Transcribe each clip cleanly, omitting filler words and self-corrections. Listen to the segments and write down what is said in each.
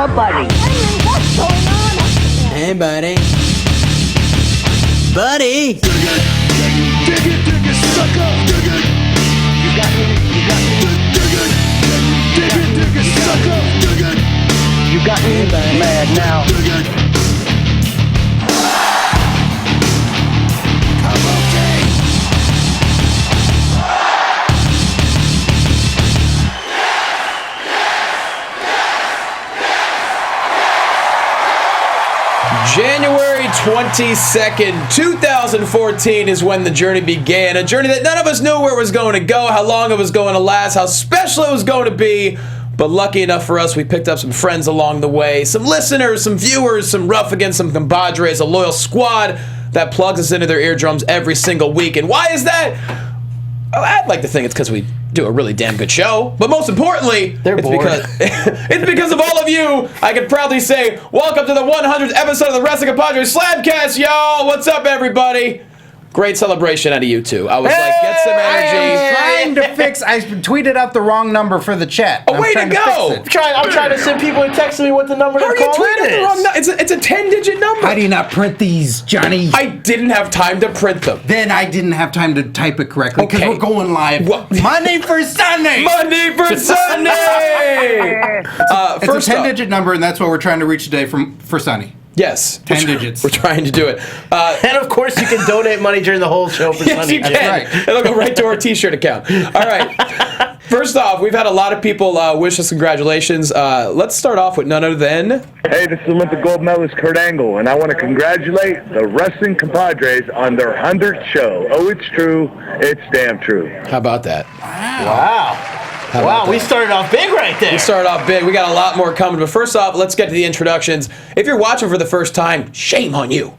or Buddy. What's going on? Hey, buddy. Buddy! Dig it, sucker! Dig it! You got me, Dig it, sucker! Dig it! you got me mad now. Dig it! I'm okay! January 22nd, 2014 is when the journey began. A journey that none of us knew where it was going to go, how long it was going to last, how special it was going to be. But lucky enough for us, we picked up some friends along the way, some listeners, some viewers, some ruffians, some compadres, a loyal squad that plugs us into their eardrums every single week. And why is that? Oh, I'd like to think it's because we do a really damn good show. But most importantly, it's because of all of you. I can proudly say, welcome to the 100th episode of the Wrestling Compadres Slamcast, y'all. What's up, everybody? Great celebration out of you two. I was like, get some energy. Trying to fix. I tweeted out the wrong number for the chat. Oh, way to go! I'm trying to send people and text me what the number How are to you call tweeting in the wrong is. number? It's a 10-digit number. How do you not print these, Johnny? I didn't have time to print them. Then I didn't have time to type it correctly because Okay. we're going live. What? Monday for Sunday. Monday for Sunday! It's First a off, 10-digit number, and that's what we're trying to reach today for Sunny. yes. 10 digits. We're trying to do it. And of course, you can donate money during the whole show for Yes, Sunday. you can. That's right. It'll go right to our T-shirt account. All right. First off, we've had a lot of people wish us congratulations. Let's start off with none other than... Hey, this is Olympic gold medalist Kurt Angle, and I want to congratulate the Wrestling Compadres on their 100th show. Oh, it's true. It's damn true. How about that? Wow, we started off big right there. We started off big. We got a lot more coming. But first off, let's get to the introductions. If you're watching for the first time, shame on you.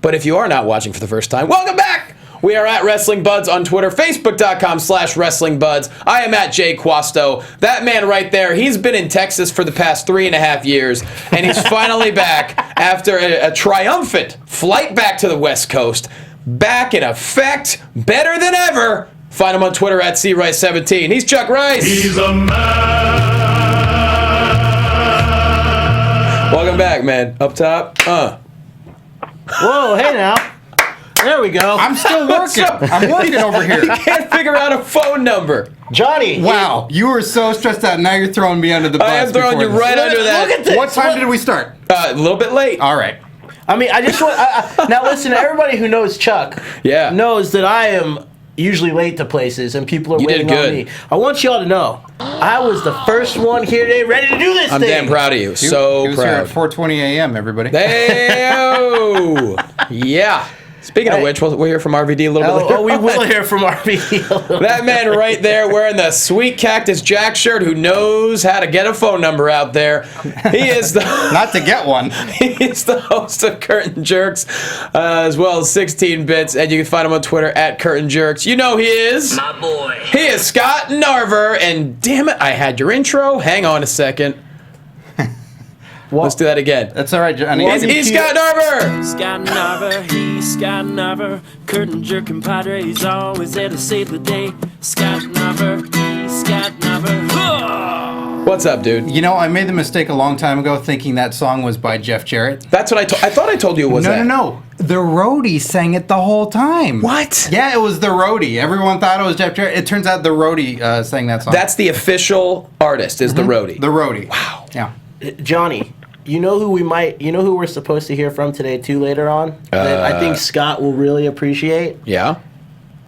But if you are not watching for the first time, welcome back. We are at Wrestling Buds on Twitter, Facebook.com/WrestlingBuds. I am at Jay Quasto. That man right there, he's been in Texas for the past 3.5 years, and he's finally back after a triumphant flight back to the West Coast. Back in effect, better than ever. Find him on Twitter at CRice17. He's Chuck Rice. He's a man! Welcome back, man. Up top. Whoa, hey now. There we go. I'm still working. I'm working over here. Can't figure out a phone number. Johnny. Wow, you were so stressed out. Now you're throwing me under the bus. I am throwing you before right this. under that. Look at this. What time did we start? A little bit late. All right. I mean, I just want... now listen, everybody who knows Chuck Yeah. knows that I am usually late to places and people are You did waiting on good. me. I want y'all to know, I was the first one here today ready to do this I'm thing. damn proud of you. He So was here at proud. 4:20 a.m. Everybody. Hey-o. Yeah. Speaking of Hey. which, we'll hear from RVD a little bit later. Oh, we will hear from RVD a little That man right there wearing the Sweet Cactus Jack shirt who knows how to get a phone number out there. He is the Not to get one. he's the host of Curtain Jerks, as well as 16 Bits, and you can find him on Twitter at Curtain Jerks. You know he is. My boy. He is Scott Narver, and damn it, I had your intro. Hang on a second. Let's do that again. That's all right, Johnny. He's Scott Narver. Scott Narver, he's Scott Narver. Curtain jerk compadre, he's always there to save the day. Scott Narver, he's Scott Narver. What's up, dude? You know, I made the mistake a long time ago thinking that song was by Jeff Jarrett. That's what I thought I told you it was that. No. The roadie sang it the whole time. What? Yeah, it was the roadie. Everyone thought it was Jeff Jarrett. It turns out the roadie sang that song. That's the official artist, is the roadie. the roadie. Wow. Yeah. Johnny, you know who we're supposed to hear from today too later on? That I think Scott will really appreciate? Yeah?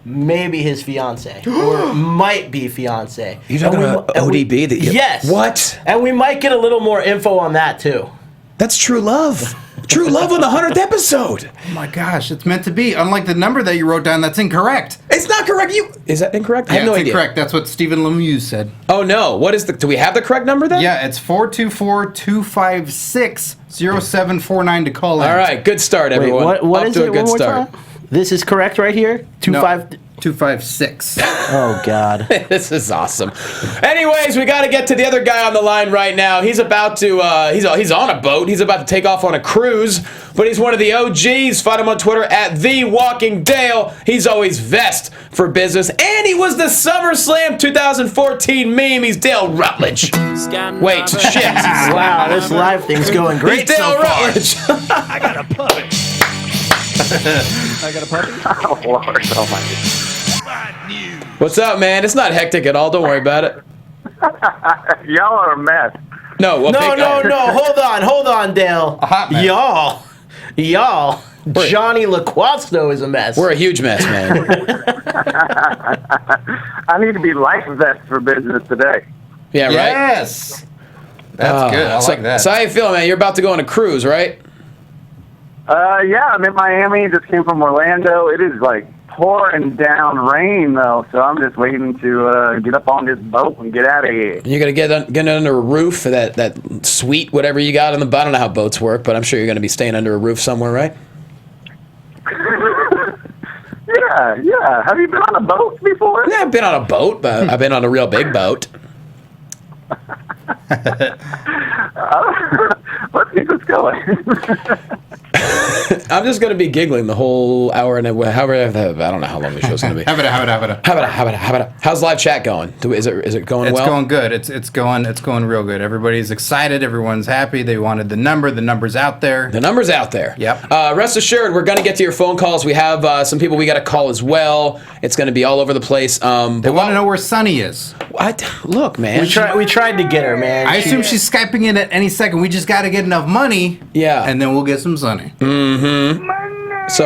Maybe his fiance. Or might be fiance. You talking about ODB? Yes. What? And we might get a little more info on that too. That's true love. True love on the 100th episode. Oh my gosh, it's meant to be. Unlike the number that you wrote down, that's incorrect. It's not correct. Is that incorrect? I Yeah, have no it's idea. incorrect. That's what Stephen Lemieux said. Oh no. What is do we have the correct number then? Yeah, it's 424-256-0749 to call in. All right, good start, everyone. What Up is to it? a good One more start. time? This is correct right here? No. 256. Oh God. This is awesome. Anyways, we got to get to the other guy on the line right now. He's about to, he's on a boat. He's about to take off on a cruise, but he's one of the OGs. Find him on Twitter at TheWalkingDale. He's always vest for business, and he was the SummerSlam 2014 meme. He's Dale Rutledge. Wait, shit. Wow, this live thing's going great He's Dale so far. Rutledge. I got a puppy. I got a puppy? Oh, Lord. Oh, my. What's up, man? It's not hectic at all. Don't worry about it. Y'all are a mess. No, well, No. Hold on, Dale. A hot mess. Y'all. Johnny LaQuasto is a mess. We're a huge mess, man. I need to be life vest for business today. Yeah, right? Yes. That's good. I like that. So how you feeling, man? You're about to go on a cruise, right? Yeah, I'm in Miami. Just came from Orlando. It is like pouring down rain, though, so I'm just waiting to get up on this boat and get out of here. You're going to get under a roof, that suite, whatever you got on the boat. I don't know how boats work, but I'm sure you're going to be staying under a roof somewhere, right? Yeah. Have you been on a boat before? Yeah, I've been on a boat, but I've been on a real big boat. Let's keep this going. I'm just going to be giggling the whole hour and however. I don't know how long the show's going to be. Have it. How's live chat going? Is it going well? It's going good. It's going real good. Everybody's excited. Everyone's happy. They wanted the number. The number's out there. The number's out there. Yep. Rest assured, we're going to get to your phone calls. We have some people we got to call as well. It's going to be all over the place. They want to know where Sunny is. Look, man. We tried to get her, man. I assume she's Skyping in at any second. We just got to get enough money. Yeah. And then we'll get some Sunny. So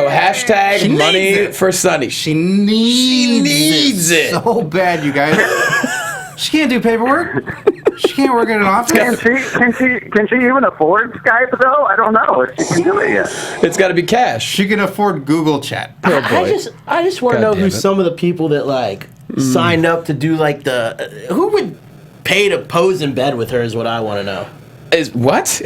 hashtag She money needs it. for Sunny. She needs it. so bad, you guys. She can't do paperwork. She can't work at an office. Can she even afford Skype, though? I don't know if she can do it yet. It's got to be cash. She can afford Google Chat. Oh, boy. I just want to God know damn who it. some of the people that signed up to do who would pay to pose in bed with her is what I want to know. Is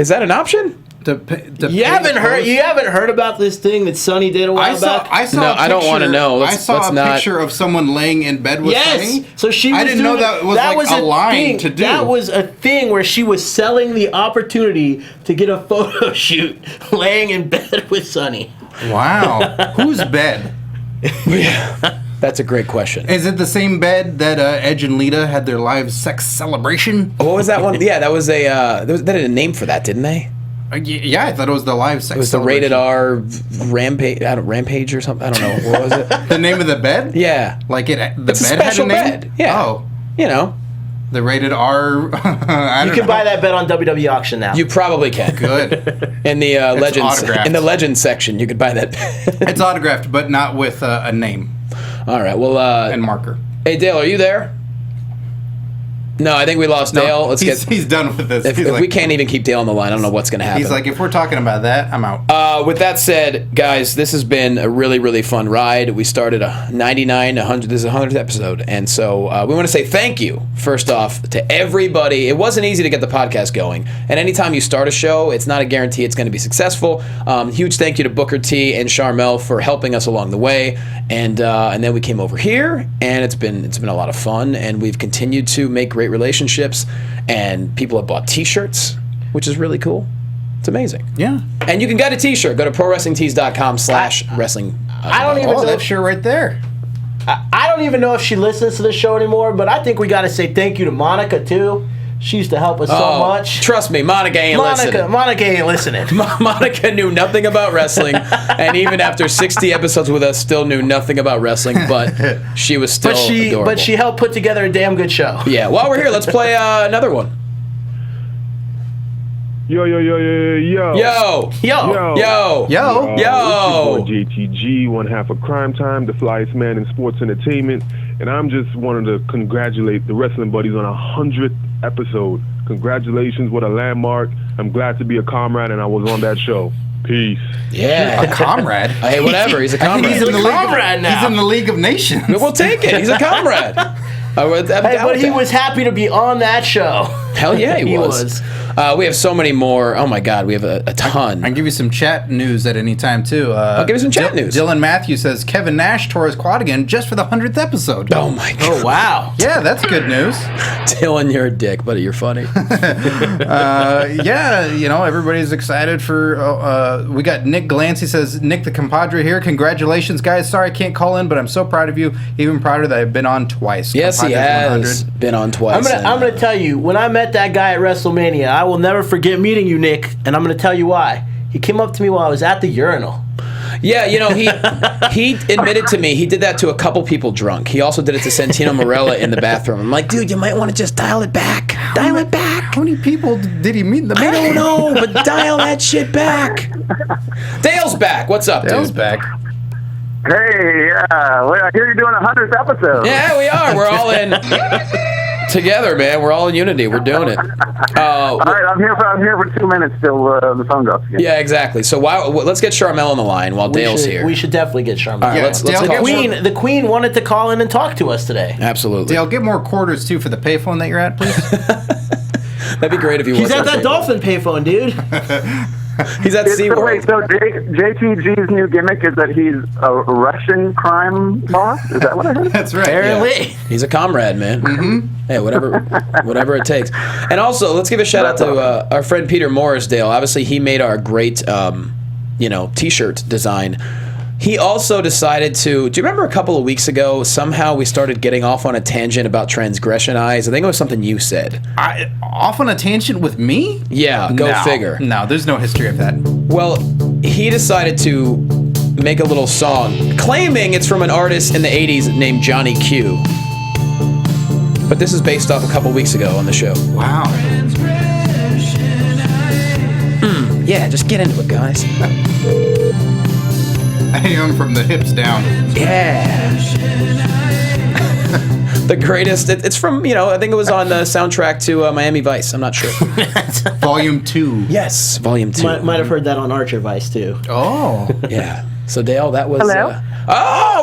that an option? You haven't heard about this thing that Sonny did a while back? I don't want to know. I saw a picture of someone laying in bed with Sonny. So she was I didn't know that was a line to do. That was a thing where she was selling the opportunity to get a photo shoot laying in bed with Sonny. Wow. Whose bed? Yeah. That's a great question. Is it the same bed that Edge and Lita had their live sex celebration? What was that one? Yeah, that was they had a name for that, didn't they? Yeah, I thought it was the live sex. It was the rated R rampage or something. I don't know. What was it? The name of the bed? Yeah, like it's bed a special had a name? bed. Yeah. Oh, you know, the rated R. You can buy that bed on WWE auction now. you probably can. Good. In the legends, autographed. in the legends section, you could buy that. It's autographed, but not with a name All right. Well, and marker. hey Dale, are you there? No, I think we lost Dale. He's done with this. If we can't even keep Dale on the line, I don't know what's going to happen. He's like, if we're talking about that, I'm out. With that said, guys, this has been a really, really fun ride. We started a 99, 100. This is 100th episode, and so we want to say thank you first off to everybody. It wasn't easy to get the podcast going, and anytime you start a show, it's not a guarantee it's going to be successful. Huge thank you to Booker T and Charmell for helping us along the way, and then we came over here, and it's been a lot of fun, and we've continued to make great relationships, and people have bought T-shirts, which is really cool. It's amazing. Yeah. And you can get a T-shirt. Go to prowrestlingtees.com/wrestling. I don't even know that shirt right there. I don't even know if she listens to the show anymore, but I think we got to say thank you to Monica too. She used to help us so much. Trust me, Monica ain't listening. Monica ain't listening. Monica knew nothing about wrestling, and even after 60 episodes with us, still knew nothing about wrestling, but she was still adorable. But she helped put together a damn good show. Yeah, while we're here, let's play another one. Yo. Yo! Yo. Yo! It's your boy JTG, one half of Crime Time, the flyest man in sports entertainment, and I'm just wanting to congratulate the Wrestling Buddies on 100th episode. Congratulations, what a landmark. I'm glad to be a comrade, and I was on that show. Peace. Yeah. A comrade? Hey, whatever. He's a comrade. He's in the comrade now. He's in the League of Nations. We'll take it. He's a comrade. But he was happy to be on that show. Hell yeah, he was. We have so many more. Oh my God, we have a ton. I can give you some chat news at any time too. I'll give you some chat news. Dylan Matthews says Kevin Nash tore his quad again just for the 100th episode. Oh my God. Oh, wow. Yeah, that's good news. Dylan, you're a dick, but you're funny. Yeah, everybody's excited for. We got Nick Glance. He says, Nick the Compadre here. Congratulations, guys. Sorry I can't call in, but I'm so proud of you. Even prouder that I've been on twice. Yes, Compadres he has 100. been on twice. I'm gonna tell you, when I met that guy at WrestleMania, I will never forget meeting you, Nick, and I'm gonna tell you why. He came up to me while I was at the urinal. Yeah, he admitted to me he did that to a couple people drunk. He also did it to Santino Marella in the bathroom. I'm like, dude, you might want to just dial it back. Dial it back. How many people did he meet in the I bathroom? don't know, but dial that shit back. Dale's back. What's up, Dale's dude? back. Hey, well, I hear you're doing a 100th episode. Yeah, we are. We're all in together, man. We're all in unity. We're doing it. All right, I'm here for 2 minutes till the phone drops again. Yeah, exactly. So let's get Charmell on the line while Dale's here. We should definitely get Charmell. All right, let's Dale, call The Queen wanted to call in and talk to us today. Absolutely. Dale, get more quarters too for the payphone that you're at, please. That'd be great if you. He's at that dolphin payphone, dude. He's at So wait, SeaWorld. so JTG's new gimmick is that he's a Russian crime boss? Is that what I heard? That's right. Apparently. He's a comrade, man. Mm-hmm. Hey, whatever it takes. And also, let's give a shout out to our friend Peter Morrisdale. Obviously, he made our great, T-shirt design. He also decided to. Do you remember a couple of weeks ago? Somehow we started getting off on a tangent about transgression eyes. I think it was something you said. Off on a tangent with me? Yeah, go figure. No, there's no history of that. Well, he decided to make a little song claiming it's from an artist in the 80s named Johnny Q. But this is based off a couple weeks ago on the show. Wow. Yeah, just get into it, guys. Young from the hips down. Yeah. The greatest. It's from, I think it was on the soundtrack to Miami Vice. I'm not sure. Volume 2. Yes, Volume 2. Might have heard that on Archer Vice, too. Oh. Yeah. So, Dale, that was... Hello?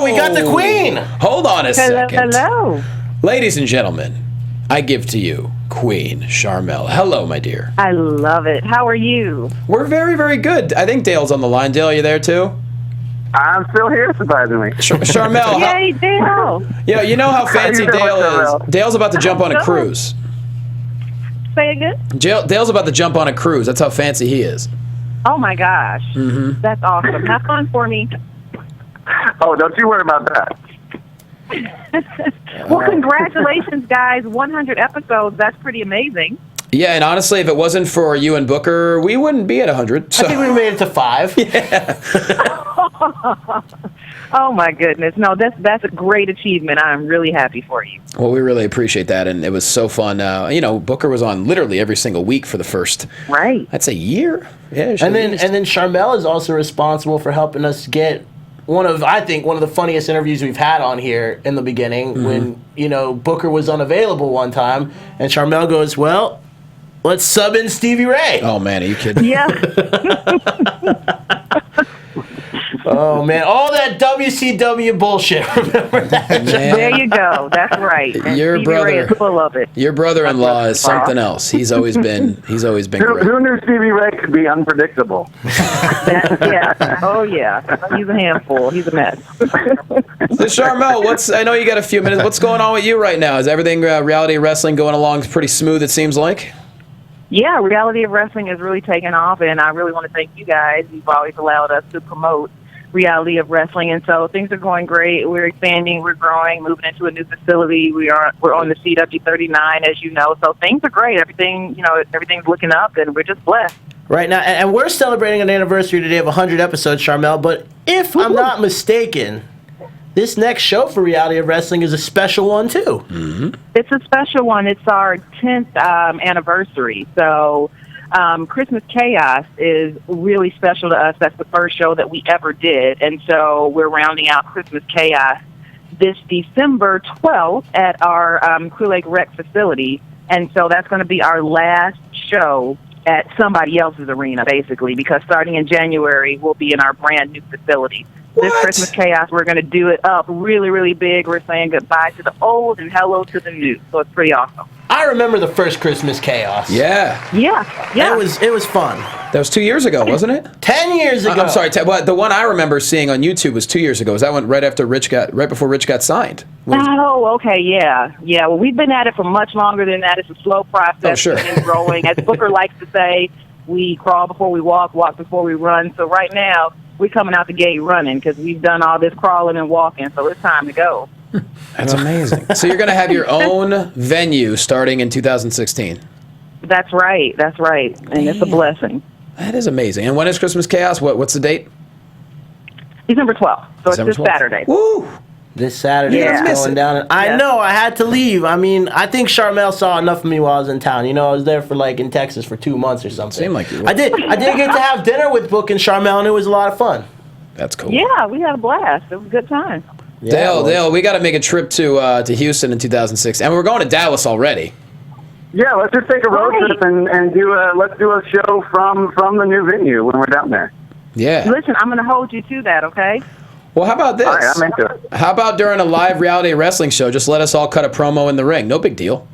We got the Queen! Hold on a second. Hello. Ladies and gentlemen, I give to you Queen Charmell. Hello, my dear. I love it. How are you? We're very, very good. I think Dale's on the line. Dale, are you there, too? I'm still here, surprisingly. Charmell. Yay, Dale. You know how fancy How you doing, Dale is. Charmell? Dale's about to jump on a Good. cruise. Say it again. Dale's about to jump on a cruise. That's how fancy he is. Oh, my gosh. Mm-hmm. That's awesome. Have fun for me. Oh, don't you worry about that. Well, congratulations, guys. 100 episodes. That's pretty amazing. Yeah, and honestly, if it wasn't for you and Booker, we wouldn't be at 100. So. I think we made it to 5. Oh, my goodness. No, that's a great achievement. I'm really happy for you. Well, we really appreciate that, and it was so fun. Booker was on literally every single week for the first, Right. I'd say, year. Yeah, And then Charmell is also responsible for helping us get one of the funniest interviews we've had on here in the beginning when, Booker was unavailable one time, and Charmell goes, well, let's sub in Stevie Ray. Oh, man, are you kidding? Yeah. Oh, man, all that WCW bullshit. Remember that? Man, There you go. That's right. And Your Stevie brother- Ray is full of it. your brother-in-law is something else. He's always been Who, great. who knew Stevie Ray could be unpredictable? Yeah. Oh, yeah. He's a handful. He's a mess. So, Charmell, I know you got a few minutes. What's going on with you right now? Is everything reality wrestling going along pretty smooth, it seems like? Yeah, reality of wrestling is really taking off, and I really want to thank you guys. You've always allowed us to promote reality of wrestling, and so things are going great. We're expanding, we're growing, moving into a new facility. We're on the CW39, as you know, so things are great. Everything's looking up, and we're just blessed. Right now, and we're celebrating an anniversary today of 100 episodes, Charmell, but if I'm not mistaken, this next show for Reality of Wrestling is a special one, too. Mm-hmm. It's a special one. It's our 10th anniversary, so Christmas Chaos is really special to us. That's the first show that we ever did, and so we're rounding out Christmas Chaos this December 12th at our Clear Lake Rec facility, and so that's going to be our last show at somebody else's arena, basically, because starting in January, we'll be in our brand new facility. This Christmas Chaos, we're going to do it up really, really big. We're saying goodbye to the old and hello to the new, so it's pretty awesome. I remember the first Christmas Chaos. Yeah. Yeah. It was fun. That was 2 years ago, wasn't it? 10 years ago. I'm sorry. Well, the one I remember seeing on YouTube was 2 years ago. Was that one right before Rich got signed? Oh, okay, yeah. Well, we've been at it for much longer than that. It's a slow process. Oh, sure. And growing. As Booker likes to say, we crawl before we walk before we run. So right now, we're coming out the gate running because we've done all this crawling and walking, so it's time to go. That's amazing. So you're going to have your own venue starting in 2016. That's right. And it's a blessing. That is amazing. And when is Christmas Chaos? What's the date? December 12th. So December it's this 12th. Saturday. Woo! This Saturday Yeah. it's going down. I know, I had to leave. I mean, I think Charmell saw enough of me while I was in town. You know, I was there for in Texas for 2 months or something. Seemed like you were. I did get to have dinner with Book and Charmell, and it was a lot of fun. That's cool. Yeah, we had a blast. It was a good time. Dale, we got to make a trip to Houston in 2006, and we're going to Dallas already. Yeah, let's just take a road trip and let's do a show from the new venue when we're down there. Yeah. Listen, I'm going to hold you to that, okay? Well, how about this? All right, I'm into it. How about during a live reality wrestling show, just let us all cut a promo in the ring? No big deal.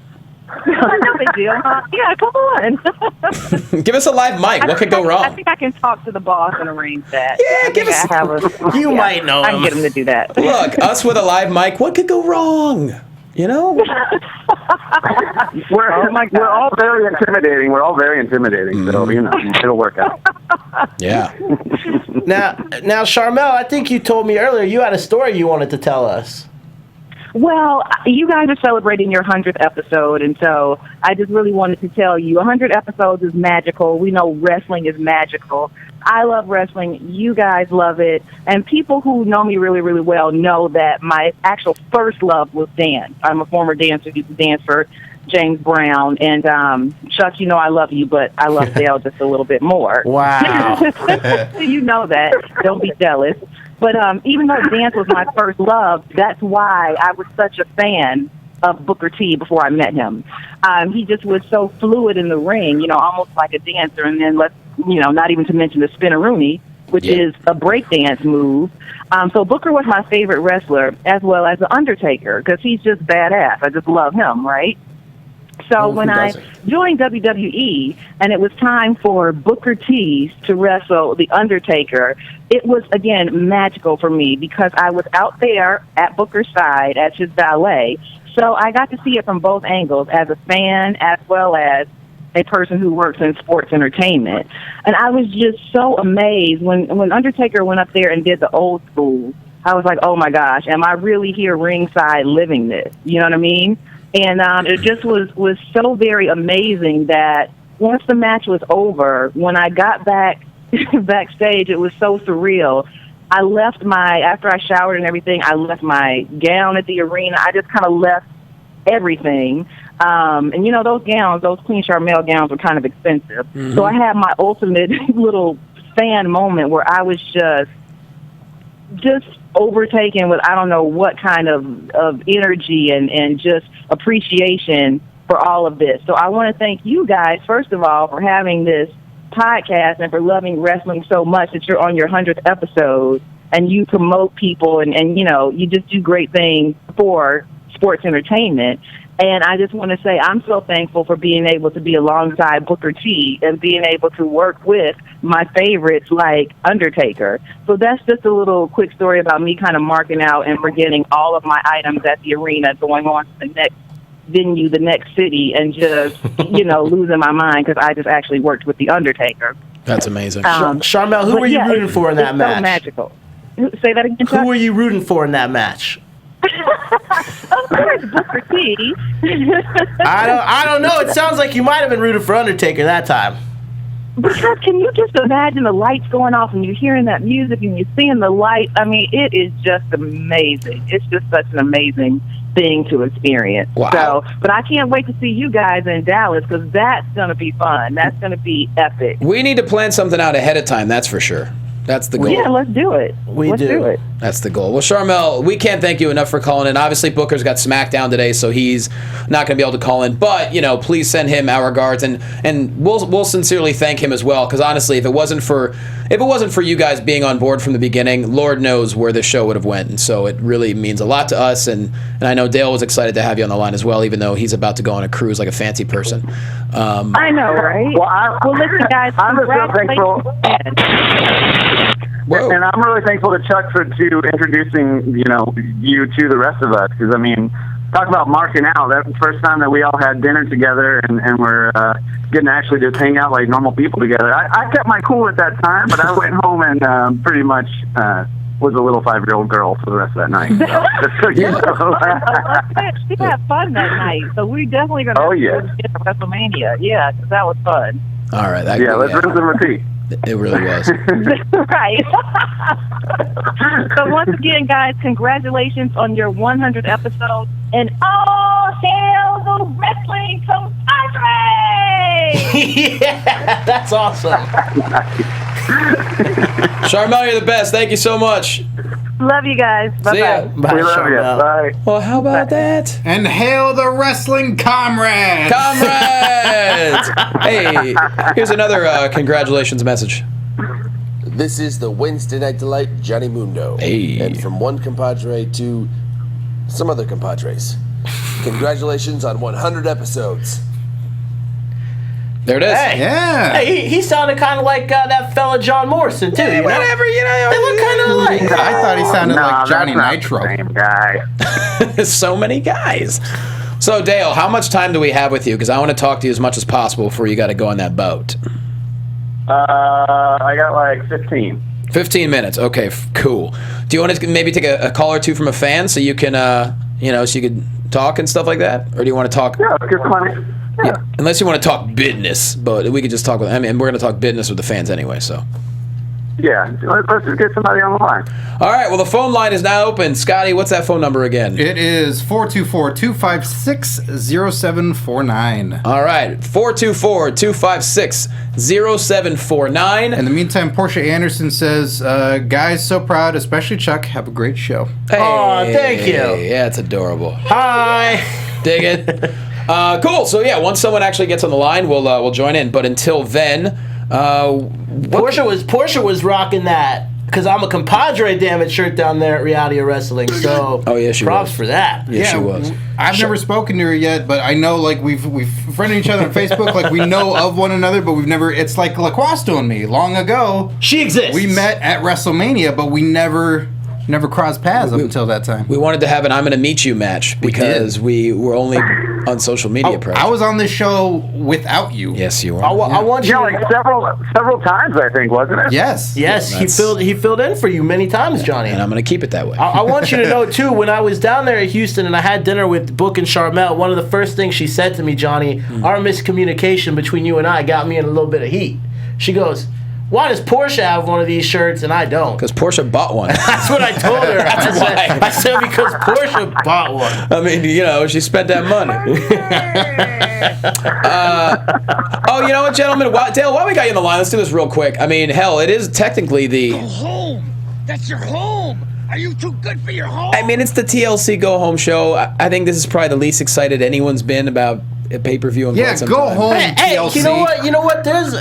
No big deal. Yeah, come on. Give us a live mic. What could go I wrong? think I can talk to the boss and arrange that. Yeah, give us. You might know I can him. get him to do that. Look, us with a live mic. What could go wrong? You know? We're all very intimidating. We're all very intimidating. So it'll work out. Yeah. Now, Charmell, I think you told me earlier you had a story you wanted to tell us. Well, you guys are celebrating your 100th episode, and so I just really wanted to tell you 100 episodes is magical. We know wrestling is magical. I love wrestling. You guys love it. And people who know me really, really well know that my actual first love was dance. I'm a former dancer, used to dance for James Brown. And, Chuck, you know I love you, but I love Dale just a little bit more. Wow. You know that. Don't be jealous. But even though dance was my first love, that's why I was such a fan of Booker T before I met him. He just was so fluid in the ring, almost like a dancer. And then not even to mention the spinneroonie, which is a breakdance move. So Booker was my favorite wrestler, as well as The Undertaker, because he's just badass. I just love him, right? So when I joined WWE and it was time for Booker T to wrestle The Undertaker, it was, again, magical for me because I was out there at Booker's side as his valet. So I got to see it from both angles, as a fan as well as a person who works in sports entertainment. And I was just so amazed when Undertaker went up there and did the old school. I was like, oh, my gosh, am I really here ringside living this? You know what I mean? And it just was so very amazing that once the match was over, when I got backstage, it was so surreal. I left after I showered and everything, I left my gown at the arena. I just kind of left everything. And those gowns, those Queen Charmell gowns were kind of expensive. Mm-hmm. So I had my ultimate little fan moment where I was just overtaken with I don't know what kind of energy and just appreciation for all of this. So I want to thank you guys, first of all, for having this podcast and for loving wrestling so much that you're on your 100th episode and you promote people and you just do great things for sports entertainment. And I just want to say I'm so thankful for being able to be alongside Booker T and being able to work with my favorites like Undertaker. So that's just a little quick story about me kind of marking out and forgetting all of my items at the arena, going on to the next venue, the next city, and just, losing my mind because I just actually worked with the Undertaker. That's amazing. Charmell, who were you rooting for in that match? So magical. Say that again, Chuck? Who were you rooting for in that match? Of course, Booker T. I don't know. It sounds like you might have been rooting for Undertaker that time. Because can you just imagine the lights going off and you're hearing that music and you're seeing the lights? I mean, it is just amazing. It's just such an amazing thing to experience. Wow. So, but I can't wait to see you guys in Dallas because that's going to be fun. That's going to be epic. We need to plan something out ahead of time, that's for sure. That's the goal. Yeah, let's do it. Let's do it. That's the goal. Well, Charmell, we can't thank you enough for calling in. Obviously, Booker's got SmackDown today, so he's not going to be able to call in. But, please send him our regards, and we'll sincerely thank him as well. Because honestly, if it wasn't for if it wasn't for you guys being on board from the beginning, Lord knows where the show would have went. And so it really means a lot to us. And I know Dale was excited to have you on the line as well, even though he's about to go on a cruise like a fancy person. I know, right? Well, Listen, guys, I'm just so thankful. Whoa. And I'm really thankful to Chuck for introducing you to the rest of us, because I mean, talk about marking out. That's the first time that we all had dinner together and we're getting to actually just hang out like normal people together. I kept my cool at that time, but I went home and pretty much was a little 5-year-old girl for the rest of that night. So, just so you know. We had fun that night, so we're definitely going to get to WrestleMania. Yeah, because that was fun. All right. Let's rinse and repeat. It really was. Right. So once again, guys, congratulations on your 100th episode, and all hail the wrestling compadres! Yeah, that's awesome. Charmell, you're the best. Thank you so much. Love you guys. Bye See ya. bye. Bye, We love you. Charmell. Bye. Well, how about that? And hail the wrestling comrades! Comrades! Hey, here's another congratulations message. This is the Wednesday Night Delight, Johnny Mundo. Hey. And from one compadre to some other compadres. Congratulations on 100 episodes. There it is. Hey. Yeah. Hey, he sounded kind of like that fella John Morrison, too. You know? Whatever, They look kind of alike. I thought he sounded Nah, like Johnny that's not Nitro. the same guy. So many guys. So, Dale, how much time do we have with you? Because I want to talk to you as much as possible before you got to go on that boat. I got like 15. 15 minutes. Okay, cool. Do you want to maybe take a call or two from a fan so you can, so you could talk and stuff like that? Or do you want to talk? Yeah, let's get some money. Yeah. Unless you want to talk business, but we could just talk with. I mean, we're going to talk business with the fans anyway. So. Yeah, let's just get somebody on the line. All right. Well, the phone line is now open. Scotty, what's that phone number again? It is 424-256-0749. All right. 424-256-0749. In the meantime, Portia Anderson says, guys, so proud, especially Chuck. Have a great show. Hey, Aw, thank you. Yeah, it's adorable. Hi. Dig it. Cool. So yeah, once someone actually gets on the line, we'll join in. But until then, Portia was rocking that because I'm a compadre damn it shirt down there at Reality of Wrestling. So she props was. for that. Yeah, she was. I've never spoken to her yet, but I know like we've friended each other on Facebook, like we know of one another, but we've never. It's like LaQuasto and me. Long ago, She exists. we met at WrestleMania, but we never crossed paths up until that time. We wanted to have an I'm going to meet you match because we were only on social media. I was on this show without you. Yes, you were. I want you. Yeah, like several times, I think, wasn't it? Yes. Yes, he That's- filled in for you many times, Johnny. and I'm going to keep it that way. I want you to know too. When I was down there in Houston and I had dinner with Book and Charmell, one of the first things she said to me, Johnny, our miscommunication between you and I got me in a little bit of heat. She goes, "Why does Portia have one of these shirts and I don't?" Because Portia bought one. That's what I told her. why. I said because Portia bought one. I mean, she spent that money. You know what, gentlemen? Dale, while we got you on the line, let's do this real quick. I mean, hell, it is technically the... Go home. That's your home. Are you too good for your home? I mean, it's the TLC Go Home show. I think this is probably the least excited anyone's been about a pay-per-view in quite some go time. home, Hey, TLC. you know what? There's...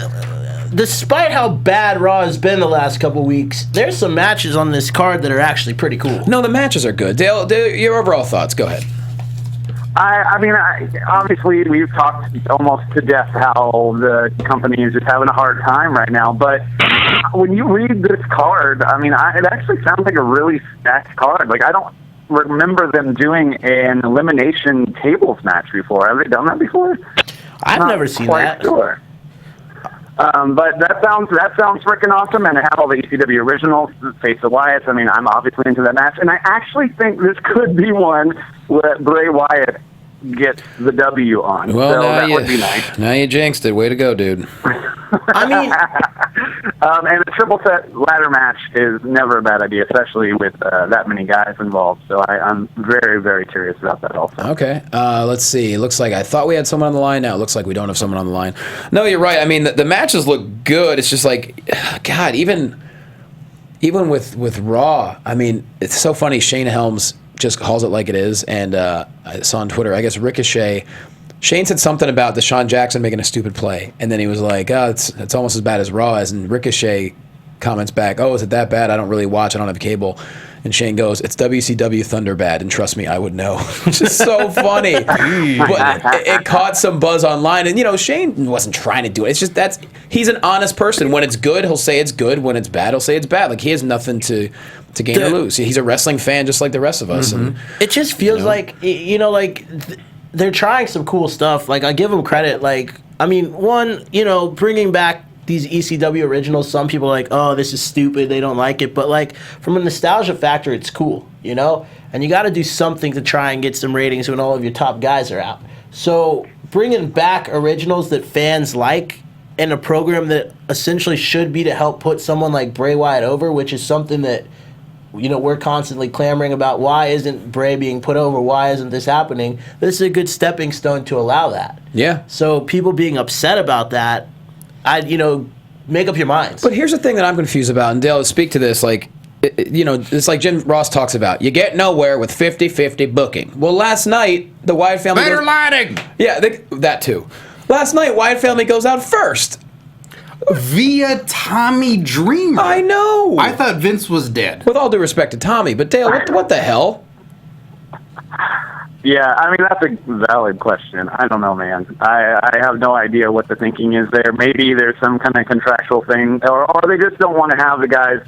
Despite how bad Raw has been the last couple weeks, there's some matches on this card that are actually pretty cool. No, the matches are good. Dale, your overall thoughts. Go ahead. I mean, obviously, we've talked almost to death how the company is just having a hard time right now. But when you read this card, I mean, it actually sounds like a really stacked card. Like, I don't remember them doing an elimination tables match before. Have they done that before? I've never seen that. Sure. But that sounds freaking awesome, and to have all the ECW originals face the Wyatts. I mean, I'm obviously into that match, and I actually think this could be one where Bray Wyatt gets the W on. Well, so that would be nice. Now you jinxed it. Way to go, dude. I mean, and a triple threat ladder match is never a bad idea, especially with that many guys involved. So I'm very, very curious about that also. Okay. Let's see. It looks like I thought we had someone on the line. Now it looks like we don't have someone on the line. No, you're right. I mean, the matches look good. It's just like, God, even with Raw, I mean, it's so funny. Shane Helms just calls it like it is. And I saw on Twitter, I guess Ricochet, Shane said something about Deshaun Jackson making a stupid play. And then he was like, oh, it's almost as bad as Raw is. And Ricochet comments back, "Oh, is it that bad? I don't really watch. I don't have cable." And Shane goes, "It's WCW Thunder bad, and trust me, I would know." Which is so funny. But it caught some buzz online, and Shane wasn't trying to do it. It's just he's an honest person. When it's good, he'll say it's good. When it's bad, he'll say it's bad. Like, he has nothing to gain or lose. He's a wrestling fan just like the rest of us. And it just feels like they're trying some cool stuff. Like, I give them credit. Like, I mean, bringing back these ECW originals, some people are like, "Oh, this is stupid, they don't like it," but like, from a nostalgia factor, it's cool, and you got to do something to try and get some ratings when all of your top guys are out. So bringing back originals that fans like in a program that essentially should be to help put someone like Bray Wyatt over, which is something that we're constantly clamoring about. Why isn't Bray being put over? Why isn't this happening? This is a good stepping stone to allow that. Yeah. So people being upset about that, make up your minds. But here's the thing that I'm confused about, and Dale, speak to this. Like, it's like Jim Ross talks about. You get nowhere with 50-50 booking. Well, last night the Wyatt family better lighting. Yeah, that too. Last night Wyatt family goes out first via Tommy Dreamer. I know. I thought Vince was dead. With all due respect to Tommy, but Dale, what the hell? Yeah, I mean, that's a valid question. I don't know, man. I have no idea what the thinking is there. Maybe there's some kind of contractual thing, or they just don't want to have the guys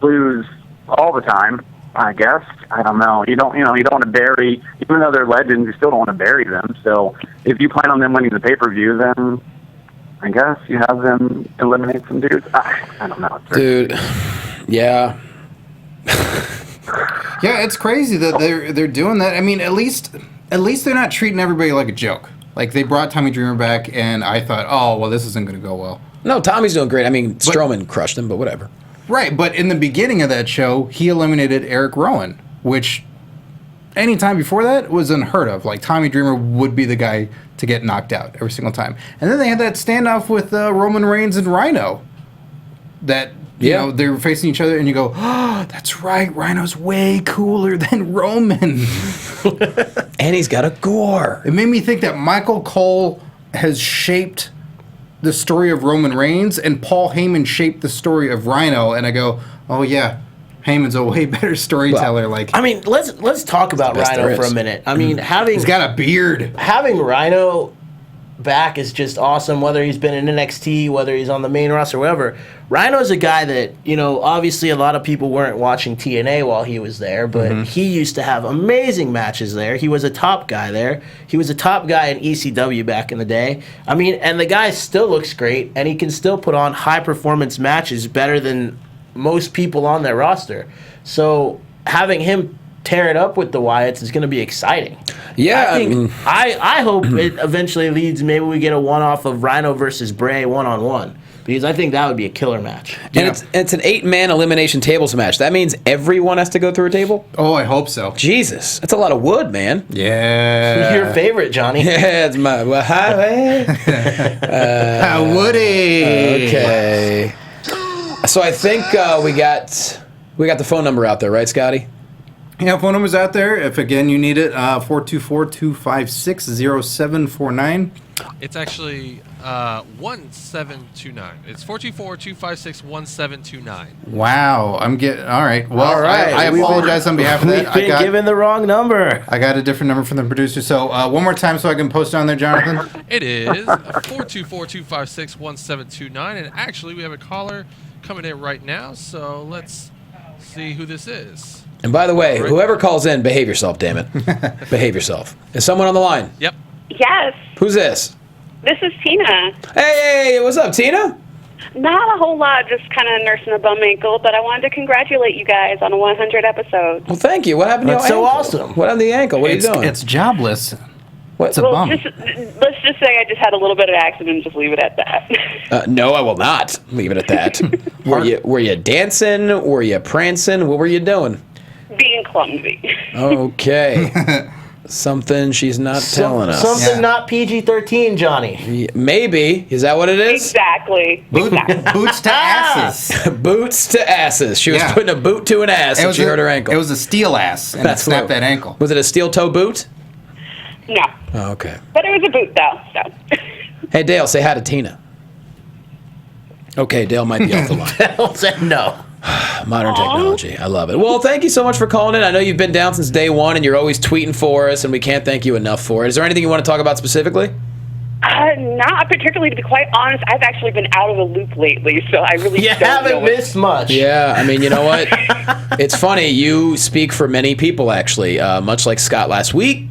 lose all the time, I guess. I don't know. You don't want to bury, even though they're legends, you still don't want to bury them. So if you plan on them winning the pay-per-view, then I guess you have them eliminate some dudes. I don't know. Dude, yeah. Yeah, it's crazy that they're doing that. I mean, at least they're not treating everybody like a joke. Like, they brought Tommy Dreamer back, and I thought, oh, well, this isn't going to go well. No, Tommy's doing great. I mean, Strowman crushed him, but whatever. Right, but in the beginning of that show, he eliminated Eric Rowan, which any time before that was unheard of. Like, Tommy Dreamer would be the guy to get knocked out every single time. And then they had that standoff with Roman Reigns and Rhino. That, they were facing each other, and you go, oh, that's right, Rhino's way cooler than Roman. And he's got a gore. It made me think that Michael Cole has shaped the story of Roman Reigns, and Paul Heyman shaped the story of Rhino, and I go, oh yeah, Heyman's a way better storyteller. Well, I mean, let's talk about Rhino for a minute. I mean, he's got a beard. Having Rhino back is just awesome, whether he's been in NXT, whether he's on the main roster, whatever. Rhino's a guy that, obviously a lot of people weren't watching TNA while he was there, but he used to have amazing matches there. He was a top guy there. He was a top guy in ECW back in the day. I mean, and the guy still looks great, and he can still put on high-performance matches better than most people on their roster. So having him tear it up with the Wyatts is going to be exciting. Yeah, I hope it eventually leads. Maybe we get a one-off of Rhino versus Bray one-on-one, because I think that would be a killer match. And it's an 8-man elimination tables match. That means everyone has to go through a table? Oh, I hope so. Jesus, that's a lot of wood, man. Yeah. Your favorite, Johnny. Yeah, it's my Woody. Okay. So I think we got the phone number out there, right, Scotty? Yeah, phone number's out there. If, again, you need it, 424-256-0749. It's actually 1729. It's 424-256-1729. Wow. All right. Well, all right. I apologize on behalf of that. We've been given the wrong number. I got a different number from the producer. So one more time so I can post it on there, Jonathan. It is 424-256-1729. And actually, we have a caller coming in right now. So let's see who this is. And by the way, whoever calls in, behave yourself, damn it. Behave yourself. Is someone on the line? Yep. Yes. Who's this? This is Tina. Hey, what's up, Tina? Not a whole lot, just kind of nursing a bum ankle, but I wanted to congratulate you guys on a 100 episode. Well, thank you. What happened to your ankle? That's so awesome. What happened to the ankle? What are you doing? It's jobless. What's a bum? Let's just say I just had a little bit of accident and just leave it at that. No, I will not leave it at that. Were you dancing? Were you prancing? What were you doing? Being clumsy. Okay. Something she's not telling us. Something not PG-13, Johnny. Maybe. Is that what it is? Exactly. Boots to asses. Boots to asses. She was putting a boot to an ass and she hurt her ankle. It was a steel ass and it snapped that ankle. Was it a steel toe boot? No. Oh, okay. But it was a boot, though. So. Hey, Dale, say hi to Tina. Okay, Dale might be off the line. Dale said no. Modern technology. I love it. Well, thank you so much for calling in. I know you've been down since day one, and you're always tweeting for us, and we can't thank you enough for it. Is there anything you want to talk about specifically? Not particularly, to be quite honest. I've actually been out of the loop lately, so I really don't know haven't missed much. Yeah, I mean, you know what? It's funny. You speak for many people, actually. Much like Scott last week,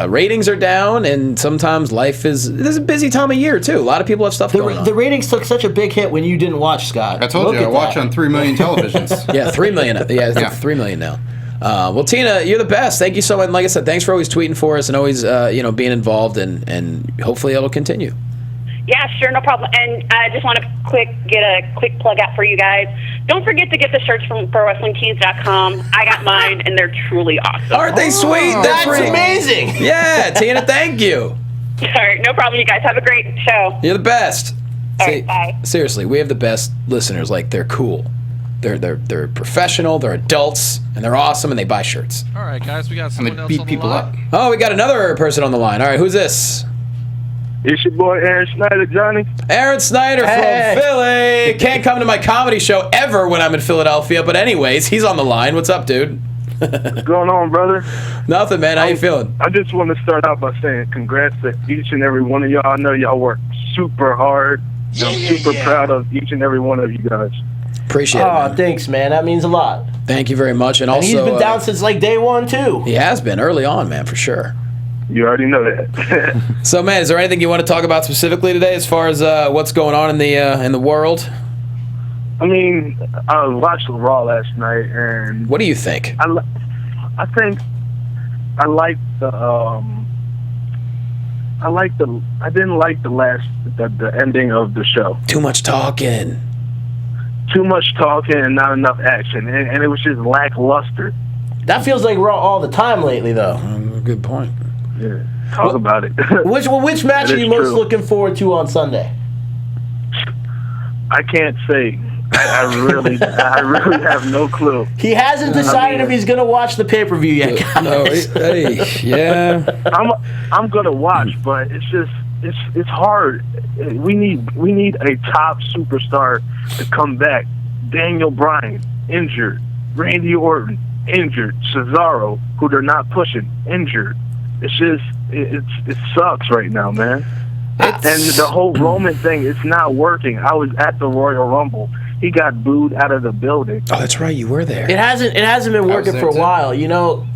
ratings are down, and sometimes life is... This is a busy time of year, too. A lot of people have stuff going on. The ratings took such a big hit when you didn't watch, Scott. I told you, I watch on 3 million televisions. Yeah, 3 million. Yeah, it's 3 million now. Well, Tina, you're the best. Thank you so much. And like I said, thanks for always tweeting for us and always, being involved, and hopefully it'll continue. Yeah, sure, no problem. And I just want to get a quick plug out for you guys. Don't forget to get the shirts from ProWrestlingTees.com. I got mine, and they're truly awesome. Aren't they sweet? That's amazing. Yeah, Tina, thank you. All right, no problem. You guys have a great show. You're the best. All right, bye. Seriously, we have the best listeners. Like, they're cool. They're professional, they're adults, and they're awesome, and they buy shirts. All right, guys, we got someone else beat on the people line. up. Oh, we got another person on the line. All right, who's this? It's your boy Aaron Snyder, Johnny. Aaron Snyder from Philly. Can't come to my comedy show ever when I'm in Philadelphia, but anyways, he's on the line. What's up, dude? What's going on, brother? Nothing, man. How you feeling? I just want to start out by saying congrats to each and every one of y'all. I know y'all work super hard. I'm super proud of each and every one of you guys. Appreciate it, man. Thanks, man. That means a lot. Thank you very much. And also, he's been down since like day one, too. He has been early on, man, for sure. You already know that. So, man, is there anything you want to talk about specifically today as far as what's going on in the world? I mean, I watched Raw last night, and what do you think? I think I like the I didn't like the ending of the show. Too much talking. Too much talking and not enough action, and it was just lackluster. That feels like Raw all the time lately, though. Good point. Yeah, talk about it. Which match are you most looking forward to on Sunday? I can't say. I really have no clue. He hasn't decided if he's gonna watch the pay-per-view yet, guys. No, yeah. I'm gonna watch, but it's just it's hard. We need a top superstar to come back. Daniel Bryan injured, Randy Orton injured, Cesaro, who they're not pushing, injured. It's just it sucks right now, man. And the whole Roman thing, it's not working. I was at the Royal Rumble. He got booed out of the building. Oh, that's right. You were there. It hasn't been working for a while. You know,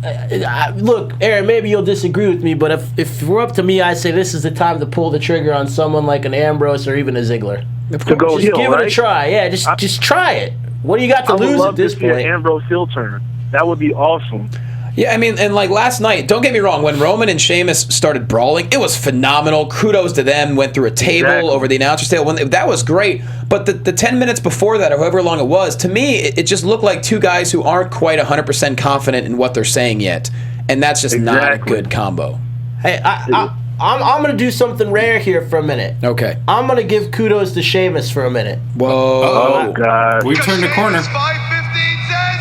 look, Aaron, maybe you'll disagree with me, but if we're up to me, I say this is the time to pull the trigger on someone like an Ambrose or even a Ziggler. To go just heel, give right? it a try. Yeah, just try it. What do you got to lose at this point? I would love to see an Ambrose heel turn. That would be awesome. Yeah, I mean, and like last night, don't get me wrong, when Roman and Sheamus started brawling, it was phenomenal. Kudos to them. Went through a table over the announcer's table. That was great. But the 10 minutes before that, or however long it was, to me, it just looked like two guys who aren't quite 100% confident in what they're saying yet. And that's just not a good combo. Hey, I'm going to do something rare here for a minute. Okay. I'm going to give kudos to Sheamus for a minute. Whoa. Oh, God. We turned the corner. 5:15 says,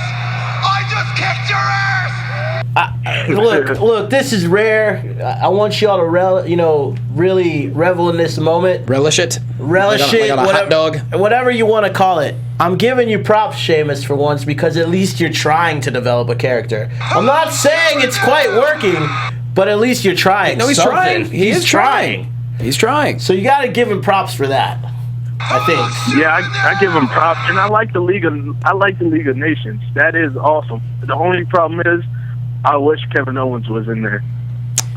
I just kicked your ass! Look, this is rare. I want y'all to really revel in this moment. Relish it. Relish it. Like on a hot dog. Whatever you want to call it. I'm giving you props, Sheamus, for once, because at least you're trying to develop a character. I'm not saying it's quite working, but at least you're trying. No, he's something. trying. He's trying. He's trying. So you got to give him props for that, I think. Yeah, I give him props, and I like the League of Nations. That is awesome. The only problem is, I wish Kevin Owens was in there.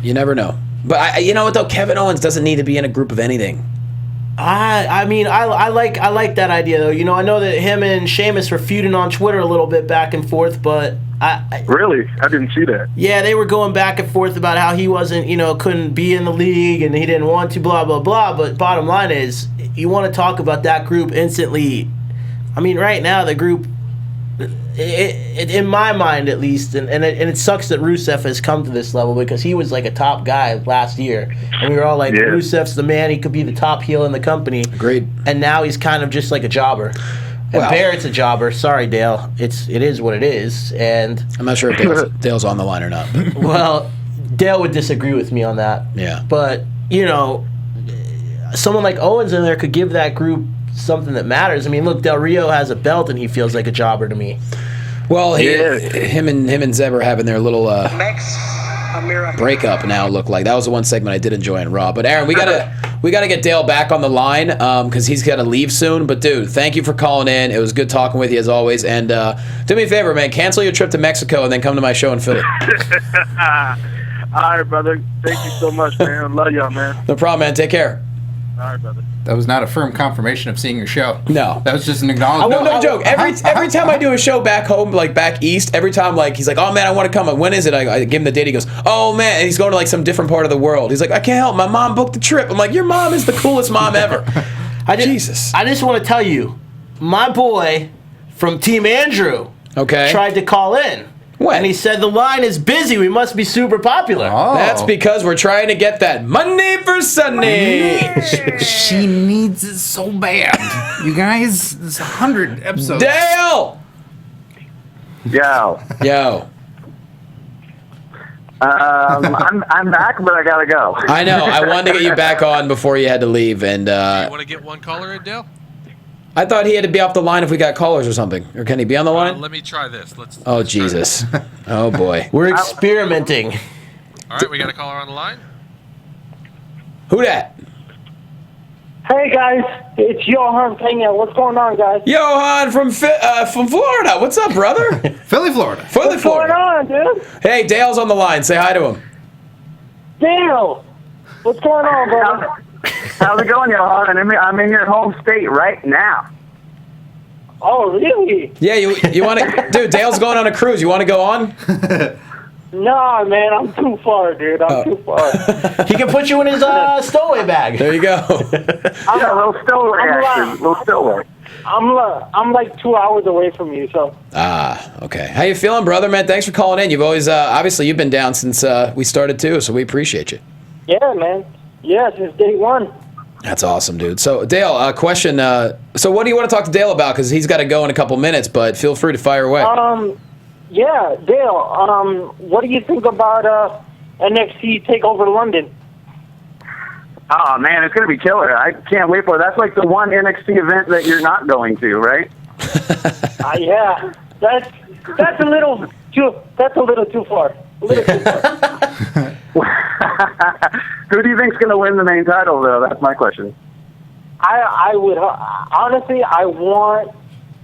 You never know. But you know what though? Kevin Owens doesn't need to be in a group of anything. I mean, I like that idea though. You know, I know that him and Sheamus were feuding on Twitter a little bit back and forth, but Really? I didn't see that. Yeah, they were going back and forth about how he wasn't, couldn't be in the league and he didn't want to, blah, blah, blah. But bottom line is, you want to talk about that group instantly. I mean, right now, the group, in my mind at least, and it sucks that Rusev has come to this level because he was like a top guy last year. And we were all like, Rusev's the man. He could be the top heel in the company. Agreed. And now he's kind of just like a jobber. And Barrett's a jobber. Sorry, Dale. It is what it is. And I'm not sure if Dale's on the line or not. But. Well, Dale would disagree with me on that. Yeah. But, someone like Owens in there could give that group something that matters. I mean, look, Del Rio has a belt and he feels like a jobber to me. Well, him and Zeb are having their little breakup now. Look like that was the one segment I did enjoy on Raw. But Aaron, we gotta get Dale back on the line because he's got to leave soon. But dude, thank you for calling in. It was good talking with you as always. And do me a favor, man, cancel your trip to Mexico and then come to my show in Philly. All right, brother. Thank you so much, man. Love y'all, man. No problem, man. Take care. All right, brother. That was not a firm confirmation of seeing your show. No. That was just an acknowledgement. No joke. Every time I do a show back home, like back east, every time like he's like, oh man, I want to come. When is it? I give him the date. He goes, oh man, and he's going to like some different part of the world. He's like, I can't help. My mom booked the trip. I'm like, your mom is the coolest mom ever. Jesus. I just want to tell you, my boy from Team Andrew tried to call in. When? And he said the line is busy. We must be super popular. Oh. That's because we're trying to get that money for Sunday. She needs it so bad. You guys, it's 100 episodes. Dale! Yo. I'm back, but I gotta go. I know. I wanted to get you back on before you had to leave, and You want to get one caller in, Dale? I thought he had to be off the line if we got callers or something. Or can he be on the line? Let me try this. Oh, Jesus. Oh, boy. We're experimenting. All right, we got a caller on the line. Who that? Hey, guys. It's Johan Pena. What's going on, guys? Johan from Florida. What's up, brother? Philly, Florida. What's going on, dude? Hey, Dale's on the line. Say hi to him. Dale. What's going on, brother? How's it going, Johan? I'm in your home state right now. Oh, really? Yeah, you want to... Dude, Dale's going on a cruise. You want to go on? Nah, man. I'm too far, dude. I'm too far. He can put you in his stowaway bag. There you go. I'm a little stowaway, actually. Little stowaway. I'm like 2 hours away from you, so. Okay. How you feeling, brother, man? Thanks for calling in. You've always... obviously, you've been down since we started, too, so we appreciate you. Yeah, man. Yeah, since day one. That's awesome, dude. So, Dale, question. So, what do you want to talk to Dale about? Because he's got to go in a couple minutes, but feel free to fire away. Yeah, Dale, what do you think about NXT TakeOver London? Oh, man, it's going to be killer. I can't wait for it. That's like the one NXT event that you're not going to, right? Yeah. That's a little too far. Who do you think's going to win the main title, though? That's my question. I would honestly,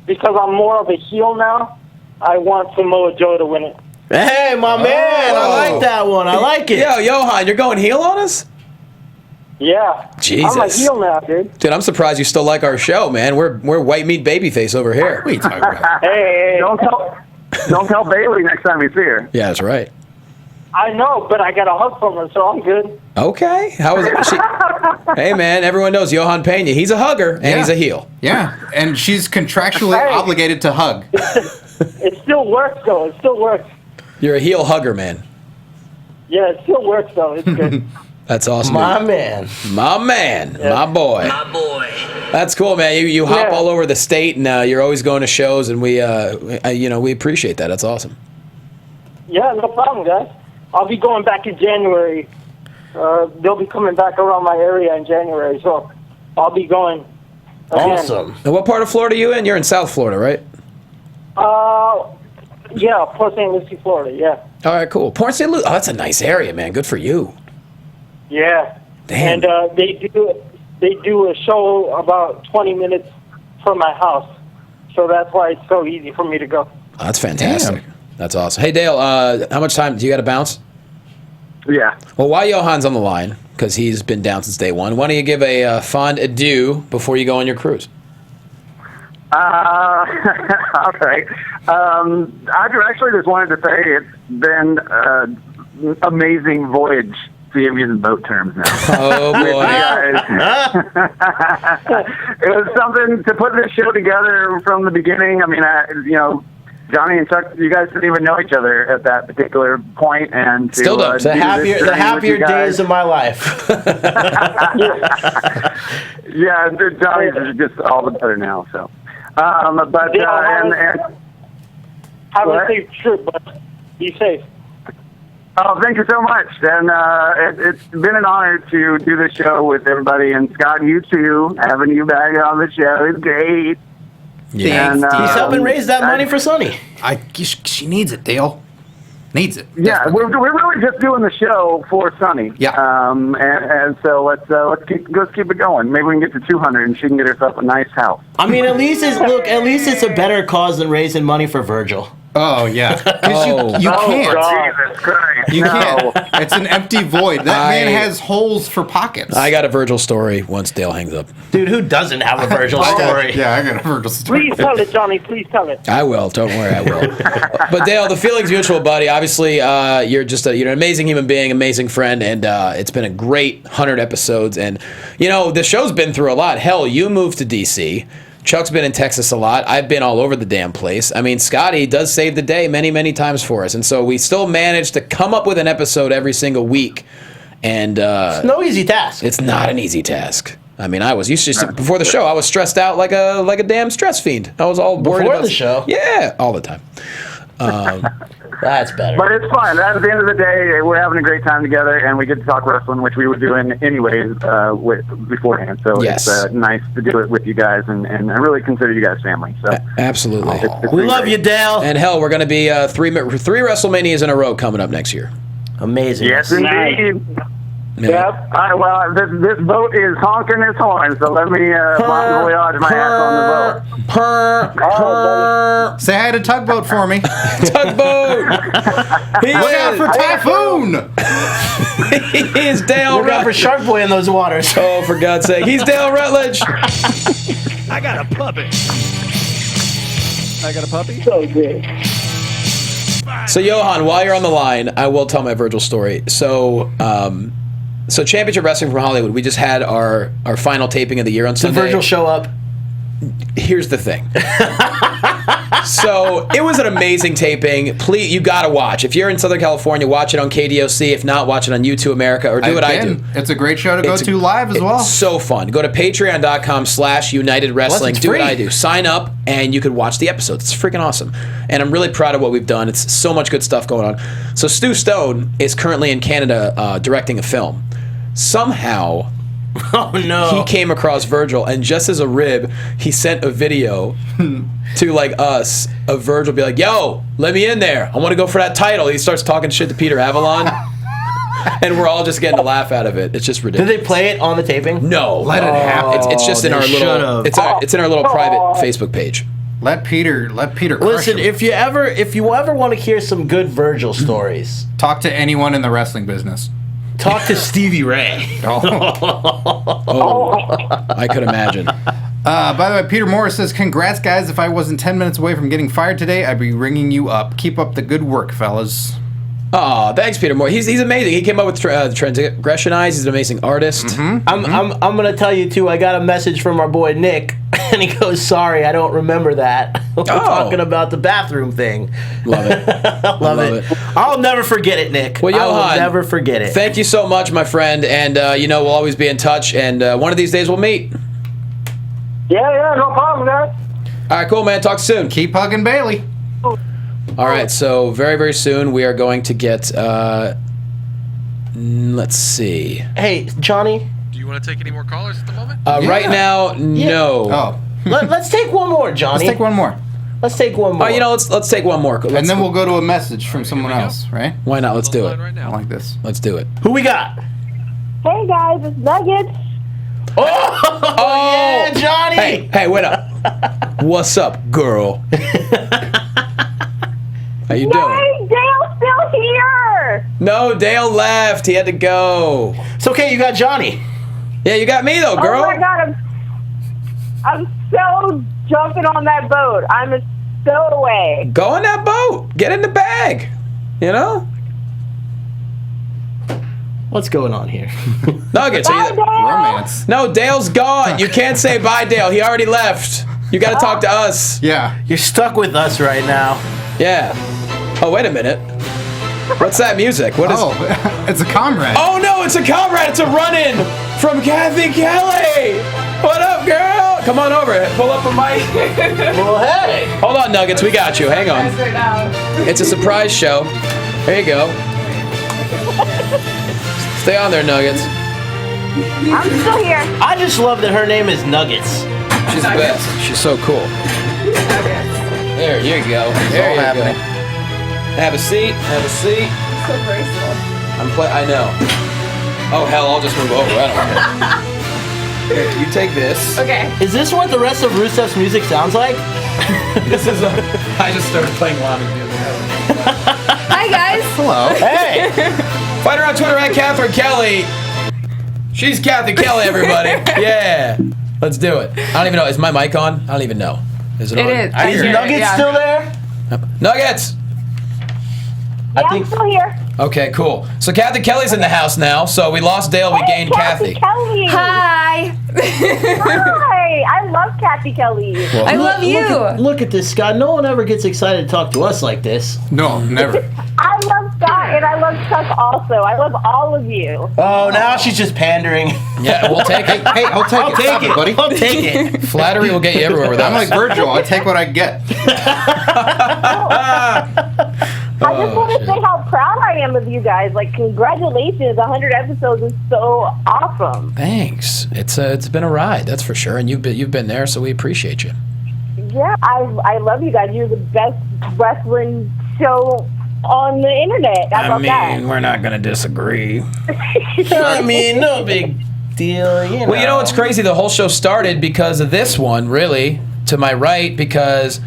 because I'm more of a heel now, I want Samoa Joe to win it. Hey, my man, I like that one. I like it. Yo, Johan, you're going heel on us? Yeah. Jesus. I'm a heel now, dude. Dude, I'm surprised you still like our show, man. We're white meat babyface over here. What are you talking about? Hey. Don't tell Bailey next time you see her. Yeah, that's right. I know, but I got a hug from her, so I'm good. Okay. How is it? Hey, man, everyone knows Johan Pena. He's a hugger, and he's a heel. Yeah, and she's contractually obligated to hug. It still works, though. It still works. You're a heel hugger, man. Yeah, it still works, though. It's good. That's awesome. My man. My man. Yeah. My boy. My boy. That's cool, man. You hop all over the state, and you're always going to shows, and we appreciate that. That's awesome. Yeah, no problem, guys. I'll be going back in January. They'll be coming back around my area in January, so I'll be going again. Awesome. And what part of Florida are you in? You're in South Florida, right? Yeah, Port St. Lucie, Florida, yeah. All right, cool. Port St. Lucie. Oh, that's a nice area, man. Good for you. Yeah. Damn. And they do a show about 20 minutes from my house, so that's why it's so easy for me to go. Oh, that's fantastic. Damn. That's awesome. Hey, Dale, how much time do you got to bounce? Yeah. Well, while Johan's on the line, because he's been down since day one, why don't you give a fond adieu before you go on your cruise? All right. I actually just wanted to say it's been an amazing voyage. See, I'm using boat terms now. Oh, boy. It was something to put this show together from the beginning. I mean, Johnny and Chuck, you guys didn't even know each other at that particular point, and to, still don't. The happier days of my life. Yeah, Johnny's is just all the better now. So, have a safe trip, but be safe. Oh, thank you so much. And it's been an honor to do this show with everybody. And Scott, you too. Having you back on the show is great. Yeah. And, He's helping raise that money for Sonny. She needs it, Dale. Needs it. Yeah, we're really just doing the show for Sonny. Yeah. And so let's keep it going. Maybe we can get to 200 and she can get herself a nice house. I mean, at least it's a better cause than raising money for Virgil. Oh yeah. You can't. Jesus Christ. You no. can't. It's an empty void. That man has holes for pockets. I got a Virgil story once Dale hangs up. Dude, who doesn't have a Virgil story? Yeah, I got a Virgil story. Please tell it, Johnny. Please tell it. I will. Don't worry, I will. But Dale, the feeling's mutual, buddy. Obviously, you're just you're an amazing human being, amazing friend, and it's been a great 100 episodes. And the show's been through a lot. Hell, you moved to DC. Chuck's been in Texas a lot. I've been all over the damn place. I mean, Scotty does save the day many, many times for us. And so we still manage to come up with an episode every single week. And it's no easy task. It's not an easy task. I mean, I was used to, before the show, I was stressed out like a damn stress fiend. I was all worried Before about the show? Yeah, all the time. That's better. But it's fun. At the end of the day, we're having a great time together, and we get to talk wrestling, which we were doing anyways beforehand. So Yes. it's nice to do it with you guys, and I really consider you guys family. So Absolutely. it's We been love great. you, Dale. And hell, we're going to be three WrestleManias in a row coming up next year. Amazing. Yes, indeed. Yeah. Yep. Well, this boat is honking its horn, so let me bon voyage my ass on the boat. Say hi to Tugboat for me. Tugboat! Look out for Typhoon! He is Dale Look out for Shark Boy in those waters. Oh, for God's sake. He's Dale Rutledge. I got a puppy. I got a puppy? So good. So, Johan, while you're on the line, I will tell my Virgil story. So Championship Wrestling from Hollywood, we just had our final taping of the year on Did Sunday. Virgil show up? Here's the thing. So it was an amazing taping. Please, you gotta watch. If you're in Southern California, watch it on KDOC. If not, watch it on U2 America, or do what I do. It's a great show to go to live as well. It's so fun. Go to patreon.com/United Wrestling. Plus, it's do what free. I do. Sign up, and you could watch the episodes. It's freaking awesome. And I'm really proud of what we've done. It's so much good stuff going on. So Stu Stone is currently in Canada directing a film. Somehow, Oh, no. he came across Virgil, and just as a rib, he sent a video to us of Virgil be like, "Yo, let me in there. I want to go for that title." He starts talking shit to Peter Avalon, and we're all just getting a laugh out of it. It's just ridiculous. Did they play it on the taping? No, Let it happen. It's just in they our little. should've. It's in our little private Facebook page. Let Peter crush Listen, him. if you ever want to hear some good Virgil stories, Talk to anyone in the wrestling business. talk to Stevie Ray. I could imagine. By the way, Peter Morris says, "Congrats, guys! If I wasn't 10 minutes away from getting fired today, I'd be ringing you up. Keep up the good work, fellas." Oh, thanks, Peter Moore. He's amazing. He came up with Transgression Eyes. He's an amazing artist. I'm gonna tell you too. I got a message from our boy Nick, and he goes, "Sorry, I don't remember that." We're talking about the bathroom thing. Love it. Love it. I'll never forget it, Nick. Well, I will Johan, never forget it. Thank you so much, my friend. And we'll always be in touch. And one of these days we'll meet. Yeah, no problem, guys. All right, cool, man. Talk soon. Keep hugging Bailey. All right, so very, very soon we are going to get. Let's see. Hey, Johnny. Do you want to take any more callers at the moment? Right now, no. Oh, Let's take one more, Johnny. let's take one more, Let's take one more. Let's take one more. and then we'll go to a message from someone else, right? Why not? Let's do it. Right I now. like this. Let's do it. Who we got? Hey guys, it's Nuggets. Oh, yeah, Johnny. Hey, wait up. What's up, girl? How you doing? Hey, Dale's still here. No, Dale left. He had to go. It's okay. You got Johnny. Yeah, you got me though, girl. Oh my God, I'm so jumping on that boat. I'm a stowaway. Go in that boat. Get in the bag. You know? What's going on here? Nuggets. Bye, Dale. Romance. No, Dale's gone. You can't say bye, Dale. He already left. You got to talk to us. Yeah. You're stuck with us right now. Yeah. Oh, wait a minute. What's that music? What is? Oh, it's a comrade. Oh no, it's a comrade. It's a run-in from Kathy Kelly. What up, girl? Come on over. Pull up a mic. Well, hey. Hold on, Nuggets. We got you. Hang on. It's a surprise show. There you go. Stay on there, Nuggets. I'm still here. I just love that her name is Nuggets. She's the best. She's so cool. There you go. There you go. Have a seat. Have a seat. So graceful. I know. Oh hell, I'll just move over. I don't care. Here, you take this. Okay. Is this what the rest of Rusev's music sounds like? This is I just started playing while I'm doing it. Hi guys. Hello. Hey. Find her on Twitter at Catherine Kelly. She's Kathy Kelly, everybody. Yeah. Let's do it. I don't even know. Is my mic on? I don't even know. Is it on? It is. Is Nuggets still there? Nuggets! Yeah, I'm still here. Okay, cool. So Kathy Kelly's in the house now. So we lost Dale, we gained Kathy. Kelly. Hi. Hi. I love Kathy Kelly. Well, I love you. Look at this, Scott. No one ever gets excited to talk to us like this. No, never. I love Scott and I love Chuck also. I love all of you. Oh, now she's just pandering. Yeah, we'll take it. Hey, I'll take it. Stop it, buddy. I'll take it. Flattery will get you everywhere with us. I'm like Virgil. I take what I get. I just want to say how proud I am of you guys. Like, congratulations. 100 episodes is so awesome. Thanks. It's been a ride, that's for sure. And you've been there, so we appreciate you. Yeah, I love you guys. You're the best wrestling show on the internet. I love that. We're not going to disagree. I mean, no big deal, you know. Well, you know what's crazy? The whole show started because of this one, really, to my right, because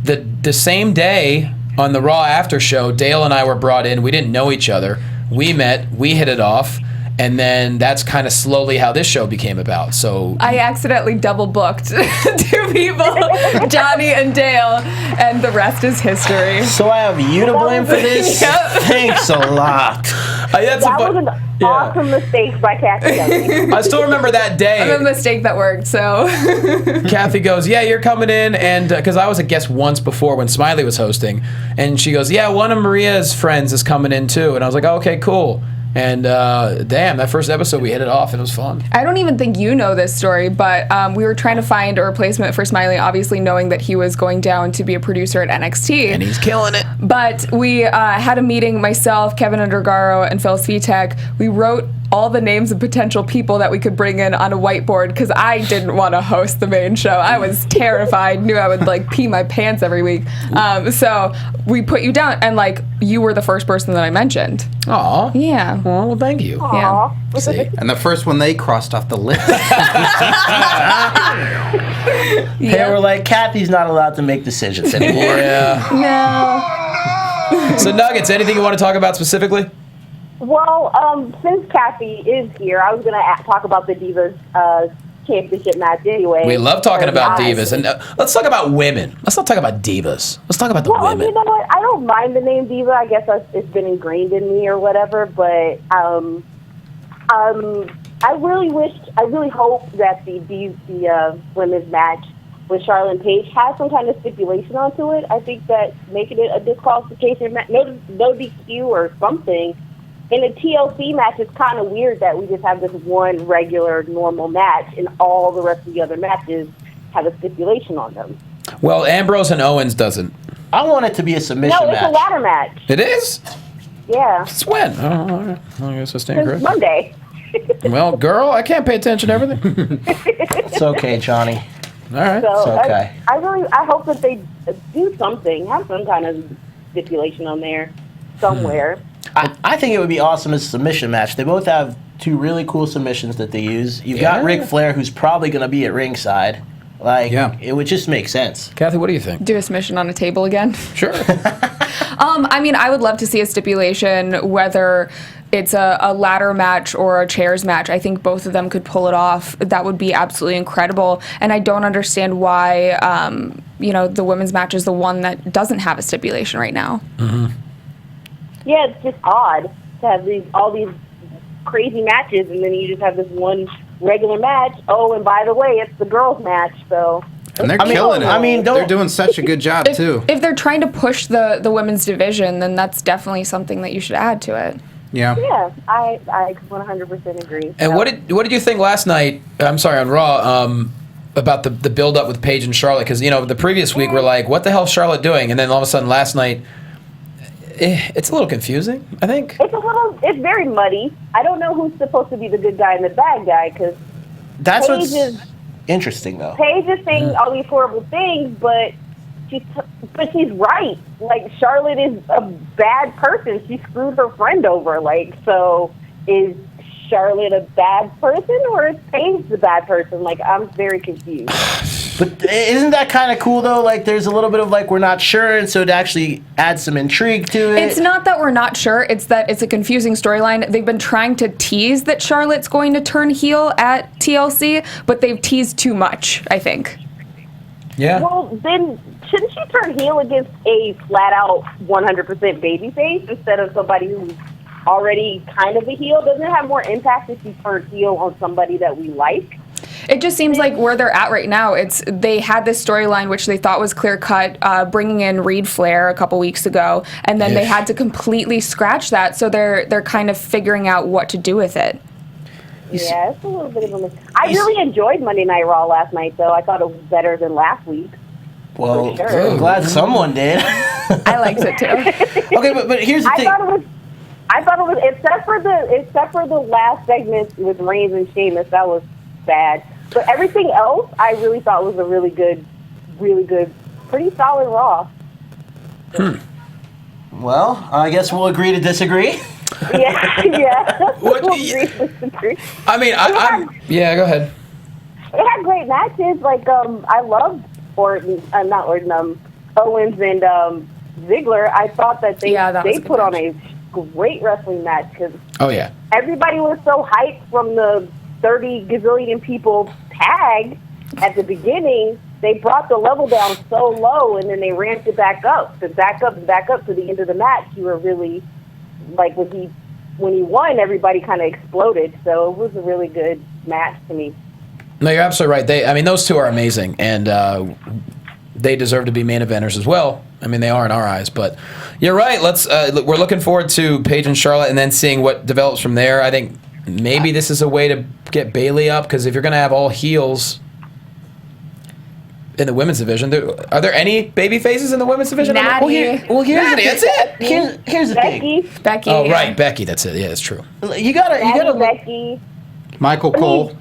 the same day on the Raw After Show, Dale and I were brought in. We didn't know each other. We met. We hit it off. And then that's kind of slowly how this show became about. So I accidentally double booked two people, Johnny and Dale, and the rest is history. So I have you to blame for this? Yep. Thanks a lot. That was an awesome mistake by Kathy. I still remember that day. I'm a mistake that worked, so. Kathy goes, yeah, you're coming in, and because I was a guest once before when Smiley was hosting, and she goes, yeah, one of Maria's friends is coming in too, and I was like, oh, okay, cool. And damn, that first episode we hit it off and it was fun. I don't even think you know this story, but we were trying to find a replacement for Smiley, obviously knowing that he was going down to be a producer at NXT. And he's killing it. But we had a meeting, myself, Kevin Undergaro, and Phil Svitek. We wrote all the names of potential people that we could bring in on a whiteboard because I didn't want to host the main show. I was terrified, knew I would like pee my pants every week. So we put you down, and like you were the first person that I mentioned. Aw. Yeah. Well, thank you. Yeah. See. And the first one they crossed off the list. They were like, Kathy's not allowed to make decisions anymore. Yeah. No. So Nuggets, anything you want to talk about specifically? Well, since Kathy is here, I was going to talk about the Divas championship match anyway. We love talking about divas. And let's talk about women. Let's not talk about divas. Let's talk about the women. You know what? I don't mind the name Diva. I guess it's been ingrained in me or whatever. But I really hope that the women's match with Charlotte and Paige has some kind of stipulation onto it. I think that making it a disqualification match, no DQ or something. In a TLC match, it's kind of weird that we just have this one regular, normal match, and all the rest of the other matches have a stipulation on them. Well, Ambrose and Owens doesn't. I want it to be a submission match. No, it's a ladder match. It is? Yeah. It's when? Oh, I guess I stand corrected. Monday. Well, girl, I can't pay attention to everything. It's okay, Johnny. All right. So it's okay. I hope that they do something, have some kind of stipulation on there somewhere. I think it would be awesome as a submission match. They both have two really cool submissions that they use. You've got Ric Flair, who's probably going to be at ringside. It would just make sense. Kathy, what do you think? Do a submission on a table again? Sure. I mean, I would love to see a stipulation, whether it's a ladder match or a chairs match. I think both of them could pull it off. That would be absolutely incredible. And I don't understand why, the women's match is the one that doesn't have a stipulation right now. Mm-hmm. Yeah, it's just odd to have all these crazy matches, and then you just have this one regular match. Oh, and by the way, it's the girls' match, so. And they're killing it. They're doing such a good job, too. If they're trying to push the women's division, then that's definitely something that you should add to it. Yeah. Yeah, I 100% agree. And what did you think last night? I'm sorry, on Raw. About the build up with Paige and Charlotte, because the previous week we're like, what the hell is Charlotte doing? And then all of a sudden last night, It's a little confusing, I think. It's very muddy. I don't know who's supposed to be the good guy and the bad guy, because That's what's interesting, though. Paige is saying all these horrible things, but she's right. Like, Charlotte is a bad person. She screwed her friend over. Like, so is Charlotte a bad person, or is Paige the bad person? Like, I'm very confused. But isn't that kind of cool, though? Like, there's a little bit of, like, we're not sure, and so it actually adds some intrigue to it. It's not that we're not sure. It's that it's a confusing storyline. They've been trying to tease that Charlotte's going to turn heel at TLC, but they've teased too much, I think. Yeah. Well, then shouldn't she turn heel against a flat-out 100% babyface instead of somebody who's already kind of a heel? Doesn't it have more impact if she turns heel on somebody that we like? It just seems like where they're at right now, they had this storyline which they thought was clear-cut, bringing in Reed Flair a couple weeks ago, and then they had to completely scratch that, so they're kind of figuring out what to do with it. Yeah, it's a little bit of a mistake. I really enjoyed Monday Night Raw last night, though. I thought it was better than last week. Well, sure. I'm glad someone did. I liked it too. Okay, but here's the thing. I thought it was except for the last segment with Reigns and Sheamus, that was bad. But everything else, I really thought was a really good, pretty solid Raw. Well, I guess we'll agree to disagree. Yeah. What? We'll agree to disagree. I mean, yeah, go ahead. It had great matches. Like, I loved Owens and Ziggler. I thought that they put on a great wrestling match because everybody was so hyped from the 30 gazillion people tag at the beginning. They brought the level down so low, and then they ramped it back up to the end of the match. You were really like when he won, everybody kind of exploded. So it was a really good match to me. No, you're absolutely right. Those two are amazing, and they deserve to be main eventers as well. I mean, they are in our eyes, but you're right. We're looking forward to Paige and Charlotte, and then seeing what develops from there. I think maybe this is a way to get Bayley up, because if you're going to have all heels in the women's division, are there any baby faces in the women's division? Natty. Here's that's it. Here's the thing. Becky. Oh, right, Becky. That's it. Yeah, that's true. You gotta Becky. Michael Cole.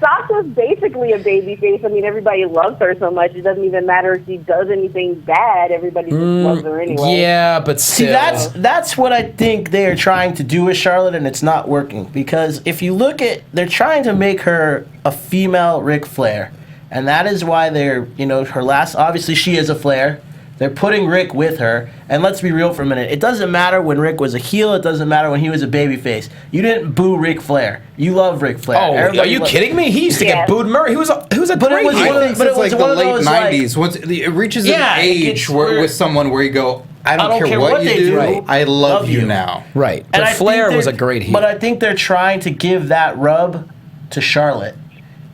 Sasha's basically a baby face. I mean, everybody loves her so much. It doesn't even matter if she does anything bad. Everybody just loves her anyway. Yeah, but still. See, that's what I think they are trying to do with Charlotte, and it's not working. Because if you look at, they're trying to make her a female Ric Flair. And that is why they're, her last, obviously she is a Flair. They're putting Rick with her, and let's be real for a minute. It doesn't matter when Rick was a heel. It doesn't matter when he was a babyface. You didn't boo Ric Flair. You love Ric Flair. Oh, are you kidding me? He used to get booed. He was a great heel. But it was like the late 90s. Once it reaches an age with someone where you go, I don't care what you do. Right. I love you now. Right. But Flair was a great heel. But I think they're trying to give that rub to Charlotte.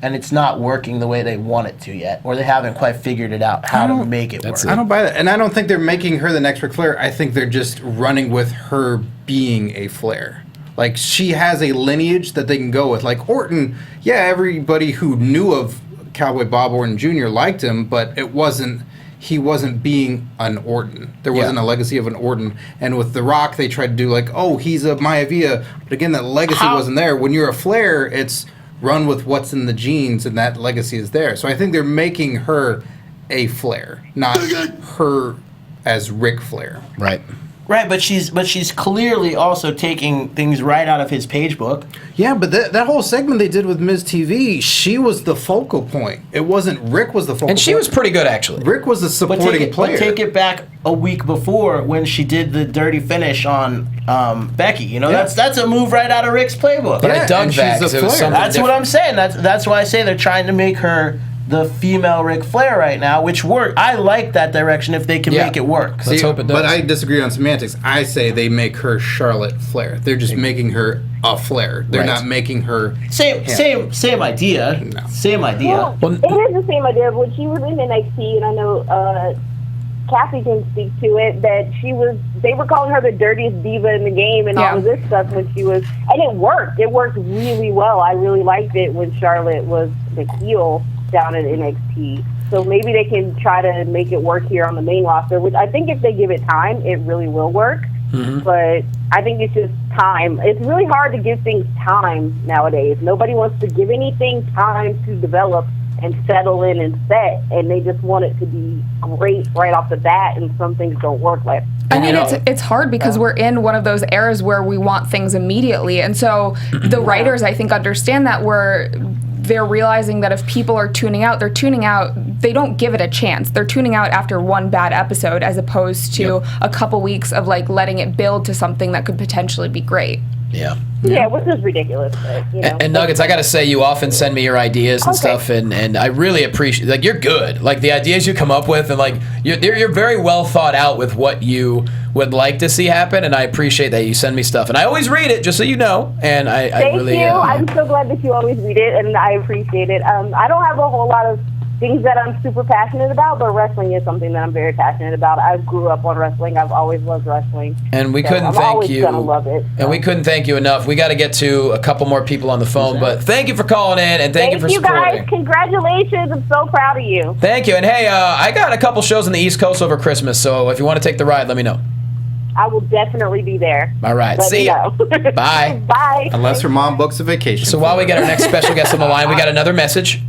And it's not working the way they want it to yet, or they haven't quite figured it out how to make it work. I don't buy that, and I don't think they're making her the next Ric Flair. I think they're just running with her being a Flair. Like, she has a lineage that they can go with. Like Orton, everybody who knew of Cowboy Bob Orton Jr. liked him, but he wasn't being an Orton. There wasn't a legacy of an Orton. And with The Rock, they tried to do he's a Maivia, but again, that legacy wasn't there. When you're a Flair, it's run with what's in the genes, and that legacy is there. So I think they're making her a Flair, not her as Ric Flair. Right. Right, but she's clearly also taking things right out of his page book. Yeah, but that whole segment they did with Ms. TV, she was the focal point. It wasn't Rick was the focal point. And she was pretty good, actually. Rick was the supporting player. But take it back a week before when she did the dirty finish on Becky. That's a move right out of Rick's playbook. But I dug that. That's what I'm saying. That's why I say they're trying to make her the female Ric Flair right now, which work. I like that direction if they can make it work. Let's hope it does. But I disagree on semantics. I say they make her Charlotte Flair. They're just making her a Flair. They're not making her same idea. No. Same idea. Well, it is the same idea. When she was in NXT, and I know Kathy can speak to it, that they were calling her the dirtiest diva in the game and all of this stuff when she was, and it worked. It worked really well. I really liked it when Charlotte was the heel down at NXT. So maybe they can try to make it work here on the main roster, which I think if they give it time, it really will work. But I think it's just time. It's really hard to give things time nowadays. Nobody wants to give anything time to develop and settle in and set, and they just want it to be great right off the bat, and some things don't work like I mean, it's hard because we're in one of those eras where we want things immediately. And so the writers, I think, understand that they're realizing that if people are tuning out, they're tuning out, they don't give it a chance. They're tuning out after one bad episode as opposed to a couple weeks of like letting it build to something that could potentially be great. Yeah. Yeah, which is ridiculous. But, you know. And Nuggets, I got to say, you often send me your ideas and stuff, and I really appreciate. Like, you're good. Like the ideas you come up with, and like you're very well thought out with what you would like to see happen, and I appreciate that you send me stuff, and I always read it, just so you know. And I really thank you. I'm so glad that you always read it, and I appreciate it. I don't have a whole lot of things that I'm super passionate about, but wrestling is something that I'm very passionate about. I grew up on wrestling. I've always loved wrestling. And we so couldn't I'm thank always you. gonna love it. And we couldn't thank you enough. We got to get to a couple more people on the phone, but thank you for calling in, and thank you for supporting. Guys. Congratulations. I'm so proud of you. Thank you. And hey, I got a couple shows on the East Coast over Christmas, so if you want to take the ride, let me know. I will definitely be there. All right. Let See ya. Bye. Bye. Unless her mom books a vacation. So while we get our next special guest on the line, we got another message.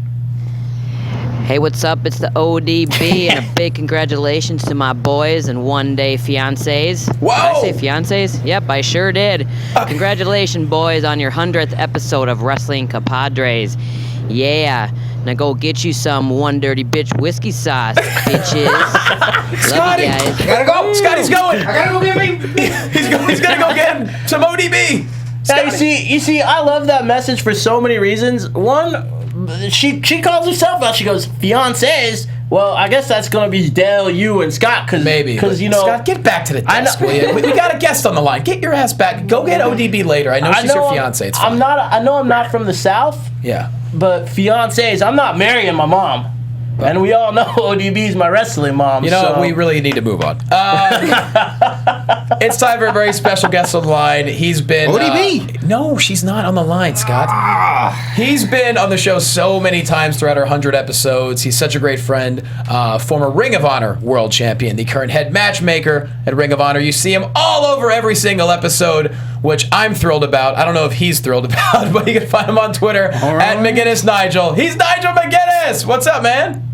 Hey, what's up? It's the ODB, and a big congratulations to my boys and one-day fiancés. Whoa! Did I say fiancés? Yep, I sure did. Congratulations, boys, on your 100th episode of Wrestling Compadres. Yeah. Now go get you some One Dirty Bitch whiskey sauce, bitches. Scotty! Love you guys. I gotta go. Scotty's going. I gotta go get me. He's gonna go get some ODB. Now, you see, I love that message for so many reasons. One, she calls herself out. She goes, fiancés. Well, I guess that's gonna be Dale, you, and Scott, because you know. Scott, get back to the desk, will you? We got a guest on the line. Get your ass back. Go get ODB later. I know she's your fiancé. It's fine. I know I'm not from the South. Yeah. But fiancés, I'm not marrying my mom. And we all know ODB's my wrestling mom. You know, we really need to move on. It's time for a very special guest on the line. He's been... ODB? No, she's not on the line, Scott. He's been on the show so many times throughout our 100 episodes. He's such a great friend. Former Ring of Honor world champion, the current head matchmaker at Ring of Honor. You see him all over every single episode, which I'm thrilled about. I don't know if he's thrilled about, but you can find him on Twitter at McGuinness Nigel. He's Nigel McGuinness. What's up, man?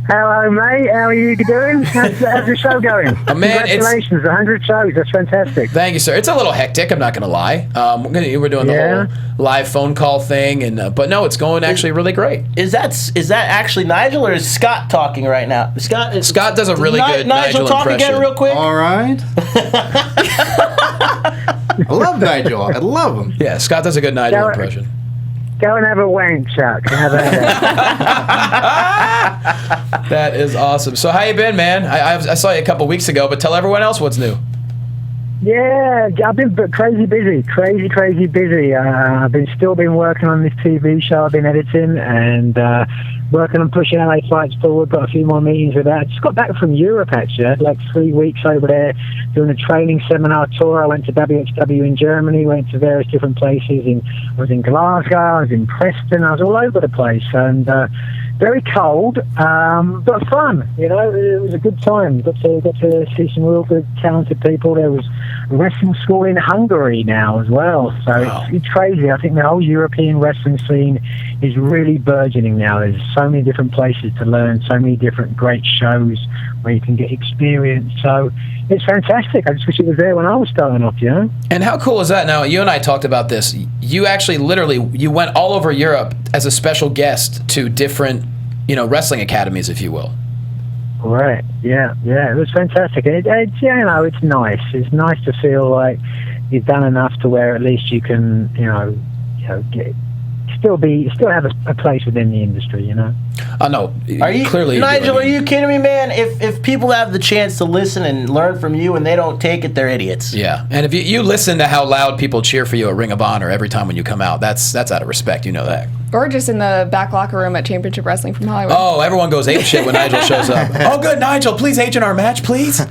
Hello, mate. How are you doing? How's the show going? Congratulations, 100 shows. That's fantastic. Thank you, sir. It's a little hectic. I'm not going to lie. We're doing the whole live phone call thing, and but no, it's going actually really great. Is that actually Nigel, or is Scott talking right now? Scott does a really good Nigel talk impression. Again, real quick. All right. I love Nigel. I love him. Yeah, Scott does a good Nigel impression. Go and have a wank, Chuck. That is awesome. So how you been, man? I saw you a couple weeks ago, but tell everyone else what's new. Yeah, I've been crazy busy. I've still been working on this TV show I've been editing, and working on pushing LA Fights forward. Got a few more meetings with that. I just got back from Europe, actually. I had like 3 weeks over there doing a training seminar tour. I went to WXW in Germany, went to various different places. I was in Glasgow, I was in Preston, I was all over the place. And very cold, but fun. You know, it was a good time. Got to see some real good, talented people. There was a wrestling school in Hungary now as well. So it's crazy. I think the whole European wrestling scene is really burgeoning now. There's so many different places to learn, so many different great shows where you can get experience. So it's fantastic. I just wish it was there when I was starting off, you know? And how cool is that? Now, you and I talked about this. You actually you went all over Europe as a special guest to different, wrestling academies, if you will. Right. Yeah. It was fantastic. It's nice. It's nice to feel like you've done enough to where at least you can, still have a place within the industry, you know. No, clearly, Nigel? Are you kidding me, man? If people have the chance to listen and learn from you and they don't take it, they're idiots. Yeah, and if you listen to how loud people cheer for you at Ring of Honor every time when you come out, that's out of respect. You know that. Or just in the back locker room at Championship Wrestling from Hollywood. Oh, everyone goes ape shit when Nigel shows up. Oh, good, Nigel. Please age in our match, please. I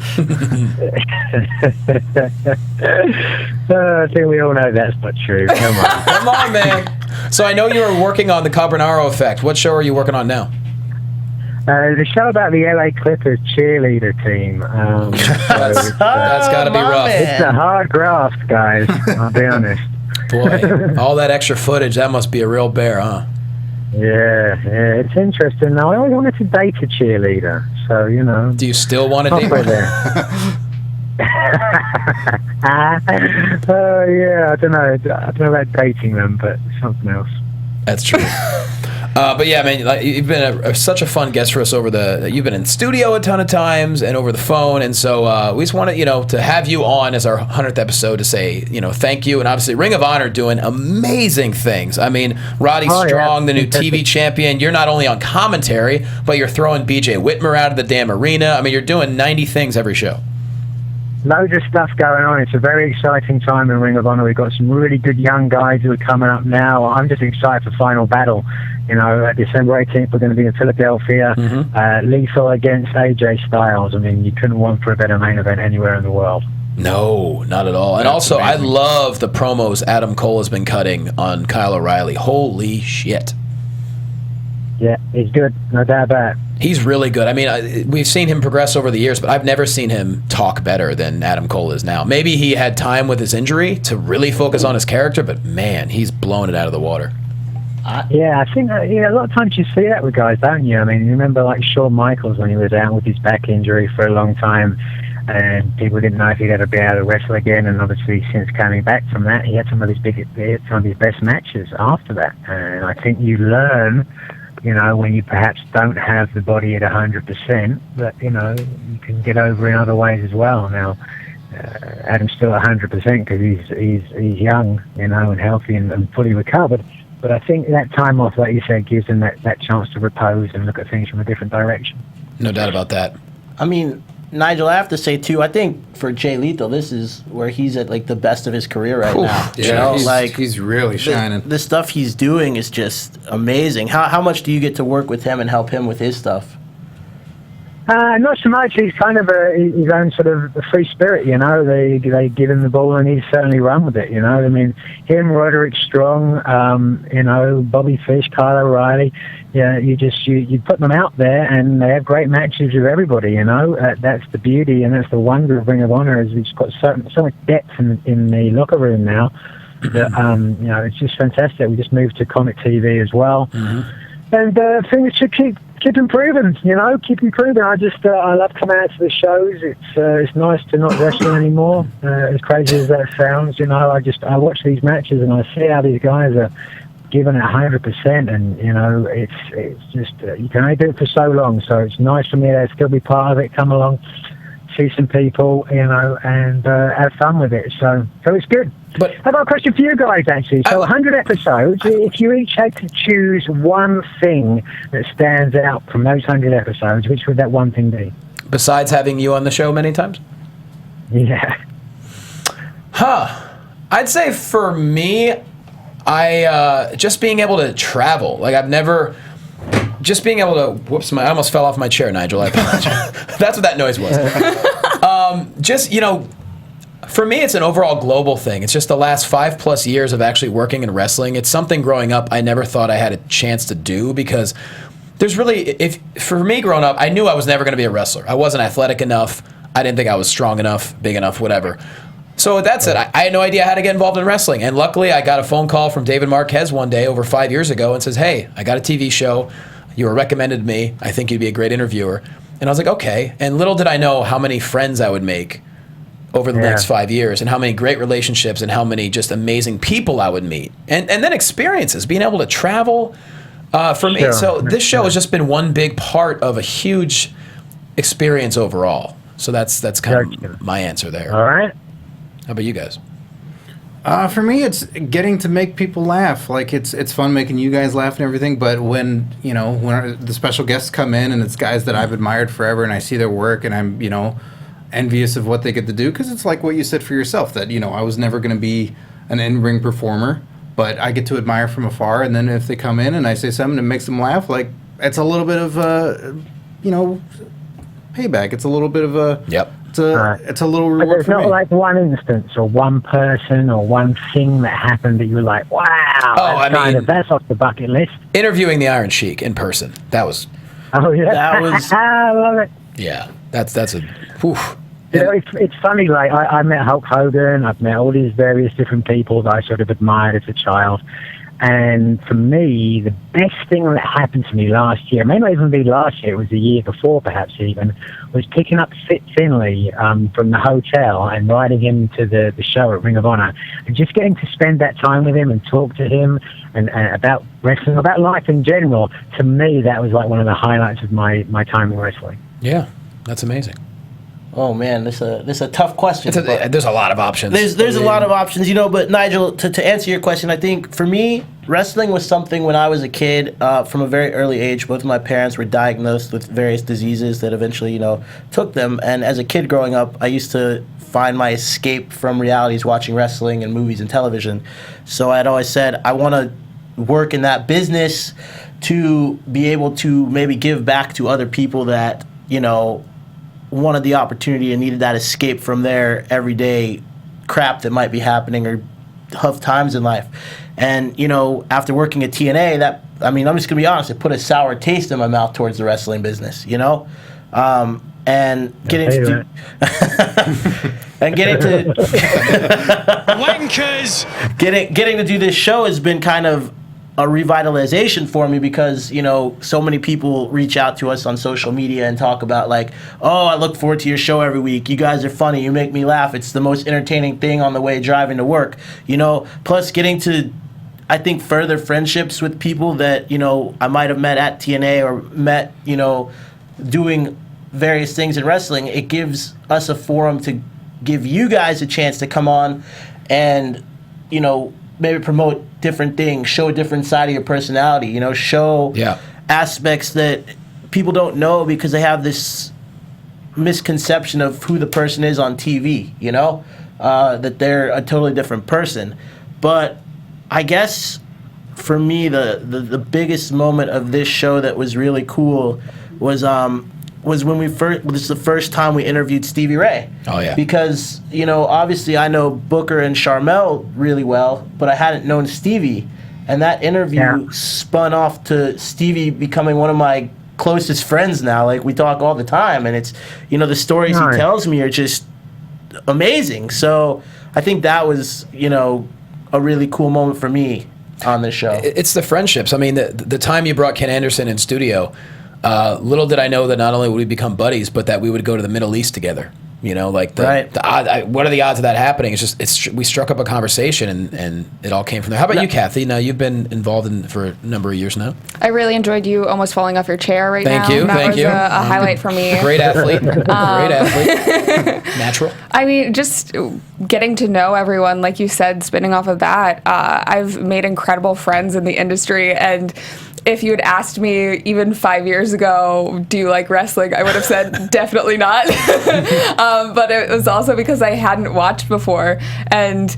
think we all know that's not true. Come on. Come on, man. So I know you were working on the Carbonaro Effect. What show are you working on now? The show about the LA Clippers cheerleader team. That's got to be rough. It's a hard graft, guys. I'll be honest. Boy, all that extra footage, that must be a real bear, huh? Yeah, it's interesting. Now, I always wanted to date a cheerleader, so, you know. Do you still want to date halfway one? there. Oh, yeah, I don't know. I don't know about dating them, but something else. That's true. But yeah, man, like, you've been such a fun guest for us you've been in studio a ton of times and over the phone, and so we just wanted, to have you on as our 100th episode to say, thank you, and obviously Ring of Honor doing amazing things. I mean, Roddy Strong, the new TV champion, you're not only on commentary, but you're throwing BJ Whitmer out of the damn arena. I mean, you're doing 90 things every show. Loads of stuff going on. It's a very exciting time in Ring of Honor. We've got some really good young guys who are coming up now. I'm just excited for Final Battle. December 18th, we're going to be in Philadelphia. Lethal against AJ Styles. I mean, you couldn't want for a better main event anywhere in the world. No, not at all. And also, amazing. I love the promos Adam Cole has been cutting on Kyle O'Reilly. Holy shit. Yeah, he's good. No doubt about it. He's really good. I mean, we've seen him progress over the years, but I've never seen him talk better than Adam Cole is now. Maybe he had time with his injury to really focus on his character, but man, he's blown it out of the water. Yeah, I think a lot of times you see that with guys, don't you? I mean, you remember like Shawn Michaels when he was out with his back injury for a long time, and people didn't know if he'd ever be able to wrestle again. And obviously, since coming back from that, he had some of his best matches after that. And I think you learn, when you perhaps don't have the body at 100%, that you can get over in other ways as well. Now, Adam's still 100% because he's young, and healthy and fully recovered. But I think that time off, like you said, gives him that chance to repose and look at things from a different direction. No doubt about that. I mean, Nigel, I have to say, too, I think for Jay Lethal, this is where he's at, like, the best of his career right now. Yeah, he's really shining. The stuff he's doing is just amazing. How much do you get to work with him and help him with his stuff? Not so much. He's kind of his own sort of free spirit, They give him the ball and he's certainly run with it, I mean, him, Roderick Strong, Bobby Fish, Kyle O'Reilly. Yeah, you put them out there and they have great matches with everybody. That's the beauty and that's the wonder of Ring of Honor is we've got so much depth in the locker room now that it's just fantastic. We just moved to Comic TV as well, and things should keep improving, keep improving. I love coming out to the shows. It's nice to not wrestle anymore, as crazy as that sounds. I watch these matches and I see how these guys are giving it 100%, and it's just you can only do it for so long. So it's nice for me to still be part of it, come along, see some people, and have fun with it. So it's good. But I've got a question for you guys, actually. So 100 episodes, if you each had to choose one thing that stands out from those 100 episodes, which would that one thing be? Besides having you on the show many times? Yeah. I'd say for me, I just being able to travel. Like just being able to, I almost fell off my chair, Nigel. I apologize. That's what that noise was. For me, it's an overall global thing. It's just the last 5+ years of actually working in wrestling. It's something growing up I never thought I had a chance to do because there's really, for me growing up, I knew I was never going to be a wrestler. I wasn't athletic enough. I didn't think I was strong enough, big enough, whatever. So with that said, I had no idea how to get involved in wrestling. And luckily, I got a phone call from David Marquez one day over 5 years ago and says, hey, I got a TV show. You were recommended to me. I think you'd be a great interviewer. And I was like, okay. And little did I know how many friends I would make over the next 5 years and how many great relationships and how many just amazing people I would meet. And then experiences, being able to travel for me. So this show has just been one big part of a huge experience overall. So that's kind of my answer there. All right. How about you guys? For me, it's getting to make people laugh. Like it's fun making you guys laugh and everything. But when the special guests come in and it's guys that I've admired forever and I see their work and I'm envious of what they get to do, because it's like what you said for yourself that I was never going to be an in-ring performer, but I get to admire from afar. And then if they come in and I say something that makes them laugh, like it's a little bit of payback. It's a little bit of a it's a little reward. But there's not like one instance or one person or one thing that happened that you were like, wow, that's off the bucket list. Interviewing the Iron Sheik in person, that was Oh yeah, That was. I love it. Yeah, that's a. Whew. You know, it's funny. Like I met Hulk Hogan. I've met all these various different people that I sort of admired as a child. And for me, the best thing that happened to me last year, it may not even be last year, it was the year before perhaps even, was picking up Fit Finlay from the hotel and riding him to the show at Ring of Honor. And just getting to spend that time with him and talk to him and about wrestling, about life in general, to me, that was like one of the highlights of my time in wrestling. Yeah, that's amazing. Oh man, this a tough question. There's a lot of options. There's a lot of options, but Nigel, to answer your question, I think for me, wrestling was something when I was a kid, from a very early age. Both of my parents were diagnosed with various diseases that eventually, took them. And as a kid growing up, I used to find my escape from realities watching wrestling and movies and television. So I'd always said, I want to work in that business to be able to maybe give back to other people that, wanted the opportunity and needed that escape from their everyday crap that might be happening or tough times in life. And, after working at TNA, I'm just going to be honest, it put a sour taste in my mouth towards the wrestling business, and getting to Wankers! getting to do this show has been kind of a revitalization for me because, so many people reach out to us on social media and talk about I look forward to your show every week. You guys are funny. You make me laugh. It's the most entertaining thing on the way driving to work. Plus getting to, I think, further friendships with people that, I might have met at TNA or met, doing various things in wrestling. It gives us a forum to give you guys a chance to come on and, maybe promote different things, show a different side of your personality, show aspects that people don't know because they have this misconception of who the person is on TV, that they're a totally different person. But I guess for me, the biggest moment of this show that was really cool was when this is the first time we interviewed Stevie Ray. Oh, yeah. Because, obviously I know Booker and Charmell really well, but I hadn't known Stevie. And that interview spun off to Stevie becoming one of my closest friends now. We talk all the time. And it's, the stories he tells me are just amazing. So I think that was, a really cool moment for me on this show. It's the friendships. I mean, the time you brought Ken Anderson in studio, little did I know that not only would we become buddies, but that we would go to the Middle East together. What are the odds of that happening? We struck up a conversation and it all came from there. How about you, Kathy? Now you've been involved for a number of years now. I really enjoyed you almost falling off your chair right now. Thank you. That was a highlight for me. Great athlete. Great athlete. Natural. I mean, just getting to know everyone, like you said, spinning off of that, I've made incredible friends in the industry, and if you had asked me even 5 years ago, do you like wrestling, I would have said definitely not. But it was also because I hadn't watched before. And,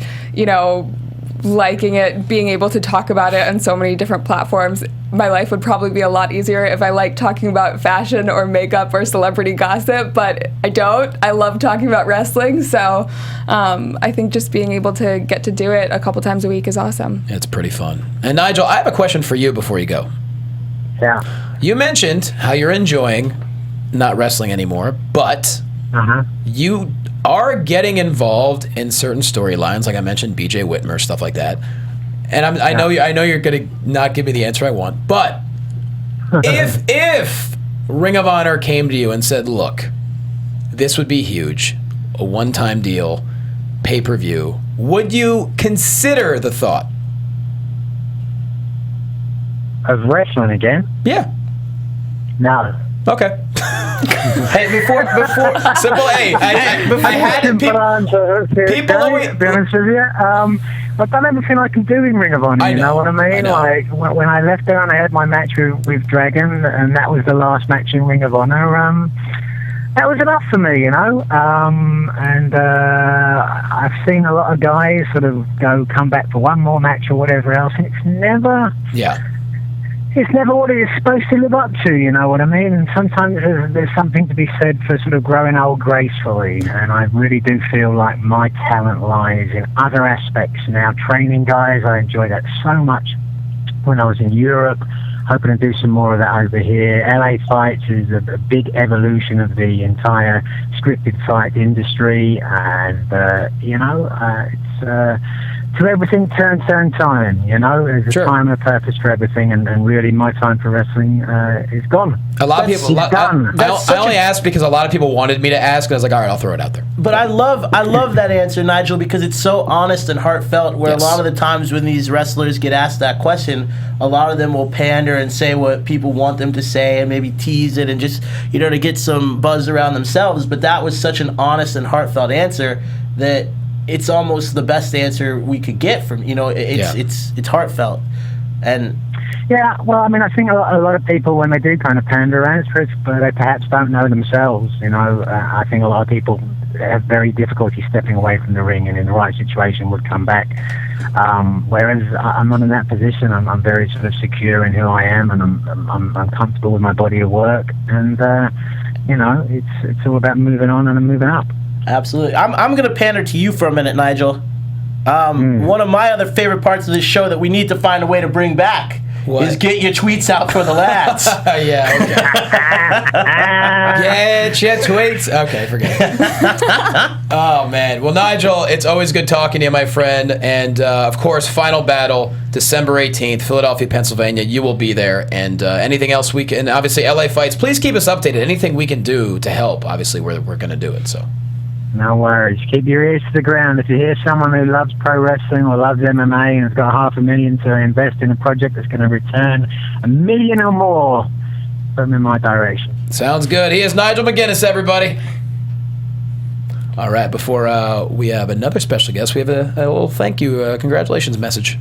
liking it, being able to talk about it on so many different platforms, my life would probably be a lot easier if I liked talking about fashion or makeup or celebrity gossip, but I don't. I love talking about wrestling, so I think just being able to get to do it a couple times a week is awesome. It's pretty fun. And Nigel, I have a question for you before you go. Yeah. You mentioned how you're enjoying not wrestling anymore, but you are getting involved in certain storylines, like I mentioned, BJ Whitmer, stuff like that. And I know you're going to not give me the answer I want, but if Ring of Honor came to you and said, "Look, this would be huge, a one-time deal, pay-per-view," would you consider the thought of wrestling again? Yeah. No. Okay. Hey, before simple. Hey, I had simple answer. People always be honest with you. I've done everything I can do in Ring of Honor. You know what I mean? Like when I left there and I had my match with Dragon, and that was the last match in Ring of Honor. That was enough for me, and I've seen a lot of guys sort of come back for one more match or whatever else, and it's never what it is supposed to live up to, you know what I mean? And sometimes there's something to be said for sort of growing old gracefully, and I really do feel like my talent lies in other aspects now. Training guys, I enjoy that so much. When I was in Europe, hoping to do some more of that over here. LA Fights is a big evolution of the entire scripted fight industry, and it's to everything turn time. There's a time and a purpose for everything, and really my time for wrestling is gone. A lot of people. I only asked because a lot of people wanted me to ask, and I was like, all right, I'll throw it out there. But I love that answer, Nigel, because it's so honest and heartfelt. Where a lot of the times when these wrestlers get asked that question, a lot of them will pander and say what people want them to say, and maybe tease it, and just to get some buzz around themselves. But that was such an honest and heartfelt answer that it's almost the best answer we could get from it's heartfelt. And yeah, well, I mean, I think a lot of people, when they do kind of pander answers, but they perhaps don't know themselves. I think a lot of people have very difficulty stepping away from the ring, and in the right situation would come back. Whereas I'm not in that position. I'm very sort of secure in who I am, and I'm comfortable with my body of work, and it's all about moving on and moving up. Absolutely. I'm going to pander to you for a minute, Nigel. One of my other favorite parts of this show that we need to find a way to bring back is get your tweets out for the lads. Yeah, okay. Get your tweets. Okay, forget it. Oh, man. Well, Nigel, it's always good talking to you, my friend. And, of course, Final Battle, December 18th, Philadelphia, Pennsylvania. You will be there. And anything else we can, obviously, LA Fights, please keep us updated. Anything we can do to help, obviously, we're going to do it, so. No worries. Keep your ears to the ground. If you hear someone who loves pro wrestling or loves MMA and has got $500,000 to invest in a project that's going to return $1 million or more, put them in my direction. Sounds good. He is Nigel McGuinness, everybody. All right, before we have another special guest, we have a little thank you, congratulations message.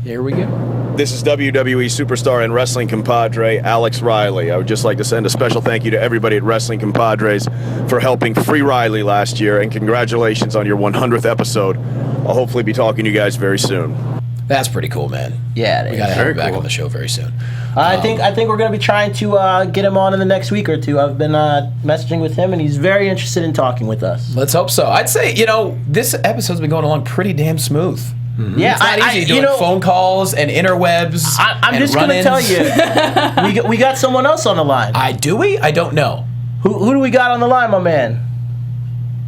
Here we go. This is WWE superstar and wrestling compadre Alex Riley. I would just like to send a special thank you to everybody at Wrestling Compadres for helping free Riley last year, and congratulations on your 100th episode. I'll hopefully be talking to you guys very soon. That's pretty cool, man. Yeah, we got to have him back on the show very soon. I think we're going to be trying to get him on in the next week or two. I've been messaging with him, and he's very interested in talking with us. Let's hope so. I'd say, this episode's been going along pretty damn smooth. Mm-hmm. Yeah, it's not easy doing phone calls and interwebs. I'm just going to tell you, we got someone else on the line. Do we? I don't know. Who do we got on the line, my man?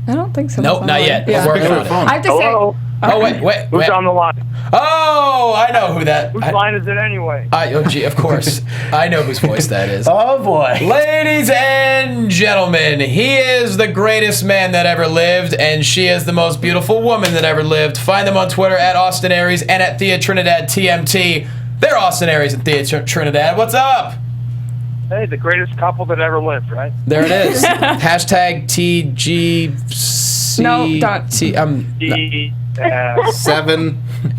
I don't think so. Nope, not yet. Yeah. We're working on it. I have to Hello? say. Oh, wait. Who's on the line? Oh, I know who that. Whose line is it anyway? Of course. I know whose voice that is. Oh, boy. Ladies and gentlemen, he is the greatest man that ever lived, and she is the most beautiful woman that ever lived. Find them on Twitter at Austin Aries and at Thea Trinidad TMT. They're Austin Aries and Thea Trinidad. What's up? Hey, the greatest couple that ever lived, right? There it is. Hashtag TGC. No, don't. 7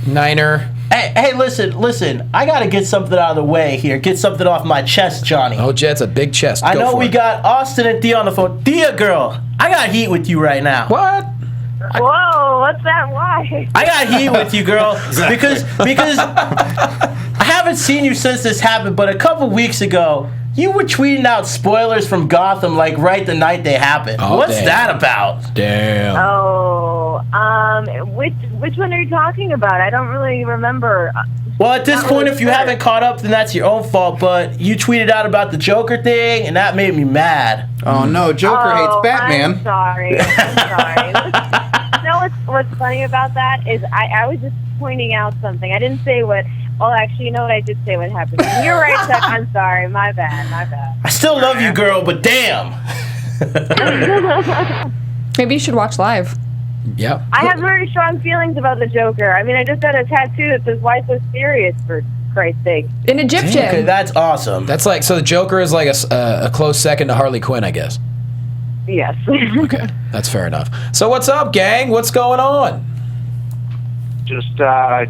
9er. Hey, listen. I got to get something out of the way here. Get something off my chest, Johnny. Oh, Jet's a big chest. I know we got Austin and Thea on the phone. Thea, girl, I got heat with you right now. What? Whoa, what's that? Why? I got heat with you, girl, because I haven't seen you since this happened, but a couple weeks ago, you were tweeting out spoilers from Gotham like right the night they happened. Oh, What's that about? Damn. Oh, which one are you talking about? I don't really remember. Well, at this point, if you haven't caught up, then that's your own fault. But you tweeted out about the Joker thing, and that made me mad. Oh no, Joker hates Batman. I'm sorry. You know what's funny about that is I was just pointing out something. I didn't say what. Well, actually, you know what? I did say what happened. You're right, Chuck. I'm sorry. My bad. I still love you, girl, but damn. Maybe you should watch live. Yeah. I have very strong feelings about the Joker. I mean, I just got a tattoo that says "Why so serious?" for Christ's sake. In Egyptian. Okay, that's awesome. That's like, so the Joker is like a close second to Harley Quinn, I guess. Yes. Okay, that's fair enough. So what's up, gang? What's going on? Just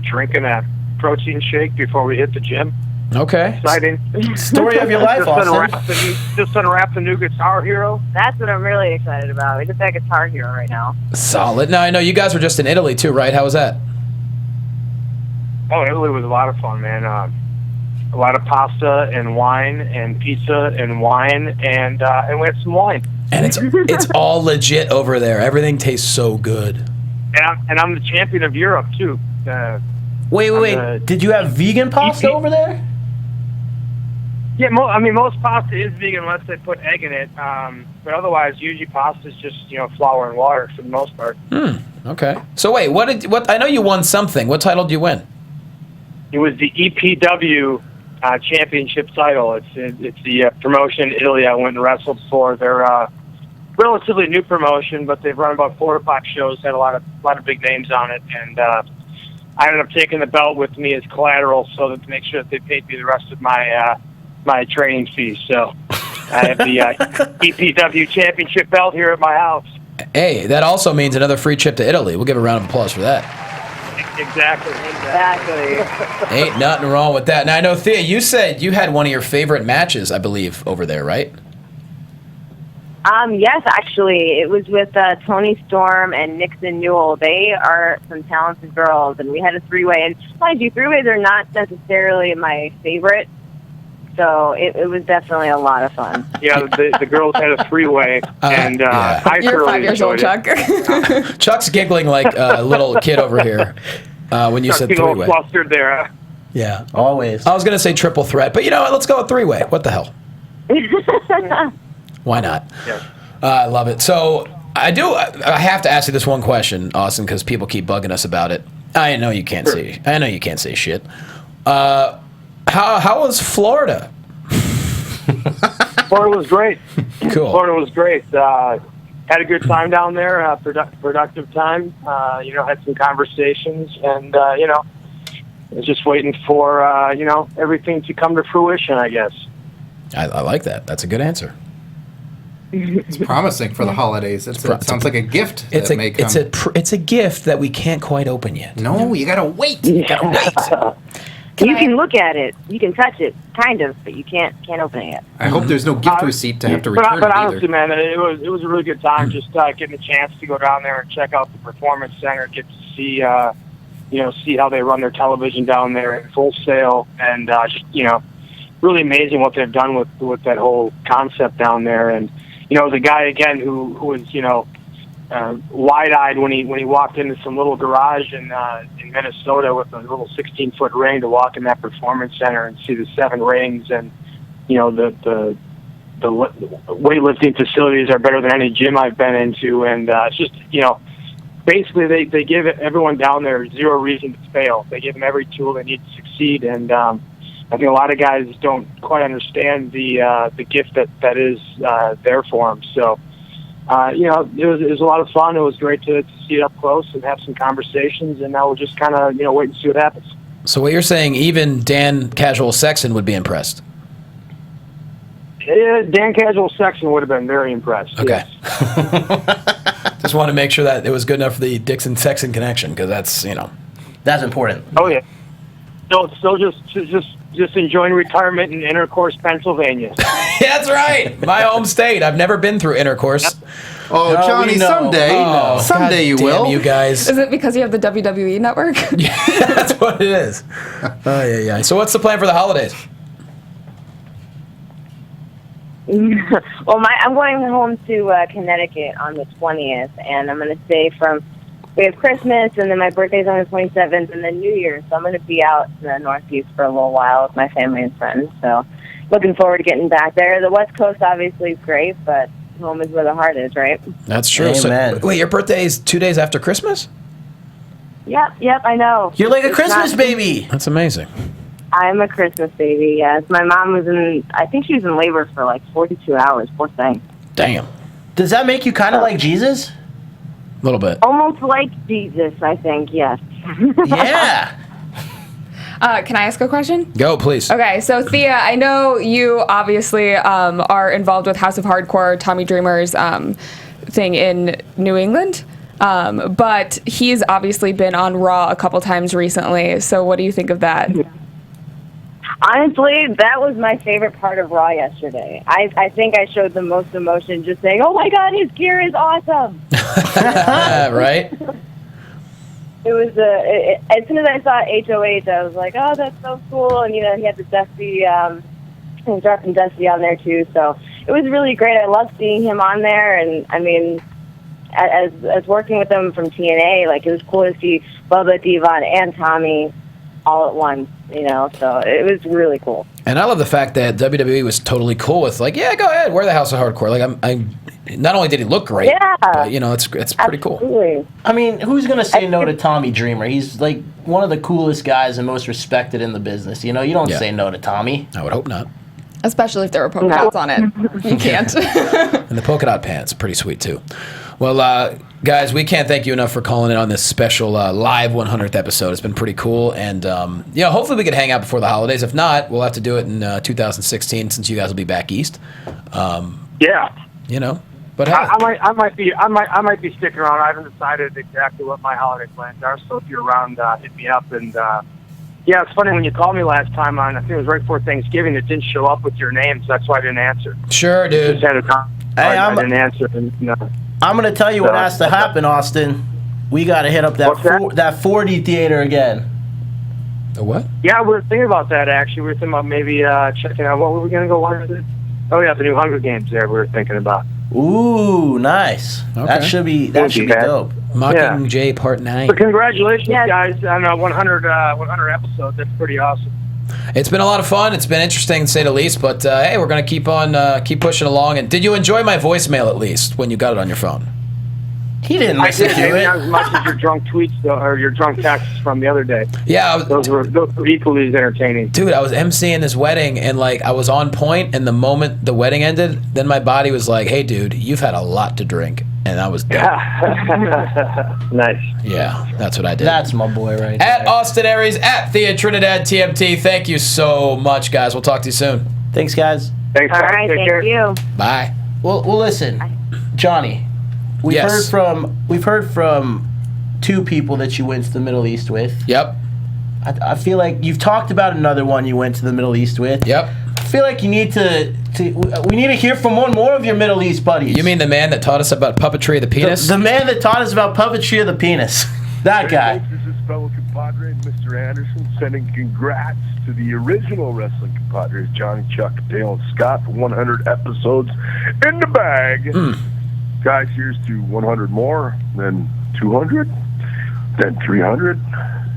drinking a protein shake before we hit the gym. Okay. Exciting. Story of your life, Austin. Just unwrapped the new Guitar Hero. That's what I'm really excited about. We just had Guitar Hero right now. Solid. Now, I know you guys were just in Italy too, right? How was that? Oh, Italy was a lot of fun, man. A lot of pasta and wine and pizza and wine and we had some wine. And it's all legit over there. Everything tastes so good. And I'm the champion of Europe too. Wait. Did you have vegan pasta over there? Yeah, most pasta is vegan unless they put egg in it. But otherwise, usually pasta is just flour and water for the most part. Okay. So wait, what? I know you won something. What title did you win? It was the EPW championship title. It's the promotion in Italy I went and wrestled for. They're relatively new promotion, but they've run about 4 or 5 shows, had a lot of big names on it, and I ended up taking the belt with me as collateral so that to make sure that they paid me the rest of my my training fees. So I have the EPW championship belt here at my house. Hey, that also means another free trip to Italy. We'll give a round of applause for that. Exactly. Ain't nothing wrong with that. Now, I know, Thea, you said you had one of your favorite matches, I believe, over there, right? Yes, actually. It was with Toni Storm and Nixon Newell. They are some talented girls, and we had a 3-way. And mind you, 3-ways are not necessarily my favorite, so it was definitely a lot of fun. Yeah, the girls had a 3-way, and I You're 5 years old, enjoyed it. Chuck. Chuck's giggling like a little kid over here when you said Chuck's a little 3-way. flustered there. Yeah. Always. I was going to say triple threat, but you know what? Let's go with 3-way. What the hell? Why not? Yeah. I love it. So I have to ask you this one question, Austin, because people keep bugging us about it. I know you can't say. I know you can't say shit. How was Florida? Florida was great. Cool. Florida was great. Had a good time down there. Productive time. Had some conversations, and was just waiting for everything to come to fruition, I guess. I like that. That's a good answer. It's promising for the holidays. It sounds like a gift that may come. It's a gift that we can't quite open yet. No, you gotta wait. You gotta wait. You can look at it, you can touch it, kind of, but you can't open it yet. I hope there's no gift receipt to have to return. But it honestly, either. man, it was a really good time. Just getting a chance to go down there and check out the Performance Center, get to see see how they run their television down there in Full Sail, and really amazing what they've done with that whole concept down there. And the guy again who was wide-eyed when he walked into some little garage in Minnesota with a little 16-foot ring to walk in that Performance Center and see the 7 rings, and the weightlifting facilities are better than any gym I've been into, and it's just basically they give everyone down there zero reason to fail. They give them every tool they need to succeed, and I think a lot of guys don't quite understand the gift that is there for them. So, it was a lot of fun. It was great to see it up close and have some conversations, and now we'll just kind of wait and see what happens. So what you're saying, even Dan Casual Sexton would be impressed? Dan Casual Sexton would have been very impressed. Okay. Yes. Just want to make sure that it was good enough for the Dixon-Sexton connection, because that's important. Oh yeah. Still just enjoying retirement in Intercourse, Pennsylvania. That's right. My home state. I've never been through Intercourse. Oh, Johnny, someday. Oh, someday you damn will. You guys. Is it because you have the WWE network? Yeah, that's what it is. Oh, yeah. So what's the plan for the holidays? Well, I'm going home to Connecticut on the 20th, and I'm going to stay we have Christmas, and then my birthday's on the 27th, and then New Year's. So I'm going to be out in the Northeast for a little while with my family and friends. So looking forward to getting back there. The West Coast obviously is great, but home is where the heart is, right? That's true. Amen. So, wait, your birthday is 2 days after Christmas? Yep, I know. You're like a It's Christmas not- baby. That's amazing. I'm a Christmas baby, yes. My mom I think she was in labor for like 42 hours, poor thing. Damn. Does that make you kind of like Jesus? A little bit. Almost like Jesus, I think, yes. Yeah. Can I ask a question? Go, please. Okay, so Thea, I know you obviously are involved with House of Hardcore, Tommy Dreamer's thing in New England, but he's obviously been on Raw a couple times recently, so what do you think of that? Honestly, that was my favorite part of Raw yesterday. I think I showed the most emotion just saying, oh my God, his gear is awesome. Right? It was, as soon as I saw HOH, I was like, oh, that's so cool. And, he had the Dusty, he was dropping Dusty on there too. So it was really great. I loved seeing him on there. And, I mean, as working with them from TNA, like, it was cool to see Bubba, Devon, and Tommy all at once, so it was really cool. And I love the fact that WWE was totally cool with, like, yeah, go ahead, wear the House of Hardcore. Like, I'm not only did he look great, but, it's pretty cool. I mean, who's going to say no to Tommy Dreamer? He's, like, one of the coolest guys and most respected in the business. You don't say no to Tommy. I would hope not. Especially if there were polka dots on it. You can't. And the polka dot pants, pretty sweet, too. Well, guys, we can't thank you enough for calling in on this special live 100th episode. It's been pretty cool. And, hopefully we could hang out before the holidays. If not, we'll have to do it in 2016 since you guys will be back east. Yeah. But I might be sticking around. I haven't decided exactly what my holiday plans are. So if you're around, hit me up. And yeah, it's funny when you called me last time on. I think it was right before Thanksgiving. It didn't show up with your name, so that's why I didn't answer. Sure, dude. Just had a time. I didn't answer. I'm going to tell you what has to happen, Austin. We got to hit up that 4D theater again. The what? Yeah, we were thinking about that, actually. We were thinking about maybe checking out. What were we going to go watch? Oh, yeah, the new Hunger Games there we were thinking about. Ooh, nice. Okay. That should be dope. Mockingjay Part 9. So congratulations, guys, on 100 episodes. That's pretty awesome. It's been a lot of fun. It's been interesting, to say the least. But, hey, we're going to keep pushing along. And did you enjoy my voicemail, at least, when you got it on your phone? He didn't listen to it. Not as much as your drunk tweets, though, or your drunk texts from the other day. Yeah. Those were equally as entertaining. Dude, I was emceeing this wedding, and, like, I was on point, and the moment the wedding ended, then my body was like, hey, dude, you've had a lot to drink. And I was done. Nice. Yeah, that's what I did. That's my boy right At there. Austin Aries, at Thea Trinidad TMT. Thank you so much, guys. We'll talk to you soon. Thanks, guys. Thanks, All right, thank you. Bye. Well, listen, Johnny. We've heard from two people that you went to the Middle East with. Yep. I feel like you've talked about another one you went to the Middle East with. Yep. I feel like you need we need to hear from one more of your Middle East buddies. You mean the man that taught us about puppetry of the penis? The man that taught us about puppetry of the penis. That guy. This is fellow compadre Mr. Anderson sending congrats to the original wrestling compadres, Johnny, Chuck, Dale, and Scott, for 100 episodes in the bag. Guys, here's to 100 more, then 200, then 300,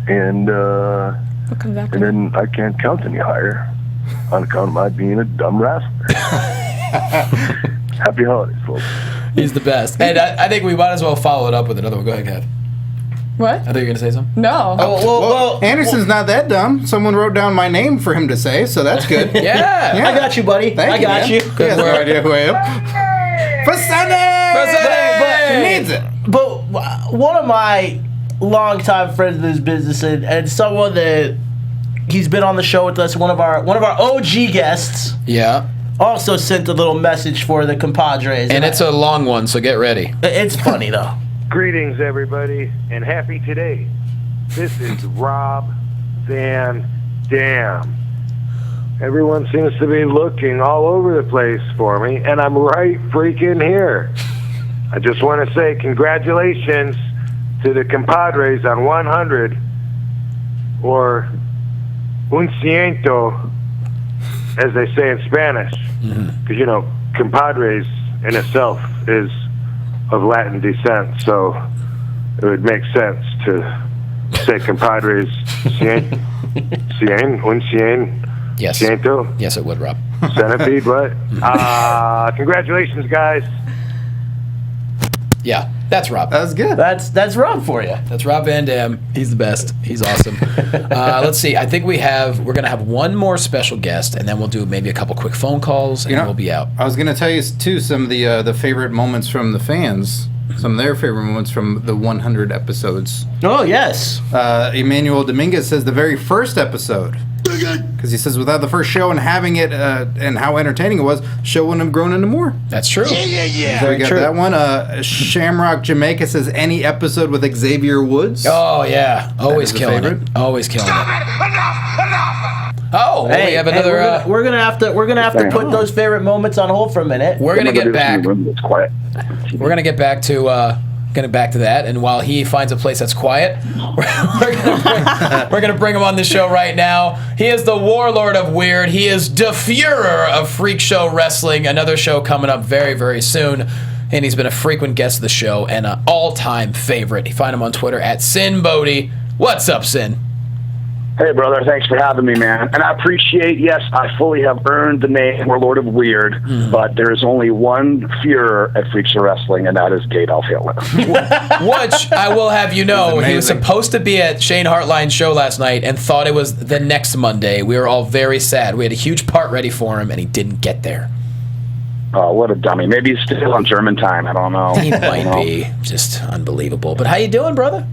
and then I can't count any higher on account of my being a dumb wrestler. Happy holidays, folks. He's the best. And I think we might as well follow it up with another one. Go ahead, Kev. What? I thought you were going to say something. No. Well, Anderson's not that dumb. Someone wrote down my name for him to say, so that's good. Yeah. I got you, buddy. Thank I got you. He has no idea who I am. For Sunday! He needs it. But one of my longtime friends in this business and someone that he's been on the show with us, one of our OG guests. Yeah. Also sent a little message for the compadres. And it's a long one, so get ready. It's funny, though. Greetings, everybody, and happy today. This is Rob Van Dam. Everyone seems to be looking all over the place for me, and I'm right freaking here. I just want to say congratulations to the compadres on 100, or un ciento, as they say in Spanish. Because, you know, compadres in itself is of Latin descent, so it would make sense to say compadres un cien. Yes. Ciento. Yes, it would, Rob. Centipede, what? Congratulations, guys. Yeah, that's Rob. That's good. That's Rob for you. That's Rob Van Dam. He's the best. He's awesome. Let's see. I think we're going to have one more special guest, and then we'll do maybe a couple quick phone calls, and we'll be out. I was going to tell you, too, some of the favorite moments from the fans. Some of their favorite moments from the 100 episodes. Oh, yes. Emmanuel Dominguez says the very first episode. Because he says without the first show and having it and how entertaining it was, the show wouldn't have grown into more. That's true. Yeah. So we got that one. Shamrock Jamaica says any episode with Xavier Woods. Oh, yeah. Always killing it. Always killing it. Oh, well, we have another. We're gonna have to put those favorite moments on hold for a minute. We're gonna get back. We're gonna get back to that, and while he finds a place that's quiet, we're gonna bring him on the show right now. He is the warlord of weird. He is the Führer of Freak Show Wrestling. Another show coming up very, very soon. And he's been a frequent guest of the show and an all-time favorite. You find him on Twitter at Sin Bodie. What's up, Sin? Hey, brother. Thanks for having me, man. And I appreciate, yes, I fully have earned the name Warlord of Weird, but there is only one Führer at Freaks of Wrestling, and that is Adolf Hitler. Which, I will have you know, he was supposed to be at Shane Hartline's show last night and thought it was the next Monday. We were all very sad. We had a huge part ready for him, and he didn't get there. Oh, what a dummy. Maybe he's still on German time. I don't know. He might be. Just unbelievable. But how you doing, brother?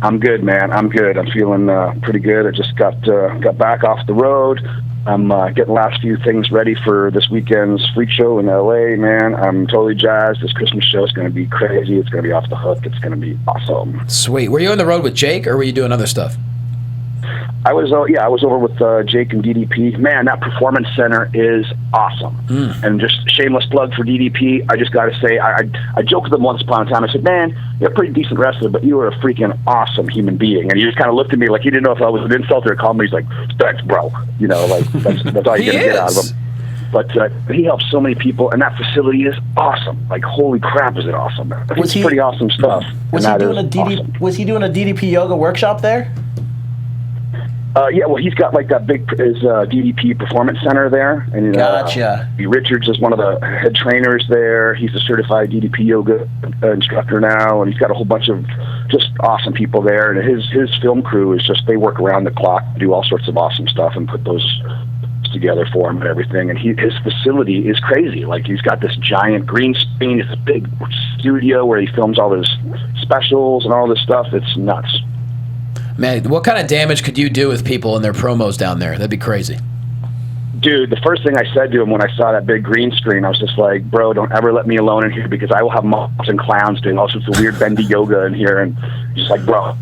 I'm good, man. I'm good. I'm feeling pretty good. I just got back off the road. I'm getting the last few things ready for this weekend's freak show in LA, man. I'm totally jazzed. This Christmas show is going to be crazy. It's going to be off the hook. It's going to be awesome. Sweet. Were you on the road with Jake, or were you doing other stuff? I was over with Jake and DDP. Man, that Performance Center is awesome. And just shameless plug for DDP. I just got to say, I joked with him once upon a time. I said, man, you're a pretty decent wrestler, but you are a freaking awesome human being. And he just kind of looked at me like he didn't know if I was an insult or a compliment. He's like, thanks, bro. You know, like that's all you're gonna get out of him. But he helps so many people, and that facility is awesome. Like, holy crap, is it awesome? It's pretty awesome stuff. Was he doing a DDP yoga workshop there? Yeah, well, he's got like that big DDP Performance Center there, and gotcha. Richards is one of the head trainers there. He's a certified DDP yoga instructor now, and he's got a whole bunch of just awesome people there. And his film crew is just, they work around the clock, do all sorts of awesome stuff, and put those together for him and everything. And his facility is crazy. Like, he's got this giant green screen. It's a big studio where he films all his specials and all this stuff. It's nuts. Man, what kind of damage could you do with people and their promos down there? That'd be crazy. Dude, the first thing I said to him when I saw that big green screen, I was just like, bro, don't ever let me alone in here, because I will have monks and clowns doing all sorts of weird bendy yoga in here. And just like, bro.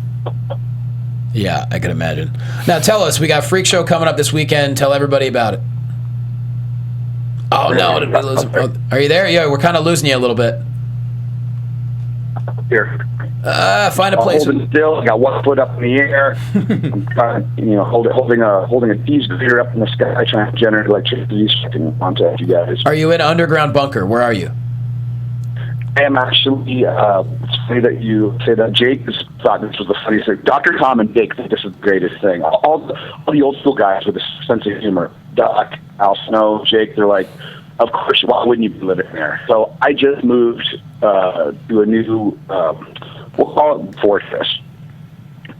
Yeah, I can imagine. Now tell us, we got Freak Show coming up this weekend. Tell everybody about it. Oh, no. Did we lose him? Are you there? Yeah, we're kind of losing you a little bit. Here. Find a place. Holding still. I got 1 foot up in the air. I'm trying, holding a fuse grater up in the sky, trying to generate electricity so I can contact you guys. Are you in an underground bunker? Where are you? I am actually. It's funny that you say that. Jake thought this was the funniest thing. Dr. Tom and Jake think this is the greatest thing. All the old school guys with a sense of humor. Doc, Al Snow, Jake. They're like, of course. Why wouldn't you be living there? So I just moved to a new. We'll call it fortress.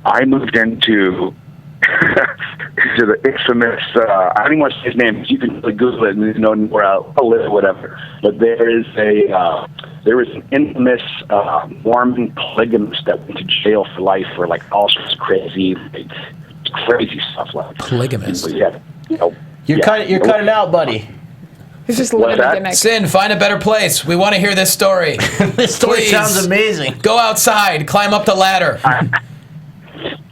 I moved into the infamous, I don't even want to say his name, because you can Google it and know where I'll live or whatever. But there is an infamous Mormon polygamist that went to jail for life for like all sorts of crazy stuff. Like polygamist. You're cutting out, buddy. He's just living a gimmick. Sin, find a better place. We want to hear this story. This story sounds amazing. Go outside. Climb up the ladder.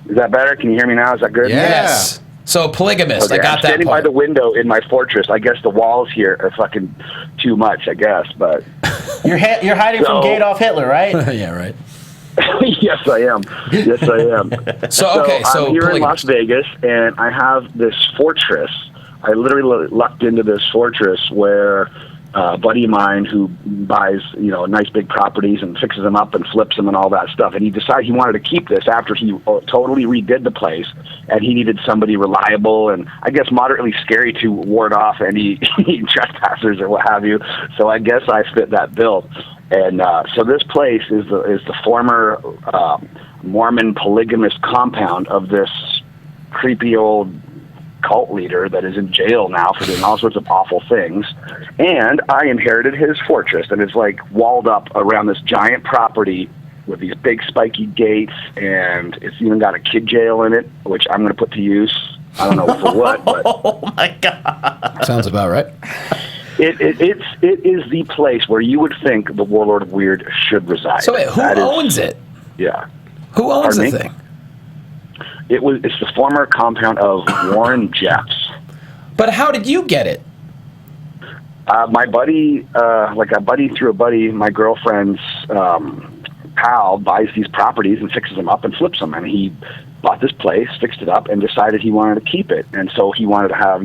Is that better? Can you hear me now? Is that good? Yes. So, polygamist. Okay, I got I'm standing that part. by the window in my fortress. I guess the walls here are fucking too much, I guess. But You're hiding from Adolf Hitler, right? Yeah, right. Yes, I am. Yes, I am. So I'm here polygamist. in Las Vegas, and I have this fortress. I literally lucked into this fortress where a buddy of mine who buys, nice big properties and fixes them up and flips them and all that stuff. And he decided he wanted to keep this after he totally redid the place, and he needed somebody reliable and I guess moderately scary to ward off any trespassers or what have you. So I guess I fit that bill. And so this place is the former Mormon polygamist compound of this creepy old cult leader that is in jail now for doing all sorts of awful things. And I inherited his fortress, and it's like walled up around this giant property with these big spiky gates, and it's even got a kid jail in it, which I'm going to put to use. I don't know for what, but oh my god, sounds about right. It is the place where you would think the Warlord of Weird should reside. So wait, who owns it? Yeah. Who owns Pardon the me? thing? It's the former compound of Warren Jeffs. But how did you get it? My buddy, a buddy through a buddy, my girlfriend's pal buys these properties and fixes them up and flips them. And he bought this place, fixed it up, and decided he wanted to keep it. And so he wanted to have,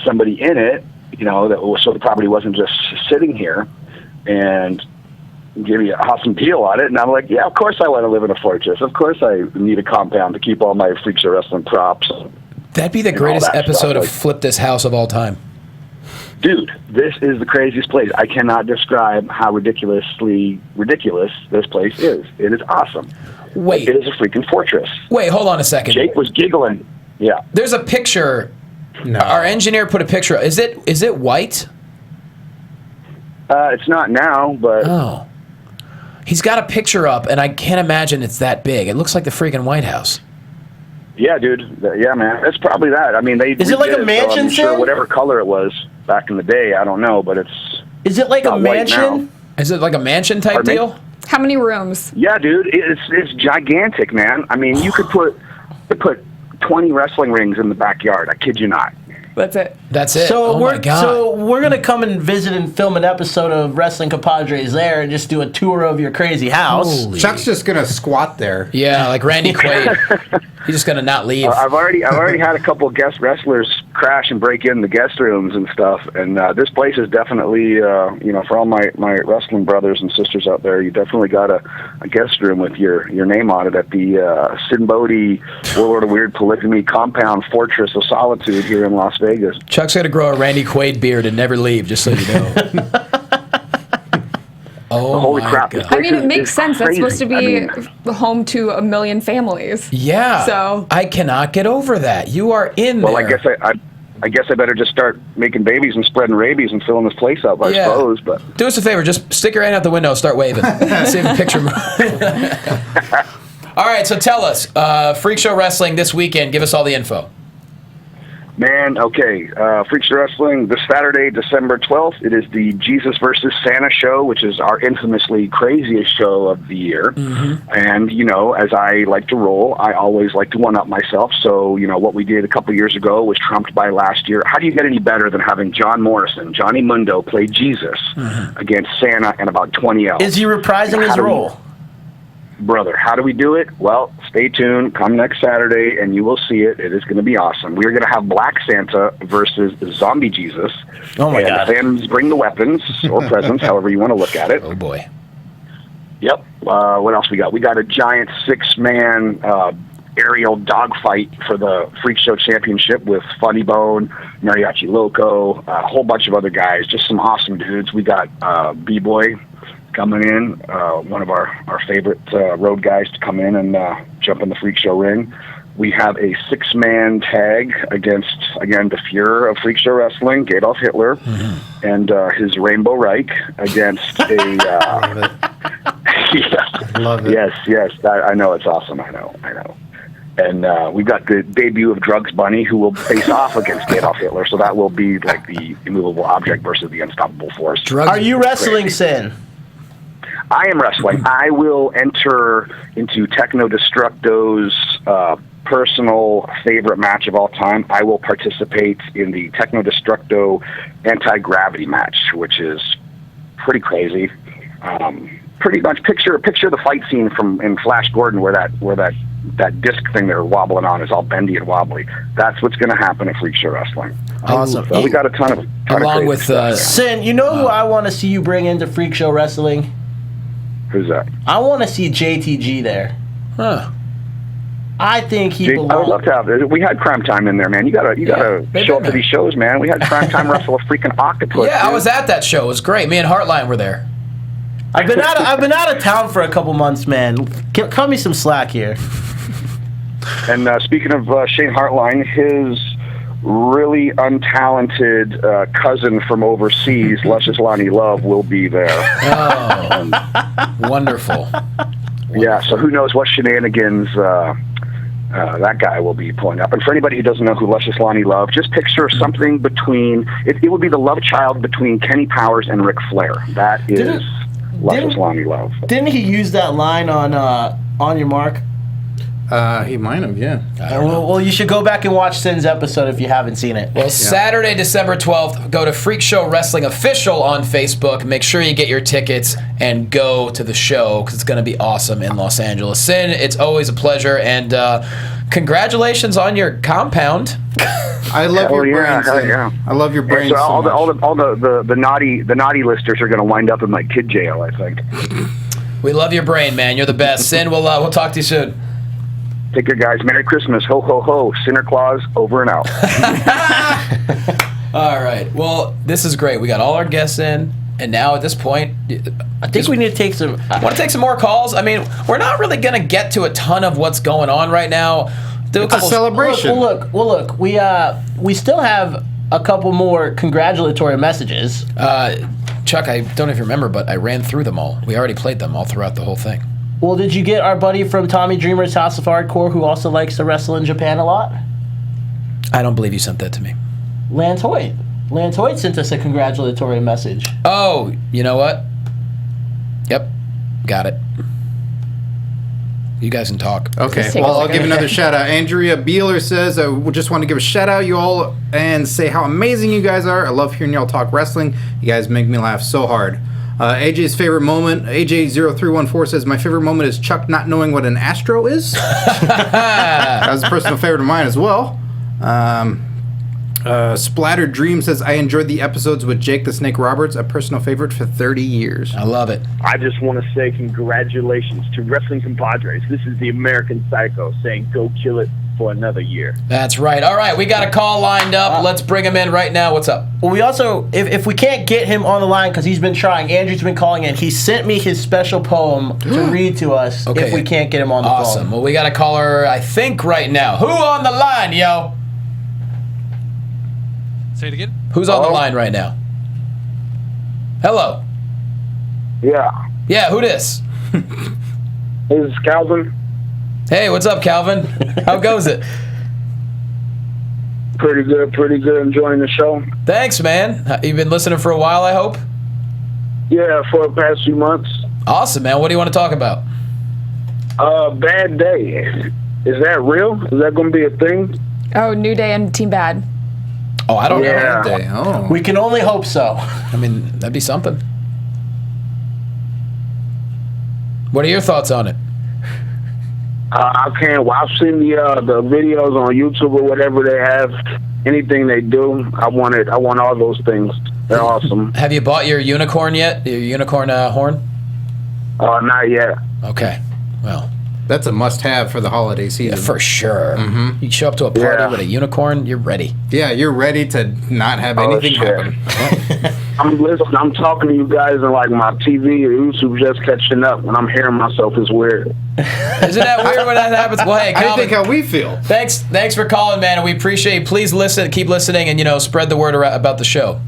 somebody in it, so the property wasn't just sitting here. And give me an awesome deal on it. And I'm like, yeah, of course I want to live in a fortress. Of course I need a compound to keep all my Freak Show Wrestling props. That'd be the greatest episode of Flip This House of all time. Dude, this is the craziest place. I cannot describe how ridiculously ridiculous this place is. It is awesome. Wait. It is a freaking fortress. Wait, hold on a second. Jake was giggling. Yeah. There's a picture. No. Our engineer put a picture. Is it white? It's not now, but... Oh. He's got a picture up, and I can't imagine it's that big. It looks like the freaking White House. Yeah, dude. Yeah, man. It's probably that. I mean, they... Is it like a mansion, I'm sure Sam? whatever color it was back in the day, I don't know, but it's... Is it like a not white mansion? now. Is it like a mansion type Pardon me? deal? How many rooms? Yeah, dude. It's gigantic, man. I mean, you could put 20 wrestling rings in the backyard. I kid you not. That's it. That's it. So Oh we're my God. so we're gonna come and visit and film an episode of Wrestling Compadres there, and just do a tour of your crazy house. Chuck's just gonna squat there. Yeah, like Randy Quaid. He's just gonna not leave. I've already had a couple of guest wrestlers crash and break in the guest rooms and stuff, and this place is definitely, for all my wrestling brothers and sisters out there, you definitely got a guest room with your name on it at the Sin Bodhi World of Weird Polygamy Compound Fortress of Solitude here in Las Vegas. Chuck's got to grow a Randy Quaid beard and never leave, just so you know. Oh, holy my crap. God. I mean, it makes It's sense. That's crazy. supposed to be home to 1 million families. Yeah. So I cannot get over that. You are in Well, there. I guess I better just start making babies and spreading rabies and filling this place up, I Yeah. suppose. But Do us a favor. Just stick your hand out the window and start waving. See if a picture. All right, so tell us. Freak Show Wrestling this weekend. Give us all the info. man, okay, Freak Show Wrestling this Saturday, December 12th. It is the Jesus versus Santa show, which is our infamously craziest show of the year. Mm-hmm. And, as I like to roll, I always like to one-up myself. So, what we did a couple years ago was trumped by last year. How do you get any better than having John Morrison, Johnny Mundo, play Jesus against Santa and about 20 elves? Is he reprising his role? Brother, how do we do it? Well, stay tuned. Come next Saturday, and you will see it. It is going to be awesome. We're going to have Black Santa versus Zombie Jesus. Oh, my and God. the fans bring the weapons or presents, however you want to look at it. Oh, boy. Yep. What else we got? We got a giant six-man aerial dogfight for the Freak Show Championship with Funny Bone, Mariachi Loco, a whole bunch of other guys. Just some awesome dudes. We got B-Boy coming in, one of our favorite road guys to come in and jump in the Freak Show ring. We have a six-man tag against, again, the Fuhrer of Freak Show Wrestling, Adolf Hitler, and his Rainbow Reich against a... Love it. Yes, I know, it's awesome, I know. And we've got the debut of Drugs Bunny, who will face off against Adolf Hitler, so that will be like the immovable object versus the unstoppable force. Are you wrestling, Sin? I am wrestling. I will enter into Techno Destructo's personal favorite match of all time. I will participate in the Techno Destructo anti-gravity match, which is pretty crazy. Pretty much picture the fight scene in Flash Gordon where that disc thing they're wobbling on is all bendy and wobbly. That's what's going to happen at Freak Show Wrestling. Awesome. So we got a ton of Along with Sin, you know who I want to see you bring into Freak Show Wrestling? Who's that? I want to see JTG there. Huh. I think he I would belongs. love to have it. We had Crime Time in there, man. You gotta show up to these shows, man. We had Crime Time wrestle a freaking octopus. Yeah, I dude. was at that show. It was great. Me and Heartline were there. I've been out of town for a couple months, man. Cut me some slack here. And speaking of Shane Hartline, his really untalented cousin from overseas, Luscious Lonnie Love, will be there. Oh, wonderful. Yeah, so who knows what shenanigans that guy will be pulling up. And for anybody who doesn't know who Luscious Lonnie Love, just picture something between, it would be the love child between Kenny Powers and Ric Flair. That is Luscious Lonnie Love. Didn't he use that line on Your Mark? He might have, yeah. Well, you should go back and watch Sin's episode if you haven't seen it. Well, Saturday, December 12th, go to Freak Show Wrestling Official on Facebook. Make sure you get your tickets and go to the show because it's going to be awesome in Los Angeles. Sin, it's always a pleasure, and congratulations on your compound. I love your brain. Yeah. I love your brain. So all the naughty listers are going to wind up in like kid jail, I think. We love your brain, man. You're the best. Sin, we'll talk to you soon. Take care, guys. Merry Christmas. Ho, ho, ho. Santa Claus, over and out. All right. Well, this is great. We got all our guests in, and now at this point, I think we need to take some... I want to take some more calls. I mean, we're not really going to get to a ton of what's going on right now. It's a celebration. Look. We still have a couple more congratulatory messages. Chuck, I don't know if you remember, but I ran through them all. We already played them all throughout the whole thing. Well, did you get our buddy from Tommy Dreamer's House of Hardcore who also likes to wrestle in Japan a lot? I don't believe you sent that to me. Lance Hoyt. Lance Hoyt sent us a congratulatory message. Oh, you know what? Yep, got it. You guys can talk. Okay, well, I'll give another shout out. Andrea Beeler says, I just want to give a shout out you all and say how amazing you guys are. I love hearing y'all talk wrestling. You guys make me laugh so hard. AJ's favorite moment, AJ0314 says, my favorite moment is Chuck not knowing what an Astro is. That was a personal favorite of mine as well. Splattered Dream says, I enjoyed the episodes with Jake the Snake Roberts, a personal favorite for 30 years. I love it. I just want to say congratulations to Wrestling Compadres. This is the American Psycho saying go kill it for another year. That's right. All right, we got a call lined up. Let's bring him in right now. What's up? Well, we also, if we can't get him on the line because he's been trying, Andrew's been calling in, he sent me his special poem to read to us if we can't get him on the phone. Awesome. Well, we got a caller, I think, right now. Who on the line, yo? Say it again. Who's on the line right now? Hello. Yeah. Yeah, who this? This is Calvin. Hey, what's up, Calvin? How goes it? Pretty good. Enjoying the show. Thanks, man. You've been listening for a while, I hope? Yeah, for the past few months. Awesome, man. What do you want to talk about? Bad Day. Is that real? Is that going to be a thing? Oh, New Day and Team Bad. Oh, I don't know. Bad Day. Oh. We can only hope so. I mean, that'd be something. What are your thoughts on it? I can't. Well, I've seen the videos on YouTube or whatever they have. Anything they do, I want it. I want all those things. They're awesome. Have you bought your unicorn yet? Your unicorn horn? Not yet. Okay. Well, that's a must-have for the holiday season. Yeah, for sure. Mm-hmm. You show up to a party with a unicorn, you're ready. Yeah, you're ready to not have anything happen. I'm listening. I'm talking to you guys and like my TV or YouTube just catching up. When I'm hearing myself, it's weird. Isn't that weird when that happens? Well, hey, Calvin, I think how we feel. Thanks for calling, man. And we appreciate it. Please listen, keep listening, and spread the word about the show.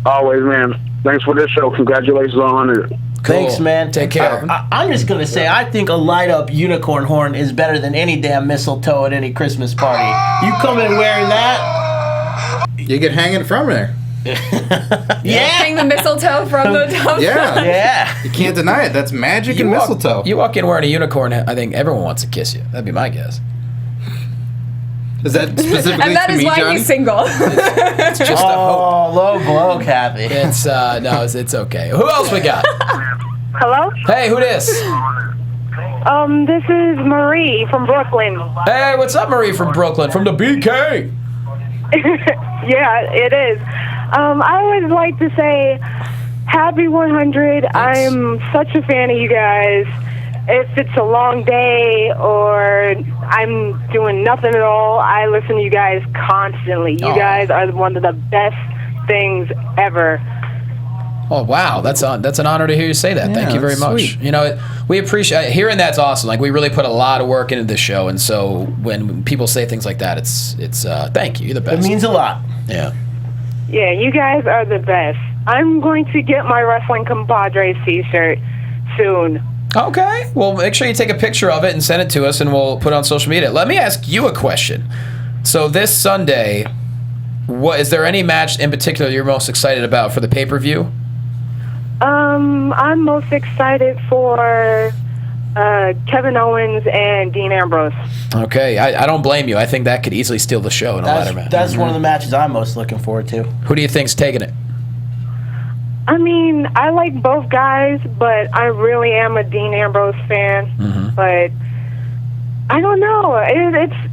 Always, man. Thanks for this show. Congratulations on it. Cool. Thanks, man. Take care. I'm just going to say, I think a light-up unicorn horn is better than any damn mistletoe at any Christmas party. You come in wearing that, you can hang it from there. Hang the mistletoe from the dumpster. Yeah. You can't deny it. That's magic and mistletoe. You walk in wearing a unicorn, I think everyone wants to kiss you. That'd be my guess. Is that specifically and that to is me, why Johnny? he's single. It's just a hope. Low blow, Kathy. It's it's okay. Who else we got? Hello? Hey, who this? This is Marie from Brooklyn. Hey, what's up, Marie from Brooklyn? From the BK. Yeah, it is. I would like to say happy 100. I'm such a fan of you guys. If it's a long day or I'm doing nothing at all, I listen to you guys constantly. You guys are one of the best things ever. Oh wow, that's an honor to hear you say that. Yeah, Thank you very much. sweet. We appreciate hearing that's awesome. Like we really put a lot of work into this show, and so when people say things like that, it's thank you. You're the best. It means a lot. Yeah. Yeah, you guys are the best. I'm going to get my Wrestling Compadres t-shirt soon. Okay. Well, make sure you take a picture of it and send it to us, and we'll put it on social media. Let me ask you a question. So this Sunday, is there any match in particular you're most excited about for the pay-per-view? I'm most excited for Kevin Owens and Dean Ambrose. Okay, I don't blame you. I think that could easily steal the show in a ladder match. That's one of the matches I'm most looking forward to. Who do you think's taking it? I mean, I like both guys, but I really am a Dean Ambrose fan. But I don't know.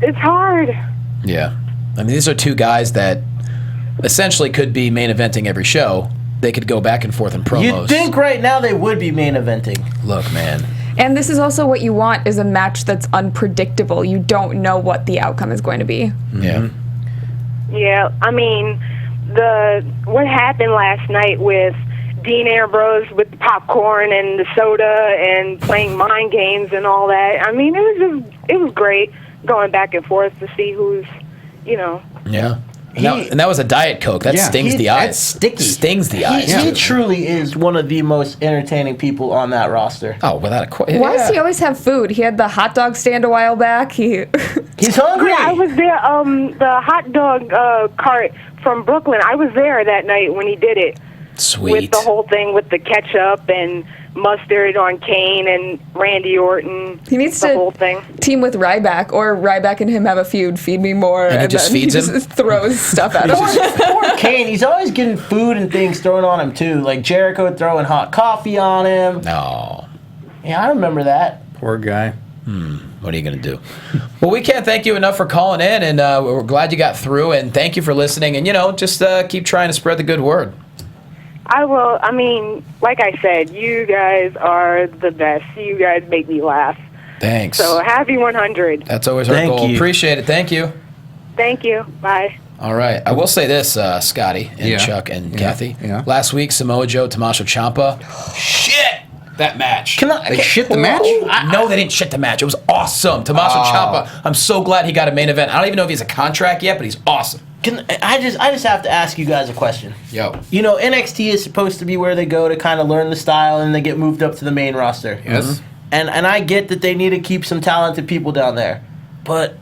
It's hard. Yeah. I mean, these are two guys that essentially could be main eventing every show. They could go back and forth in promos. You'd think right now they would be main eventing. Look, man. And this is also what you want, is a match that's unpredictable. You don't know what the outcome is going to be. Yeah. Yeah, I mean, what happened last night with Dean Ambrose with the popcorn and the soda and playing mind games and all that. I mean, it was great going back and forth to see who's, Yeah. And that was a Diet Coke. That stings the eyes. That's sticky. Stings the eyes. He truly is one of the most entertaining people on that roster. Oh, without a question. Why does he always have food? He had the hot dog stand a while back. He's hungry. Yeah, I was there. The hot dog cart from Brooklyn. I was there that night when he did it. Sweet. With the whole thing with the ketchup and mustard on Kane and Randy Orton. He needs the to whole thing. Team with Ryback, or Ryback and him have a feud. Feed me more, And he just then feeds he him? just throws stuff at him. Poor Kane, he's always getting food and things thrown on him too. Like Jericho throwing hot coffee on him. No. Yeah, I remember that. Poor guy. What are you going to do? Well, we can't thank you enough for calling in, and we're glad you got through, and thank you for listening, and, just keep trying to spread the good word. I will. I mean, like I said, you guys are the best. You guys make me laugh. Thanks. So happy 100. That's always our goal. Appreciate it. Thank you. Thank you. Bye. All right. I will say this, Scotty and Chuck and Kathy. Yeah. Last week, Samoa Joe, Tommaso Ciampa. Shit! That match. They shit the match? No, they didn't shit the match. It was awesome. Tommaso Ciampa. I'm so glad he got a main event. I don't even know if he has a contract yet, but he's awesome. I just have to ask you guys a question. Yo. NXT is supposed to be where they go to kind of learn the style and they get moved up to the main roster. Yes. And I get that they need to keep some talented people down there. But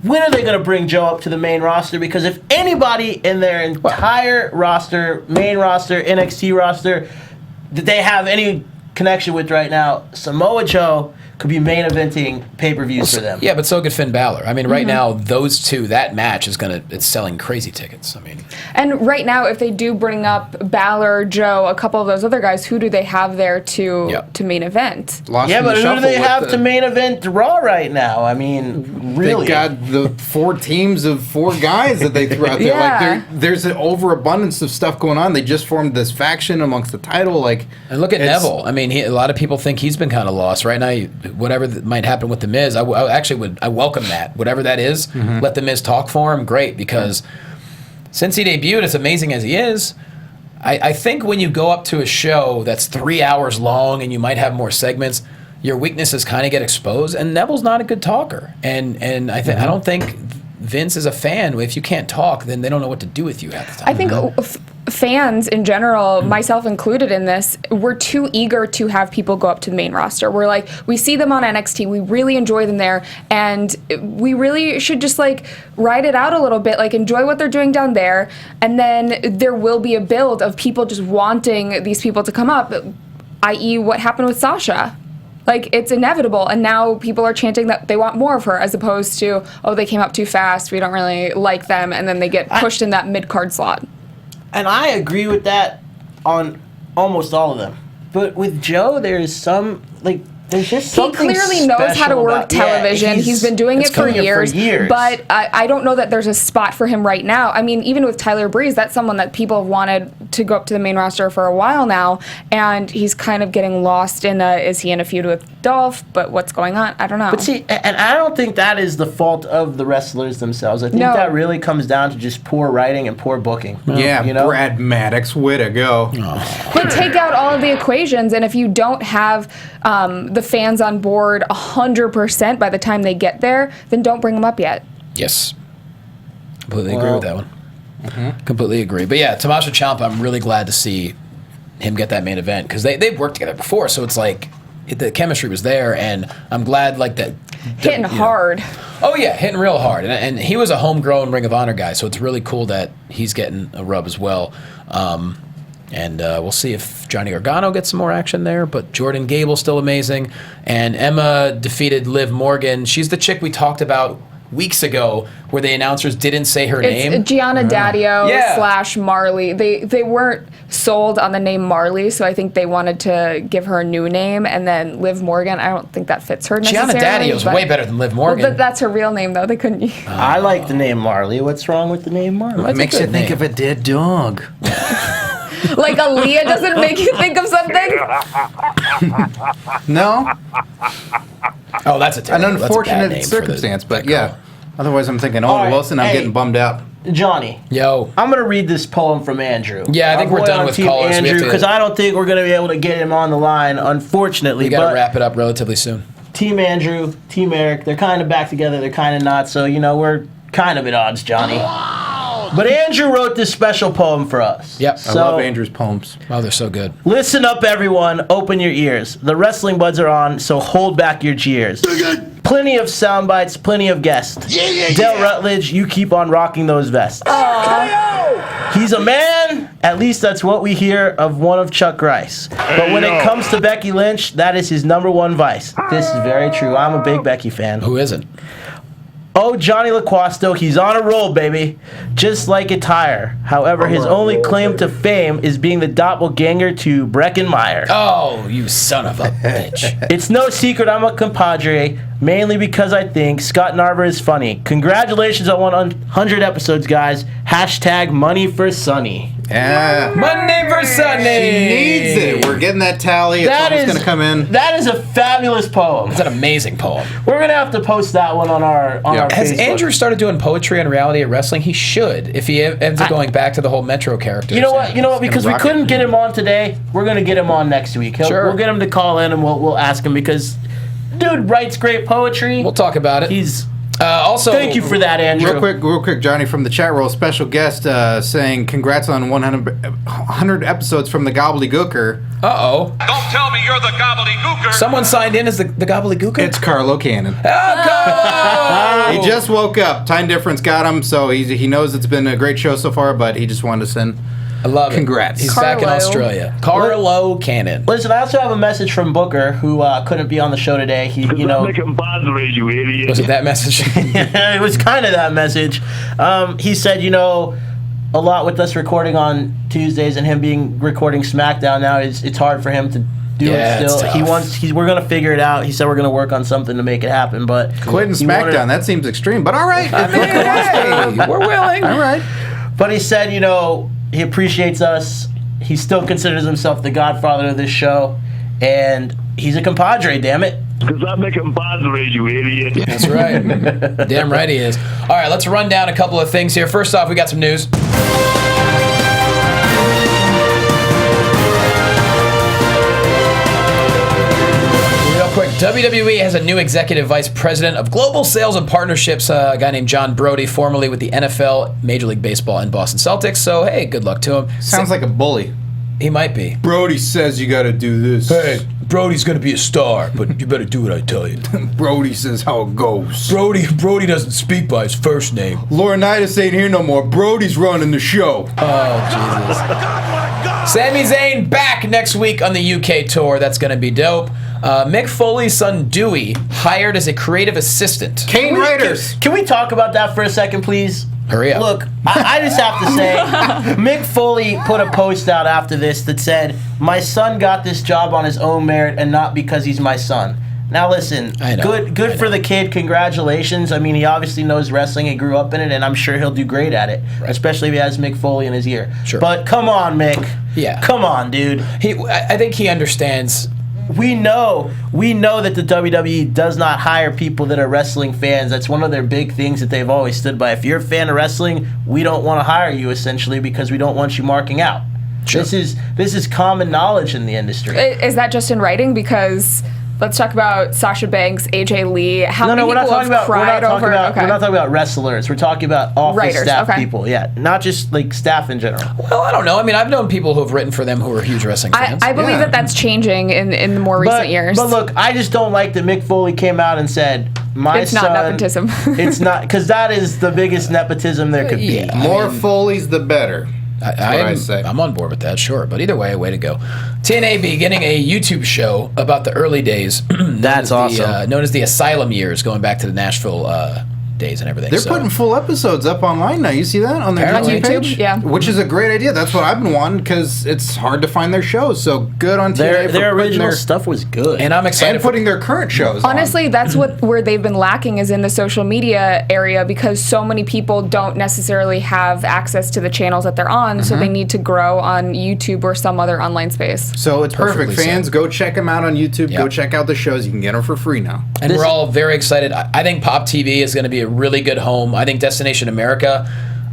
when are they going to bring Joe up to the main roster? Because if anybody in their entire roster, main roster, NXT roster, that they have any connection with right now, Samoa Joe could be main eventing pay-per-views for them. Yeah, but so could Finn Balor. I mean, right now, those two, that match it's selling crazy tickets. I mean. And right now, if they do bring up Balor, Joe, a couple of those other guys, who do they have there to main event? But who do they have to main event Raw right now? I mean, really? They got the 4 teams of 4 guys that they threw out there. Yeah. Like there's an overabundance of stuff going on. They just formed this faction amongst the title. And look at Neville. I mean, a lot of people think he's been kind of lost right now. Whatever that might happen with The Miz, I welcome that. Whatever that is, let The Miz talk for him. Great, because since he debuted, as amazing as he is, I think when you go up to a show that's 3 hours long and you might have more segments, your weaknesses kind of get exposed. And Neville's not a good talker, and I don't think Vince is a fan. If you can't talk, then they don't know what to do with you half the time. I think fans in general, myself included in this, we're too eager to have people go up to the main roster. We're like, we see them on NXT, we really enjoy them there, and we really should just ride it out a little bit, enjoy what they're doing down there, and then there will be a build of people just wanting these people to come up, i.e. what happened with Sasha. It's inevitable, and now people are chanting that they want more of her, as opposed to, oh, they came up too fast, we don't really like them, and then they get pushed in that mid-card slot. And I agree with that on almost all of them. But with Joe, there's some, there's just something He clearly knows how to work television. He's been doing it for years. But I don't know that there's a spot for him right now. I mean, even with Tyler Breeze, that's someone that people have wanted to go up to the main roster for a while now. And he's kind of getting lost in is he in a feud with Dolph? But what's going on? I don't know. But see, and I don't think that is the fault of the wrestlers themselves. I think that really comes down to just poor writing and poor booking. Yeah, Brad Maddox, way to go. But take out all of the equations, and if you don't have the fans on board 100% by the time they get there, then don't bring them up yet. Yes. Completely agree with that one. Completely agree. But yeah, Tommaso Ciampa, I'm really glad to see him get that main event, because they've worked together before, so it's the chemistry was there, and I'm glad that hitting hard. Oh yeah, hitting real hard, and he was a homegrown Ring of Honor guy, so it's really cool that he's getting a rub as well. And we'll see if Johnny Gargano gets some more action there. But Jordan Gable's still amazing. And Emma defeated Liv Morgan. She's the chick we talked about weeks ago where the announcers didn't say her name. It's Gianna Daddio / Marley. They weren't sold on the name Marley, so I think they wanted to give her a new name. And then Liv Morgan, I don't think that fits her necessarily. Gianna Daddio's way better than Liv Morgan. Well, that's her real name, though. They couldn't. I like the name Marley. What's wrong with the name Marley? It makes you think of a dead dog. Like Aaliyah doesn't make you think of something? No. Oh, that's an unfortunate circumstance, but yeah. Otherwise, I'm thinking, All right, Wilson, I'm getting bummed out. Johnny. Yo. I'm going to read this poem from Andrew. Yeah, I think we're done with Team callers. Andrew, because I don't think we're going to be able to get him on the line, unfortunately. We got to wrap it up relatively soon. Team Andrew, Team Eric, they're kind of back together, they're kind of not, so, we're kind of at odds, Johnny. But Andrew wrote this special poem for us. Yep. I love Andrew's poems. Oh, they're so good. Listen up, everyone. Open your ears. The wrestling buds are on, so hold back your jeers. Plenty of sound bites, plenty of guests. Dale Rutledge, you keep on rocking those vests. He's a man. At least that's what we hear of one of Chuck Rice. But when it comes to Becky Lynch, that is his #1 vice. This is very true. I'm a big Becky fan. Who isn't? Oh, Johnny LaQuasto, he's on a roll, baby. Just like a tire. However, his only claim to fame is being the doppelganger to Breckenmeyer. Oh, you son of a bitch. It's no secret I'm a compadre, mainly because I think Scott Narver is funny. Congratulations on 100 episodes, guys. # money for Sunny. Yeah. Monday for Sunday. She needs it. We're getting that tally. It's almost going to come in. That is a fabulous poem. It's an amazing poem. We're going to have to post that one on our Has Facebook. Andrew started doing poetry on Reality at Wrestling? He should, if he ends up going back to the whole Metro character. You know what? Because we couldn't get him on today, we're going to get him on next week. Sure. We'll get him to call in and we'll ask him because dude writes great poetry. We'll talk about it. He's also, thank you for that, Andrew. Real quick, Johnny from the chat roll, special guest saying congrats on 100 episodes from the Gobbledygooker. Uh-oh. Don't tell me you're the gobbledygooker. Someone signed in as the Gobbledygooker? It's Carlo Cannon. Oh, He just woke up. Time difference got him, so he knows it's been a great show so far, but he just wanted to send I love congrats. It. He's back in Australia. Carlo Cannon. Listen, I also have a message from Booker, who couldn't be on the show today. He, Make him Padres, you idiot. Was it that message? It was kind of that message. He said, a lot with us recording on Tuesdays and him being recording SmackDown now, it's hard for him to do it still. We're gonna figure it out. He said we're gonna work on something to make it happen, but quitting SmackDown, that seems extreme, but all right. We're willing. All right. But he said, he appreciates us. He still considers himself the godfather of this show, and he's a compadre, damn it. Because I'm making Padres, you idiot. That's right. Damn right he is. All right, let's run down a couple of things here. First off, we got some news. Quick, WWE has a new executive vice president of global sales and partnerships, a guy named John Brody, formerly with the NFL, Major League Baseball, and Boston Celtics. So, hey, good luck to him. Sounds like a bully. He might be. Brody says you got to do this. Hey, Brody's going to be a star, but you better do what I tell you. Brody says how it goes. Brody doesn't speak by his first name. Laurinaitis ain't here no more. Brody's running the show. Oh, Jesus. Sami Zayn back next week on the UK tour. That's going to be dope. Mick Foley's son Dewey hired as a creative assistant. Kane Raiders. Can we talk about that for a second, please? Hurry up. Look, I just have to say, Mick Foley put a post out after this that said, "My son got this job on his own merit and not because he's my son." Now listen, good for the kid. Congratulations. I mean, he obviously knows wrestling. He grew up in it, and I'm sure he'll do great at it, especially if he has Mick Foley in his ear. Sure. But come on, Mick. Yeah. Come on, dude. I think he understands. We know that the WWE does not hire people that are wrestling fans. That's one of their big things that they've always stood by. If you're a fan of wrestling, we don't want to hire you, essentially, because we don't want you marking out. Sure. This is common knowledge in the industry. Is that just in writing? Because let's talk about Sasha Banks, AJ Lee. How many we're not people talking have about. We're cried not talking over? about. Okay. We're not talking about wrestlers. We're talking about office Writers, staff okay. people. Yeah, not just like staff in general. Well, I don't know. I mean, I've known people who have written for them who are huge wrestling fans. I believe that that's changing in the more recent years. But look, I just don't like that Mick Foley came out and said, "My it's son." Not nepotism. It's not, because that is the biggest nepotism there could be. More Foleys, the better. I'm on board with that, sure. But either way to go. TNA beginning a YouTube show about the early days. That's awesome. Known as the Asylum years, going back to the Nashville days and everything. They're putting full episodes up online now. You see that on their YouTube page? Yeah. Which is a great idea. That's what I've been wanting because it's hard to find their shows. So good on TNA. Their original stuff was good. And I'm excited and putting their current shows Honestly, that's where they've been lacking is in the social media area because so many people don't necessarily have access to the channels that they're on, so they need to grow on YouTube or some other online space. So it's perfect. Fans, go check them out on YouTube. Yep. Go check out the shows. You can get them for free now. And we're all very excited. I think Pop TV is going to be a really good home. I think Destination America,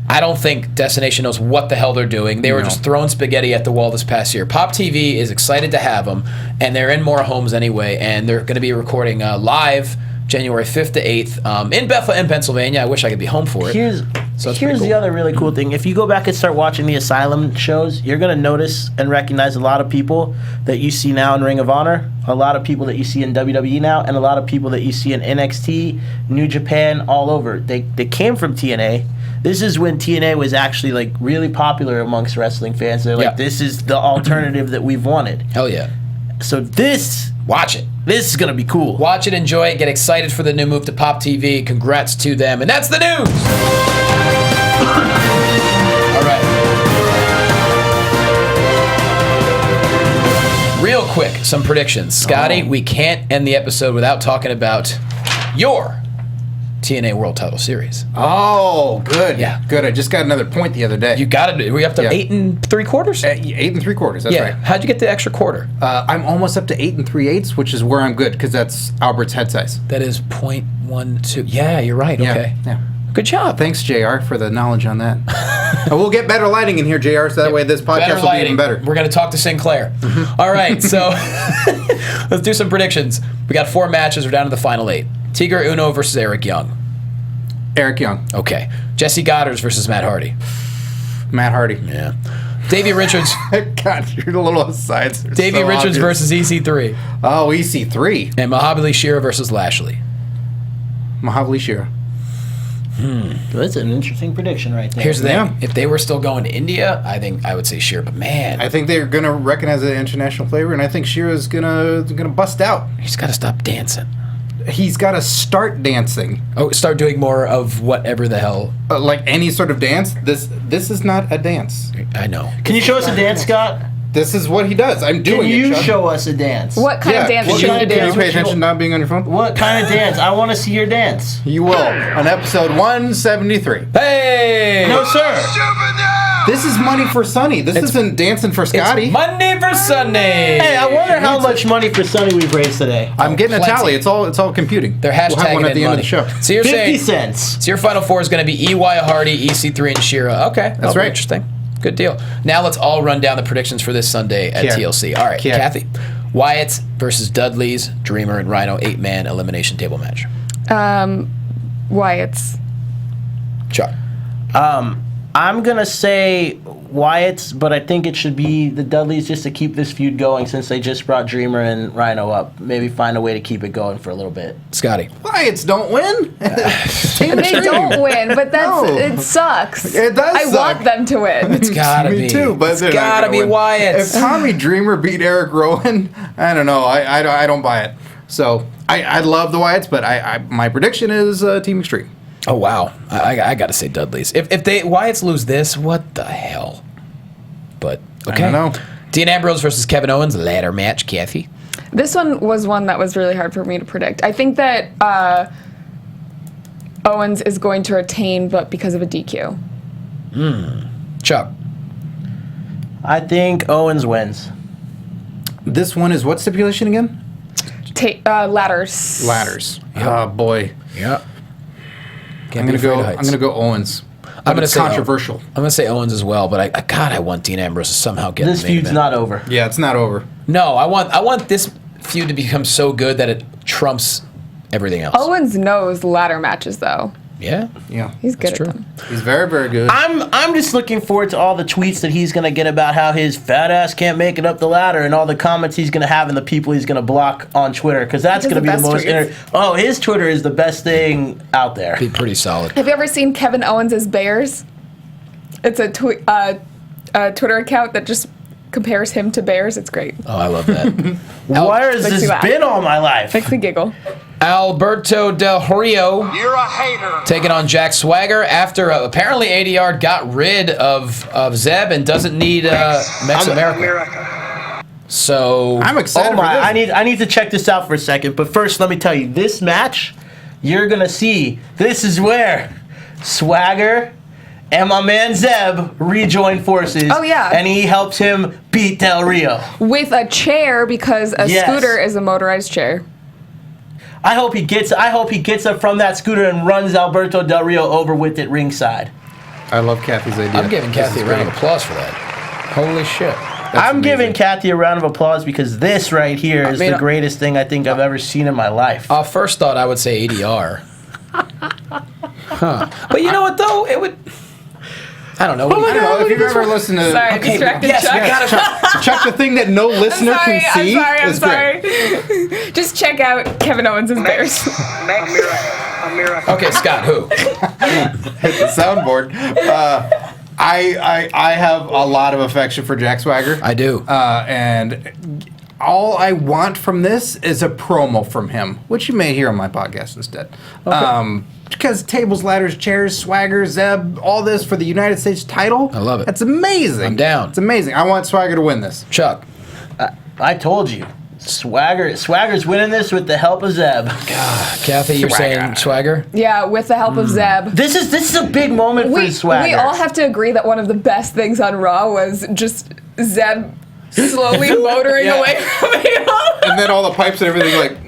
I don't think Destination knows what the hell they're doing. They were just throwing spaghetti at the wall this past year. Pop TV is excited to have them, and they're in more homes anyway, and they're going to be recording live January 5th to 8th in Bethlehem, Pennsylvania. I wish I could be home for it. Here's the other really cool thing. If you go back and start watching the Asylum shows, you're going to notice and recognize a lot of people that you see now in Ring of Honor, a lot of people that you see in WWE now, and a lot of people that you see in NXT, New Japan, all over. They came from TNA. This is when TNA was actually like really popular amongst wrestling fans. They're like, this is the alternative that we've wanted. Hell yeah. So watch it. This is going to be cool. Watch it, enjoy it, get excited for the new move to Pop TV. Congrats to them. And that's the news. All right. Real quick, some predictions. Scotty, we can't end the episode without talking about your TNA World Title Series. Oh, good. Yeah. Good. I just got another point the other day. You got it. Were you up to 8 3/4? 8 3/4. That's right. How'd you get the extra quarter? I'm almost up to 8 3/8, which is where I'm good because that's Albert's head size. That is 0.12. Yeah, you're right. Yeah. Okay. Yeah. Good job. Thanks, JR, for the knowledge on that. And we'll get better lighting in here, JR, so that way this podcast will be even better. We're going to talk to Sinclair. All right, so let's do some predictions. We got 4 matches. We're down to the final 8. Tigre Uno versus Eric Young. Eric Young. Okay. Jesse Goddard versus Matt Hardy. Matt Hardy. Yeah. Davey Richards. God, you're a little asides. Davey Richards versus EC3. Oh, EC3. And Mahabali Shera versus Lashley. Mahabali Shera. That's an interesting prediction right there. Here's the thing. If they were still going to India, I think I would say Shera, but man. I think they're going to recognize the international flavor, and I think Shera's gonna bust out. He's got to stop dancing. He's got to start dancing. Oh, start doing more of whatever the hell. Like any sort of dance. This is not a dance. I know. Can you show us a dance, Scott? This is what he does. I'm doing it. Can you Chuck. show us a dance? What kind of dance should you do? Can you pay attention to not being on your phone? What kind of dance? I want to see your dance. You will on episode 173. Hey! No, sir. This is money for Sonny. This isn't dancing for Scotty. It's money for Sunday. Hey, I wonder how much money for Sonny we've raised today. I'm getting a tally. It's all computing. They're hashtagging we'll have one at the end money. of the show. So you're 50 saying cents. So your final 4 is going to be EY Hardy, EC3, and Shera. Okay, that's right. Interesting. Good deal. Now let's all run down the predictions for this Sunday at TLC. All right, Kathy. Wyatt versus Dudley's, Dreamer, and Rhino 8-man elimination table match. Wyatt's. Chuck. I'm going to say Wyatt's, but I think it should be the Dudleys just to keep this feud going since they just brought Dreamer and Rhino up. Maybe find a way to keep it going for a little bit. Scotty. Wyatt's don't win. They don't win, but it sucks. It does I suck. want them to win. It's gotta be. Me too, but it's gotta be Wyatt. If Tommy Dreamer beat Eric Rowan, I don't know. I don't buy it. So I love the Wyatts, but my prediction is Team Extreme. Oh wow, I got to say Dudley's. If Wyatts lose this, what the hell? But okay. I don't know. Dean Ambrose versus Kevin Owens ladder match. Kathy. This one was one that was really hard for me to predict. I think that Owens is going to retain, but because of a DQ. Chuck. I think Owens wins. This one is what stipulation again? Ladders. Ladders. Oh boy. Yeah. I'm gonna go Owens. I'm gonna say controversial. I'm gonna say Owens as well, but I want Dean Ambrose to somehow get this feud's not over. Yeah, it's not over. No, I want this feud to become so good that it trumps everything else. Owens knows ladder matches though. Yeah. He's good at them. He's very, very good. I'm just looking forward to all the tweets that he's gonna get about how his fat ass can't make it up the ladder, and all the comments he's gonna have, and the people he's gonna block on Twitter, because that's gonna be the most. His Twitter is the best thing out there. Be pretty solid. Have you ever seen Kevin Owens' Bears? It's a tweet. a Twitter account that just compares him to bears. It's great. Oh, I love that. Where has Makes this me laugh. been all my life? Makes me giggle. Alberto Del Rio. You're a hater. Taking on Jack Swagger after apparently ADR got rid of Zeb and doesn't need Mex America. So I'm excited. Oh my! I need to check this out for a second. But first, let me tell you, this match, you're gonna see. This is where Swagger and my man Zeb rejoin forces. Oh, yeah. And he helps him beat Del Rio. With a chair, because a Yes. scooter is a motorized chair. I hope he gets up from that scooter and runs Alberto Del Rio over with it ringside. I love Kathy's idea. I'm giving Kathy a round of applause for that. Holy shit. I'm giving Kathy a round of applause because this right here is the greatest thing I think I've ever seen in my life. First thought, I would say ADR. Huh. But you know what, though? It would... I don't know. I don't know if you've ever listened to... Sorry, distracted yes, Chuck. I gotta Chuck, the thing that no listener can see I'm is great. sorry. Just check out Kevin Owens' Bears. Okay, Scott, who? Hit the soundboard. I have a lot of affection for Jack Swagger. I do. And all I want from this is a promo from him, which you may hear on my podcast instead. Okay. Because tables, ladders, chairs, Swagger, Zeb, all this for the United States title. I love it. That's amazing. I'm down. It's amazing. I want Swagger to win this. Chuck. I told you. Swagger's winning this with the help of Zeb. Kathy, you're saying Swagger? Yeah, with the help of Zeb. This is a big moment for Swagger. We all have to agree that one of the best things on Raw was just Zeb slowly motoring away from him. And then all the pipes and everything, like,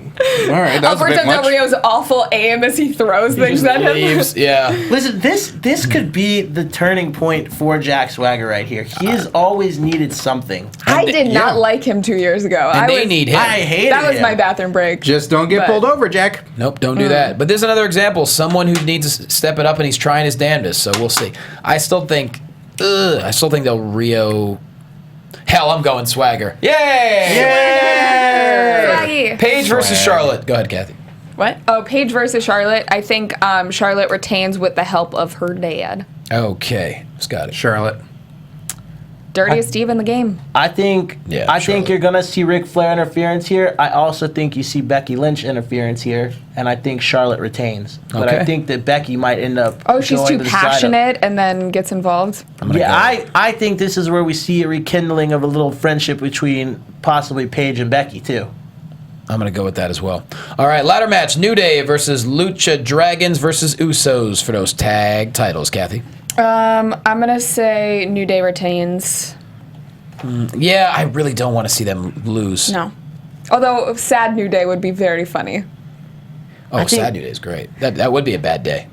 all right, that was a Alberto bit Del much. Rio's awful aim as he throws things at him. Yeah. Listen, this could be the turning point for Jack Swagger right here. He has always needed something. I did not like him 2 years ago. And they was- need him. I hated That was him. my bathroom break. Just don't get But- pulled over, Jack. Nope, don't do that. But there's another example. Someone who needs to step it up, and he's trying his damnedest. So we'll see. I still think Del Rio. Hell, I'm going Swagger. Yay! Swaggy. Paige versus Charlotte. Go ahead, Kathy. What? Oh, Paige versus Charlotte. I think Charlotte retains with the help of her dad. Okay, Scotty. Charlotte. Dirtiest Steve in the game. I think you're gonna see Ric Flair interference here. I also think you see Becky Lynch interference here, and I think Charlotte retains. But I Okay. think that Becky might end up. Oh, she's going too to the side of- passionate and then gets involved. I think this is where we see a rekindling of a little friendship between possibly Paige and Becky too. I'm going to go with that as well. All right, ladder match. New Day versus Lucha Dragons versus Usos for those tag titles, Kathy. I'm gonna say New Day retains. Yeah, I really don't want to see them lose. No. Although sad New Day would be very funny. Oh, sad New Day is great. That would be a bad day.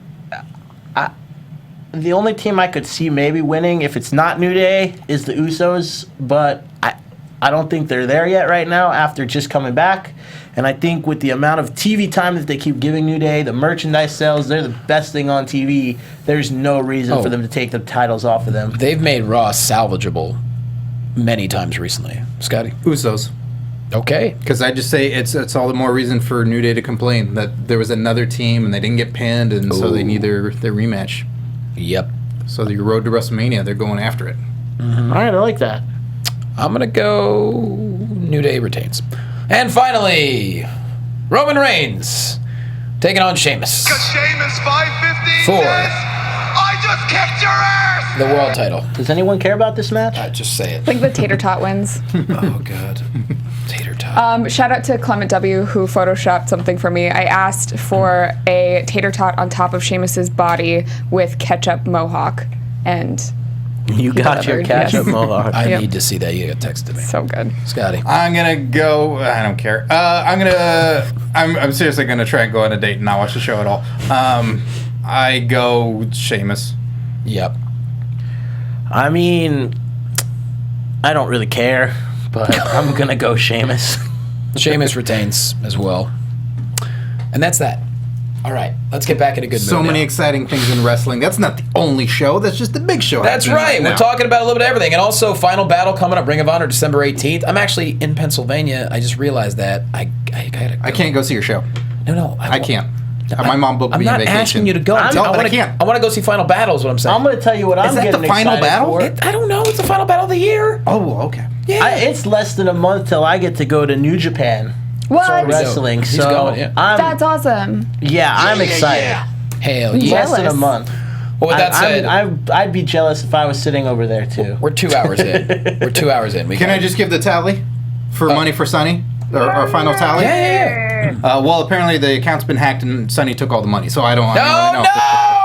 The only team I could see maybe winning, if it's not New Day, is the Usos, but I don't think they're there yet right now after just coming back. And I think with the amount of TV time that they keep giving New Day, the merchandise sales, they're the best thing on TV. There's no reason for them to take the titles off of them. They've made Raw salvageable many times recently. Scotty? Usos. Okay. Because I just say it's all the more reason for New Day to complain that there was another team and they didn't get pinned, and so they need their rematch. Yep. So the road to WrestleMania, they're going after it. All right, I like that. I'm going to go New Day retains. And finally, Roman Reigns taking on Sheamus. Sheamus 550 For I just kicked your ass! the world title. Does anyone care about this match? Just say I it. think the Tater Tot wins. Oh, God. Tater Tot. Shout out to Clement W. who photoshopped something for me. I asked for a tater tot on top of Sheamus's body with ketchup mohawk, and you got your delivered, ketchup yes. I mohawk. need to see that. You got texted me. So good. Scotty. I'm gonna go. I don't care. I'm seriously gonna try and go on a date and not watch the show at all. I go Sheamus. Yep. I mean, I don't really care, but I'm gonna go Sheamus. Sheamus retains as well. And that's that. All right, let's get back in a good mood. So many now. exciting things in wrestling. That's not the only show. That's just the big show. That's right. We're talking about a little bit of everything. And also, Final Battle coming up, Ring of Honor, December 18th. I'm actually in Pennsylvania. I just realized that. I gotta go. I can't go see your show. No, I can't. My mom booked I'm me a not vacation. asking you to go. I want to go see Final Battle is what I'm saying. I'm going to tell you what I'm getting excited final battle? for. I don't know. It's the final battle of the year. Oh, okay. Yeah. It's less than a month till I get to go to New Japan. What? For wrestling. He's so going, yeah. That's awesome. I'm excited. Hell yeah. Less than a month. Well, with that said, I'd be jealous if I was sitting over there too. We're 2 hours in. We're 2 hours in. Can I just give the tally for Money for Sonny? Our final tally? Yeah. Well, apparently the account's been hacked and Sonny took all the money, so I don't really know. No!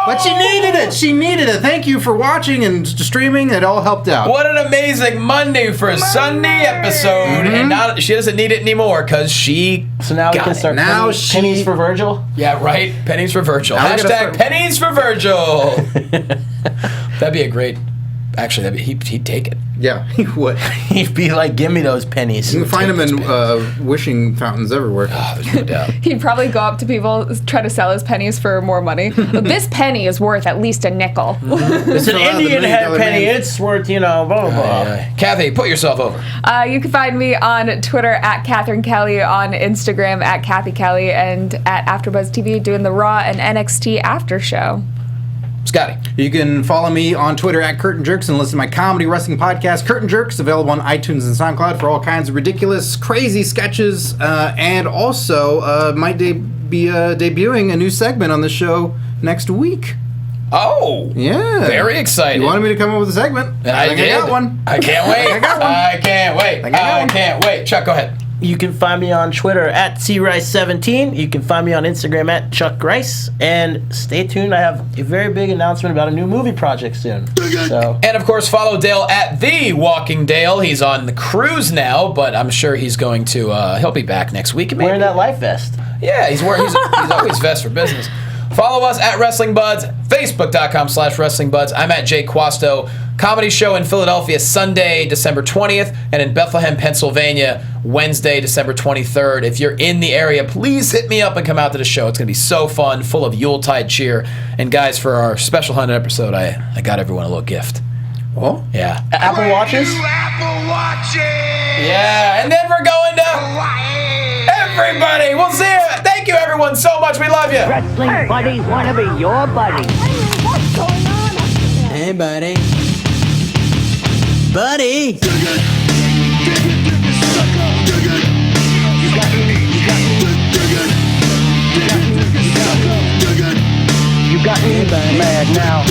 But she needed it. She needed it. Thank you for watching and streaming. It all helped out. What an amazing Monday for a Sunday episode. And now she doesn't need it anymore because she So now we can start pennies for Virgil? Yeah, right. Pennies for Virgil. Now we gotta Hashtag pennies for Virgil. That'd be a great... Actually, he'd take it. Yeah, he would. He'd be like, give me those pennies. You can find them in wishing fountains everywhere. Oh, there's no doubt. He'd probably go up to people, try to sell his pennies for more money. This penny is worth at least a nickel. It's an Indian head penny. It's worth, blah, blah, blah. Kathy, put yourself over. You can find me on Twitter at Catherine Kelly, on Instagram at Kathy Kelly, and at AfterBuzz TV doing the Raw and NXT After Show. Scotty. You can follow me on Twitter at Curtain Jerks and listen to my comedy wrestling podcast, Curtain Jerks, available on iTunes and SoundCloud for all kinds of ridiculous, crazy sketches, and also might be debuting a new segment on the show next week. Oh. Yeah. Very exciting. You wanted me to come up with a segment. And I think I got one. I can't wait. I got one. I can't wait. I can't wait. Chuck, go ahead. You can find me on Twitter at crice17. You can find me on Instagram at Chuck Rice. And stay tuned. I have a very big announcement about a new movie project soon. So. And of course, follow Dale at The Walking Dale. He's on the cruise now, but I'm sure he's going to. He'll be back next week. Maybe. Wearing that life vest. Yeah, he's always vest for business. Follow us at Wrestling Buds, Facebook.com/WrestlingBuds. I'm at Jay Quasto. Comedy show in Philadelphia Sunday, December 20th, and in Bethlehem, Pennsylvania, Wednesday, December 23rd. If you're in the area, please hit me up and come out to the show. It's going to be so fun, full of Yuletide cheer. And guys, for our special 100 episode, I got everyone a little gift. Oh? Yeah. Apple Watches? Apple Watches! Yeah, and then we're going to everybody. We'll see you. Thank you, everyone, so much. We love you. Wrestling buddies want to be your buddy. What's going on? Hey, buddy. Buddy. You got me mad now.